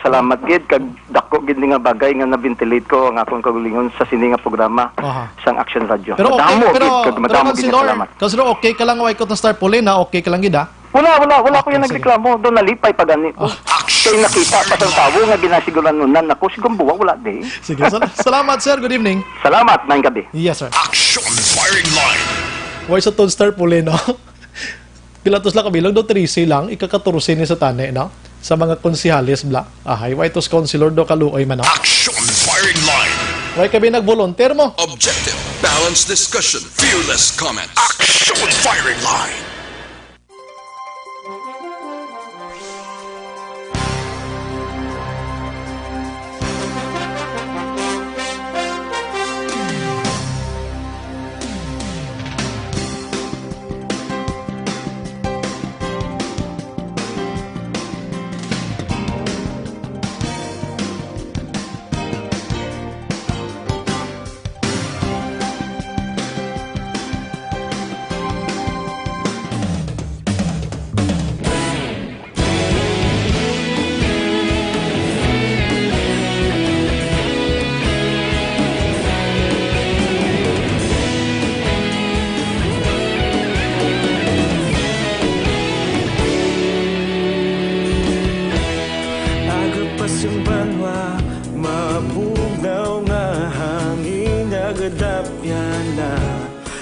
Salamat gid kag dako gid nga bagay nga na-ventilate ko ang akong kaugalingon sa sini nga programa sang Action Radio. Pero Councilor, okay ka lang way ko Star Pulin na okay ka lang gid ha? Wala ko yung nagreklamo doon nalipay pa gani ko. Kay nakita pa sa tawo nga ginasiguran nunan ako siguro buwa wala di. Sige, salamat sir, good evening. Salamat, maayong gabi. Yes sir. Action Firing Line. Why sa Star Pulin no? Pilatos lang kabilog do 13 lang ikakatursin ni sa tane no? Sa mga konsihalis bla. Why tos councilor do kaluoy man no? Action Firing Line. Why kabi nag-volunteer mo? Objective, balanced discussion, fearless comments. Action Firing Line.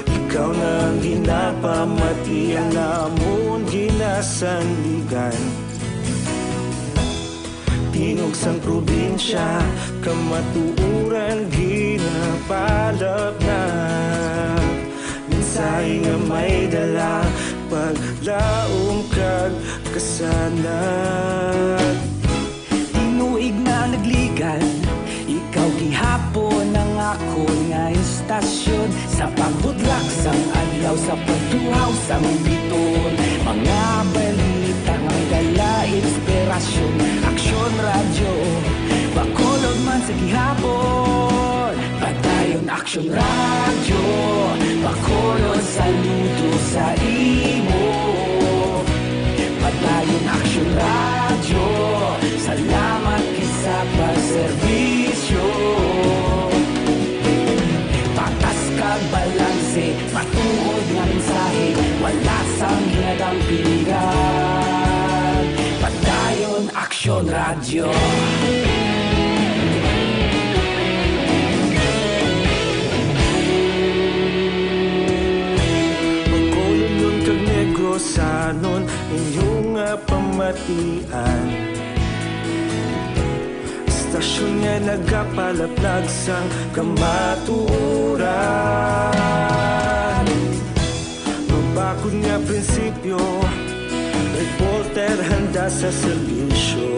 Ikaw na ginapamati ang namon ginasandigan. Tinog sang probinsya, kamatuuran ginapalap na. Minsay nga may dala, paglaom kag kasanag. Tinuig na nagligan, ikaw gihapon ang ako nga istasyon. Sa pagbudlak sang adlaw, sa pagtuhaw sang biton. Mga balita ang dala, inspirasyon. Action Radio, Bacolod man sa gihapon. Patayon Action Radio, Bacolod saludo sa imo. Patayon Action Radio, salamat kisa pagserbisyo. Patas kag balanse, matuod nga mensahe, wala sang ginadampingan. Patayon Action Radio. Bacolod kag Negrosanon, inyong pamatian. Stasyon nga nagapalaplag sang kamatuuran. Mabakod nga prinsipyo, reporter handa sa serbisyo.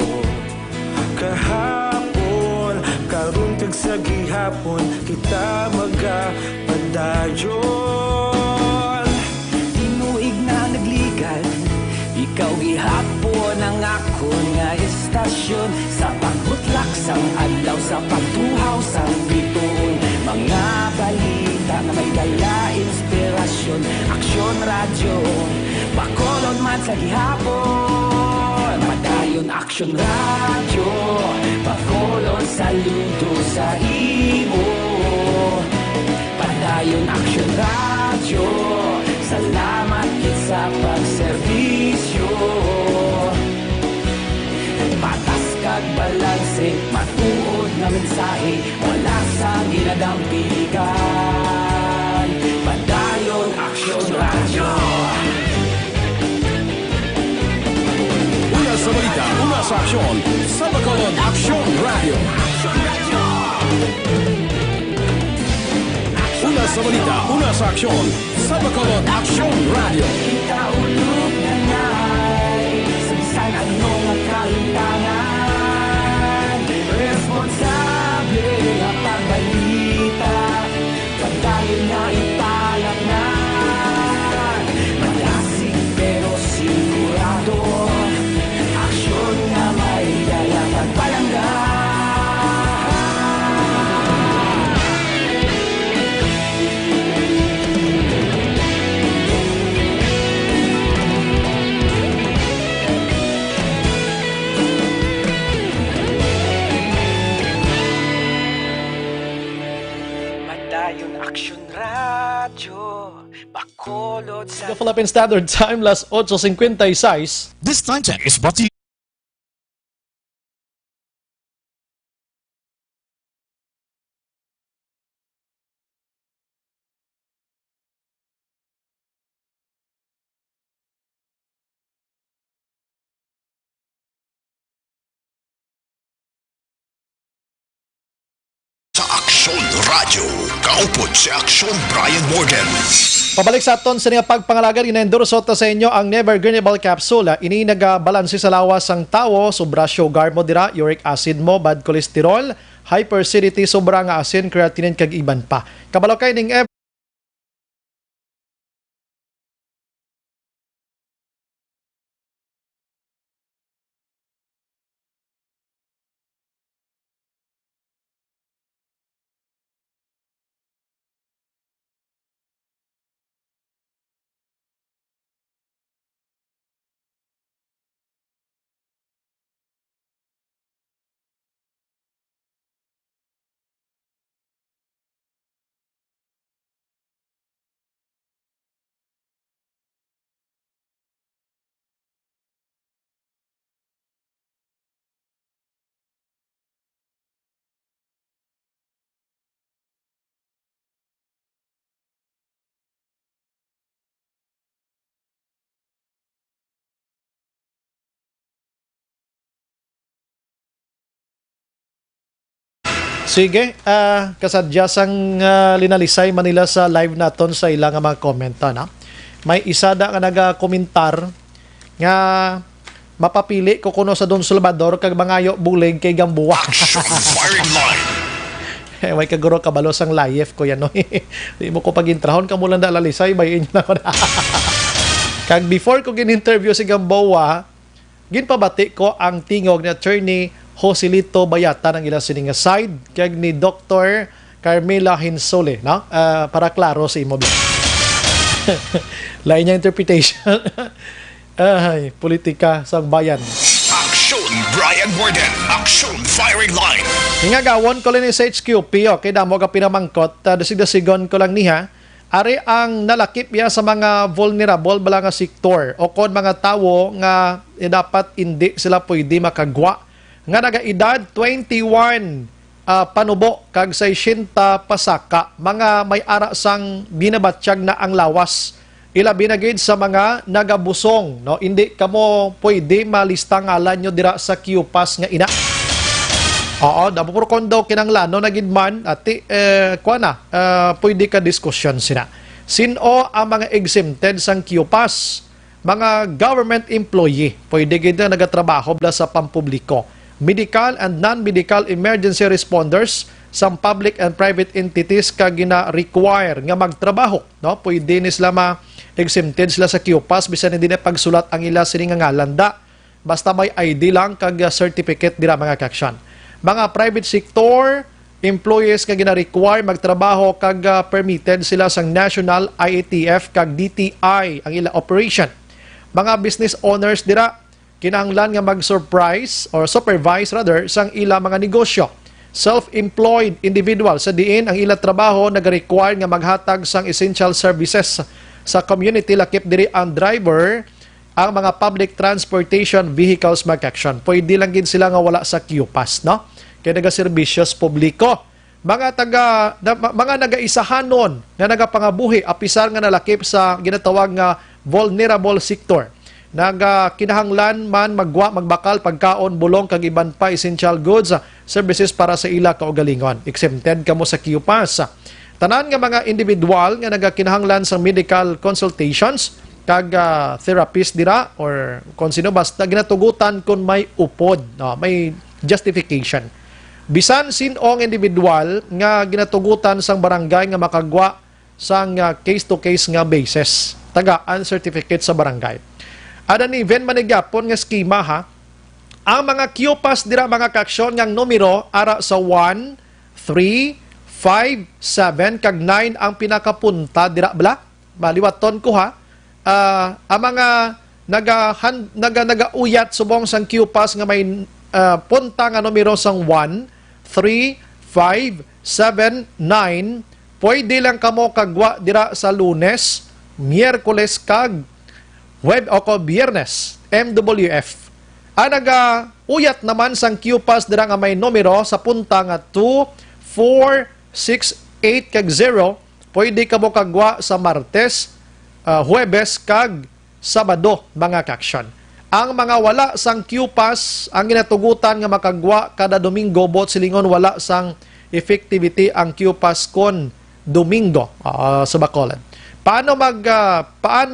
Kahapon, karon kag sa gihapon, kita magapadayon. Tinuig na nagligan, Ikaw gihapon ang ako nga istasyon sa pagbutlak sang adlaw sa pagtuhaw sang bituon. Mga balita na may dala inspirasyon, aksyon radyo, bakolod man sa gihapon. Padayon aksyon radyo, bakolod saludo sa imo. Padayon aksyon radyo, salamat kit sa pagserbisyo. Patas kag balanse, matuod na mensahe, wala sa ginadampilikan. Padayon aksyon radyo. Una sa balita, una sa aksyon, sa Bacolod Aksyon Radio. Una sa balita, una sa aksyon, sa Bacolod Aksyon Radio. Kita ulog na ngay, sansan anong kalintangan. Responsable na pagbalita, pagdayon na italak na. Malasig pero sigurado, aksyon na may dala pagpalanggan. Padayon aksyon radyo, bakolod sa The Philippine Standard Time, las 8:56. This time check is brought to you. Sa Aksyon Radio, kaupod si Aksyon Brian Morgan. Pabalik sa aton sa nga pagpangalaga, ina-endorso ta sa inyo ang Never Greenable Capsule. Ini nagabalanse sa lawas ang tawo, sobra sugar mo dira, uric acid mo, bad cholesterol, hyperacidity, sobra nga asin, creatinine kag iban pa. Kabalo kay ning sige, kasadyasang linalisay Manila sa live naton sa ilang mga komenta na. May isa da nga nagakomentar nga mapapili ko kuno sa Don Salvador kag mangayo bulig kay Gamboa. Firing line. May kaguro kabalo sang live ko yan no. Di mo ko pagintrahon kamo lang da lalisay bayin na ko na. Kag before ko gin-interview si Gamboa, ginpabati ko ang tingog ni Attorney Joselito Bayata ng ilang sininga side kag ni Dr. Carmela Hinsole, no? Para klaro sa imo. Lain niya interpretation. Ay, politika sa bayan. Aksyon Brian Morgan. Aksyon Firing Line. Hingagawon ko lang ni sa HQP, okay, damo ka pinamangkot, dasig-dasigon ko lang niya, ari ang nalakip ya sa mga vulnerable bala nga sektor o kon mga tawo nga dapat hindi sila pwede makagwa nga nagaedad 21 panubo kag 60 pasaka, mga may ara sang binabatsyag na ang lawas, ilabi na gid sa mga nagabusong, no? Hindi kamo pwede malista ngalan nyo dira sa QPAS nga ina. Oo, dapur kondo kinanglano na gid man ati kuana pwede ka diskusyon sina. Sino ang mga exempted sang QPAS? Mga government employee, pwede gid na nagatrabaho bla sa pampubliko. Medical and non-medical emergency responders, some public and private entities ka gina-require nga magtrabaho, no? Pwede ni sila exempted sila sa QPAS bisan hindi na pagsulat ang ila sini nga ngalanda. Basta may ID lang kag certificate dira mga kaksyon. Mga private sector employees nga gina-require magtrabaho kag permitted sila sang National IATF kag DTI ang ila operation. Mga business owners dira kinahanglan nga mag-surprise or supervise rather sang ila mga negosyo. Self-employed individual sa diin ang ila trabaho nag-require nga maghatag sang essential services sa community lakip diri ang driver ang mga public transportation vehicles mag-action. Pwede lang gid sila nga wala sa QPAS, no? Kaya naga-serbisyos publiko. Mga naga-isahanon na nagapangabuhi apisar nga nalakip sa ginatawag nga vulnerable sector. Kinahanglan man magbakal pagkaon bulong kag iban pa essential goods services para sa ila kaugalingon. Exempted kamo sa QPAS. Tanan nga mga individual nga nagakinahanglan sa medical consultations kag therapist dira or kung sino basta ginatugutan kung may upod, no, may justification. Bisan sinong individual nga ginatugutan sang barangay nga makagwa sang case-to-case nga basis. Tagaan certificate sa barangay. Ada ni Ven Manigapon nga skema ha. Ang mga QPAS dira mga kaksyon ngang numero ara sa 1, 3, 5, 7 kag 9 ang pinakapunta dira bala. Maliwaton ko ha. Ang mga nagauyat subong sang QPAS nga may punta nga numero sang 1, 3, 5, 7, 9 pwede lang kamo kagwa dira sa Lunes, Miyerkules kag Web o Biyernes, MWF. Ang nagauyat naman sang QPAS dira nga may numero sa punta nga 2, 4, 6, 8 kag 0 pwede kamo kagwa sa Martes, Huwebes kag Sabado mga kaksyon. Ang mga wala sang QPAS ang ginatugutan nga makagwa kada Domingo bot silingon wala sang effectivity ang QPAS kon Domingo sa Bacolod. Paano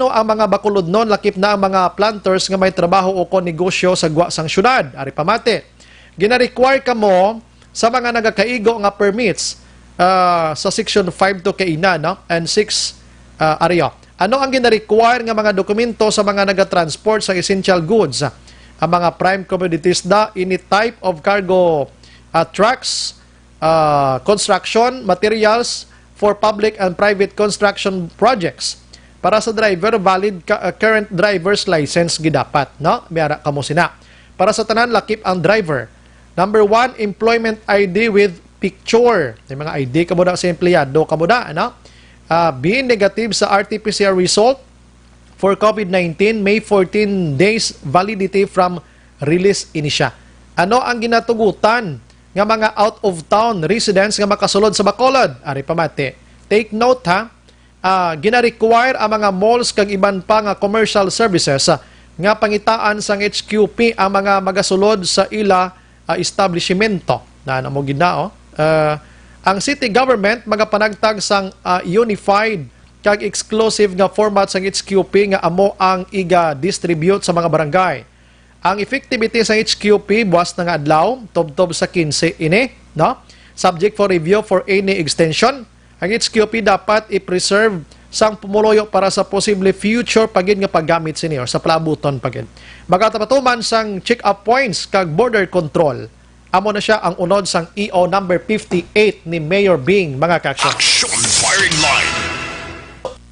ang mga Bacolod non lakip na ang mga planters nga may trabaho o kon negosyo sa gwa sang syudad? Ari pamate. Gina-require kamo sa mga nagakaigo nga permits sa section 5 to kaina no and 6 area. Ano ang gina-require nga mga dokumento sa mga nagatransport sa essential goods? Ang mga prime commodities da, any type of cargo trucks, construction, materials for public and private construction projects. Para sa driver, valid current driver's license gidapat. No? Mayara kamo sina. Para sa tanan, lakip ang driver. Number 1, employment ID with picture. Yung mga ID kamo da sa empleyado kamo da. Ano? Being negative sa RT-PCR result for COVID-19, may 14 days validity from release ini siya. Ano ang ginatugutan nga mga out-of-town residents nga makasulod sa Bacolod? Ari pamate. Take note ha, gina-require ang mga malls kag iban pa nga commercial services nga pangitaan sang HQP ang mga magasulod sa ila establishmento. Na mo ginao. Ang city government magapanagtag sang unified kag exclusive nga format sang HQP nga amo ang iga-distribute sa mga barangay. Ang effectivity sa HQP buwas na nga adlaw, tob-tob sa 15 ini, no? Subject for review for any extension. Ang HQP dapat i-preserve sang pumuloyo para sa posible future pagin nga paggamit senior sa palabuton pagin. Magatapatuman sang check-up points kag border control. Amo na siya ang unod sang EO number 58 ni Mayor Bing, mga kaksyon. Action firing line.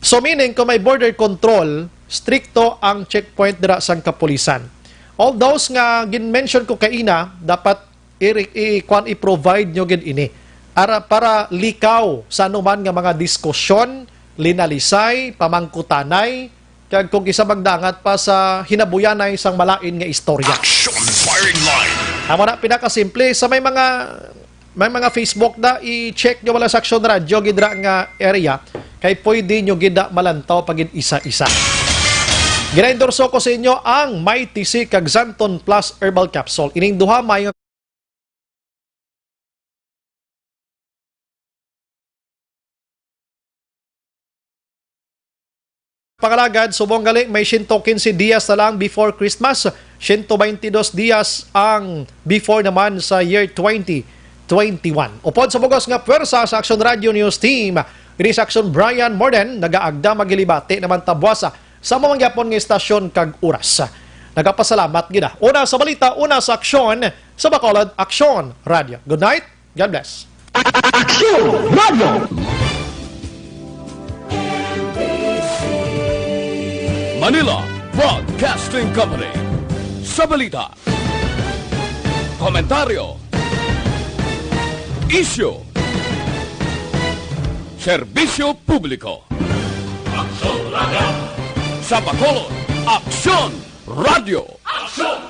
So meaning, kung may border control, stricto ang checkpoint dira sang kapulisan. All those nga gin-mention ko kaina, dapat i-provide nyo gin ini. Para likaw sa anuman nga mga diskusyon, linalisay, pamangkutanay, kag kung isa magdangat pa sa hinabuyanay sang malain nga istorya. Action firing line. Amo na pinakasimple sa may mga Facebook na i-check nyo wala sa Action Radio gidra nga area kay pwede nyo gida malantaw pagin isa-isa. Gina-endorso ko sa inyo ang Mighty C kag Xanton Plus Herbal Capsule. Ining duha mayo pangalagad, subong gali, may 115 dias na lang before Christmas. 122 dias ang before naman sa year 2021. Upod sa bugos nga pwersa sa Action Radio News Team, Ini sa Aksyon Brian Morden, nagaagda magilibati naman tabwasa sa mga gyapon nga istasyon kag oras. Nagapasalamat gina. Una sa balita, una sa aksyon sa Bacolod Aksyon Radio. Good night. God bless. Aksyon Radio! Manila Broadcasting Company. Sa balita, komentaryo, issue, serbisyo publiko. Aksyon Radio! Sa Bacolod, Aksyon Radio! Aksyon!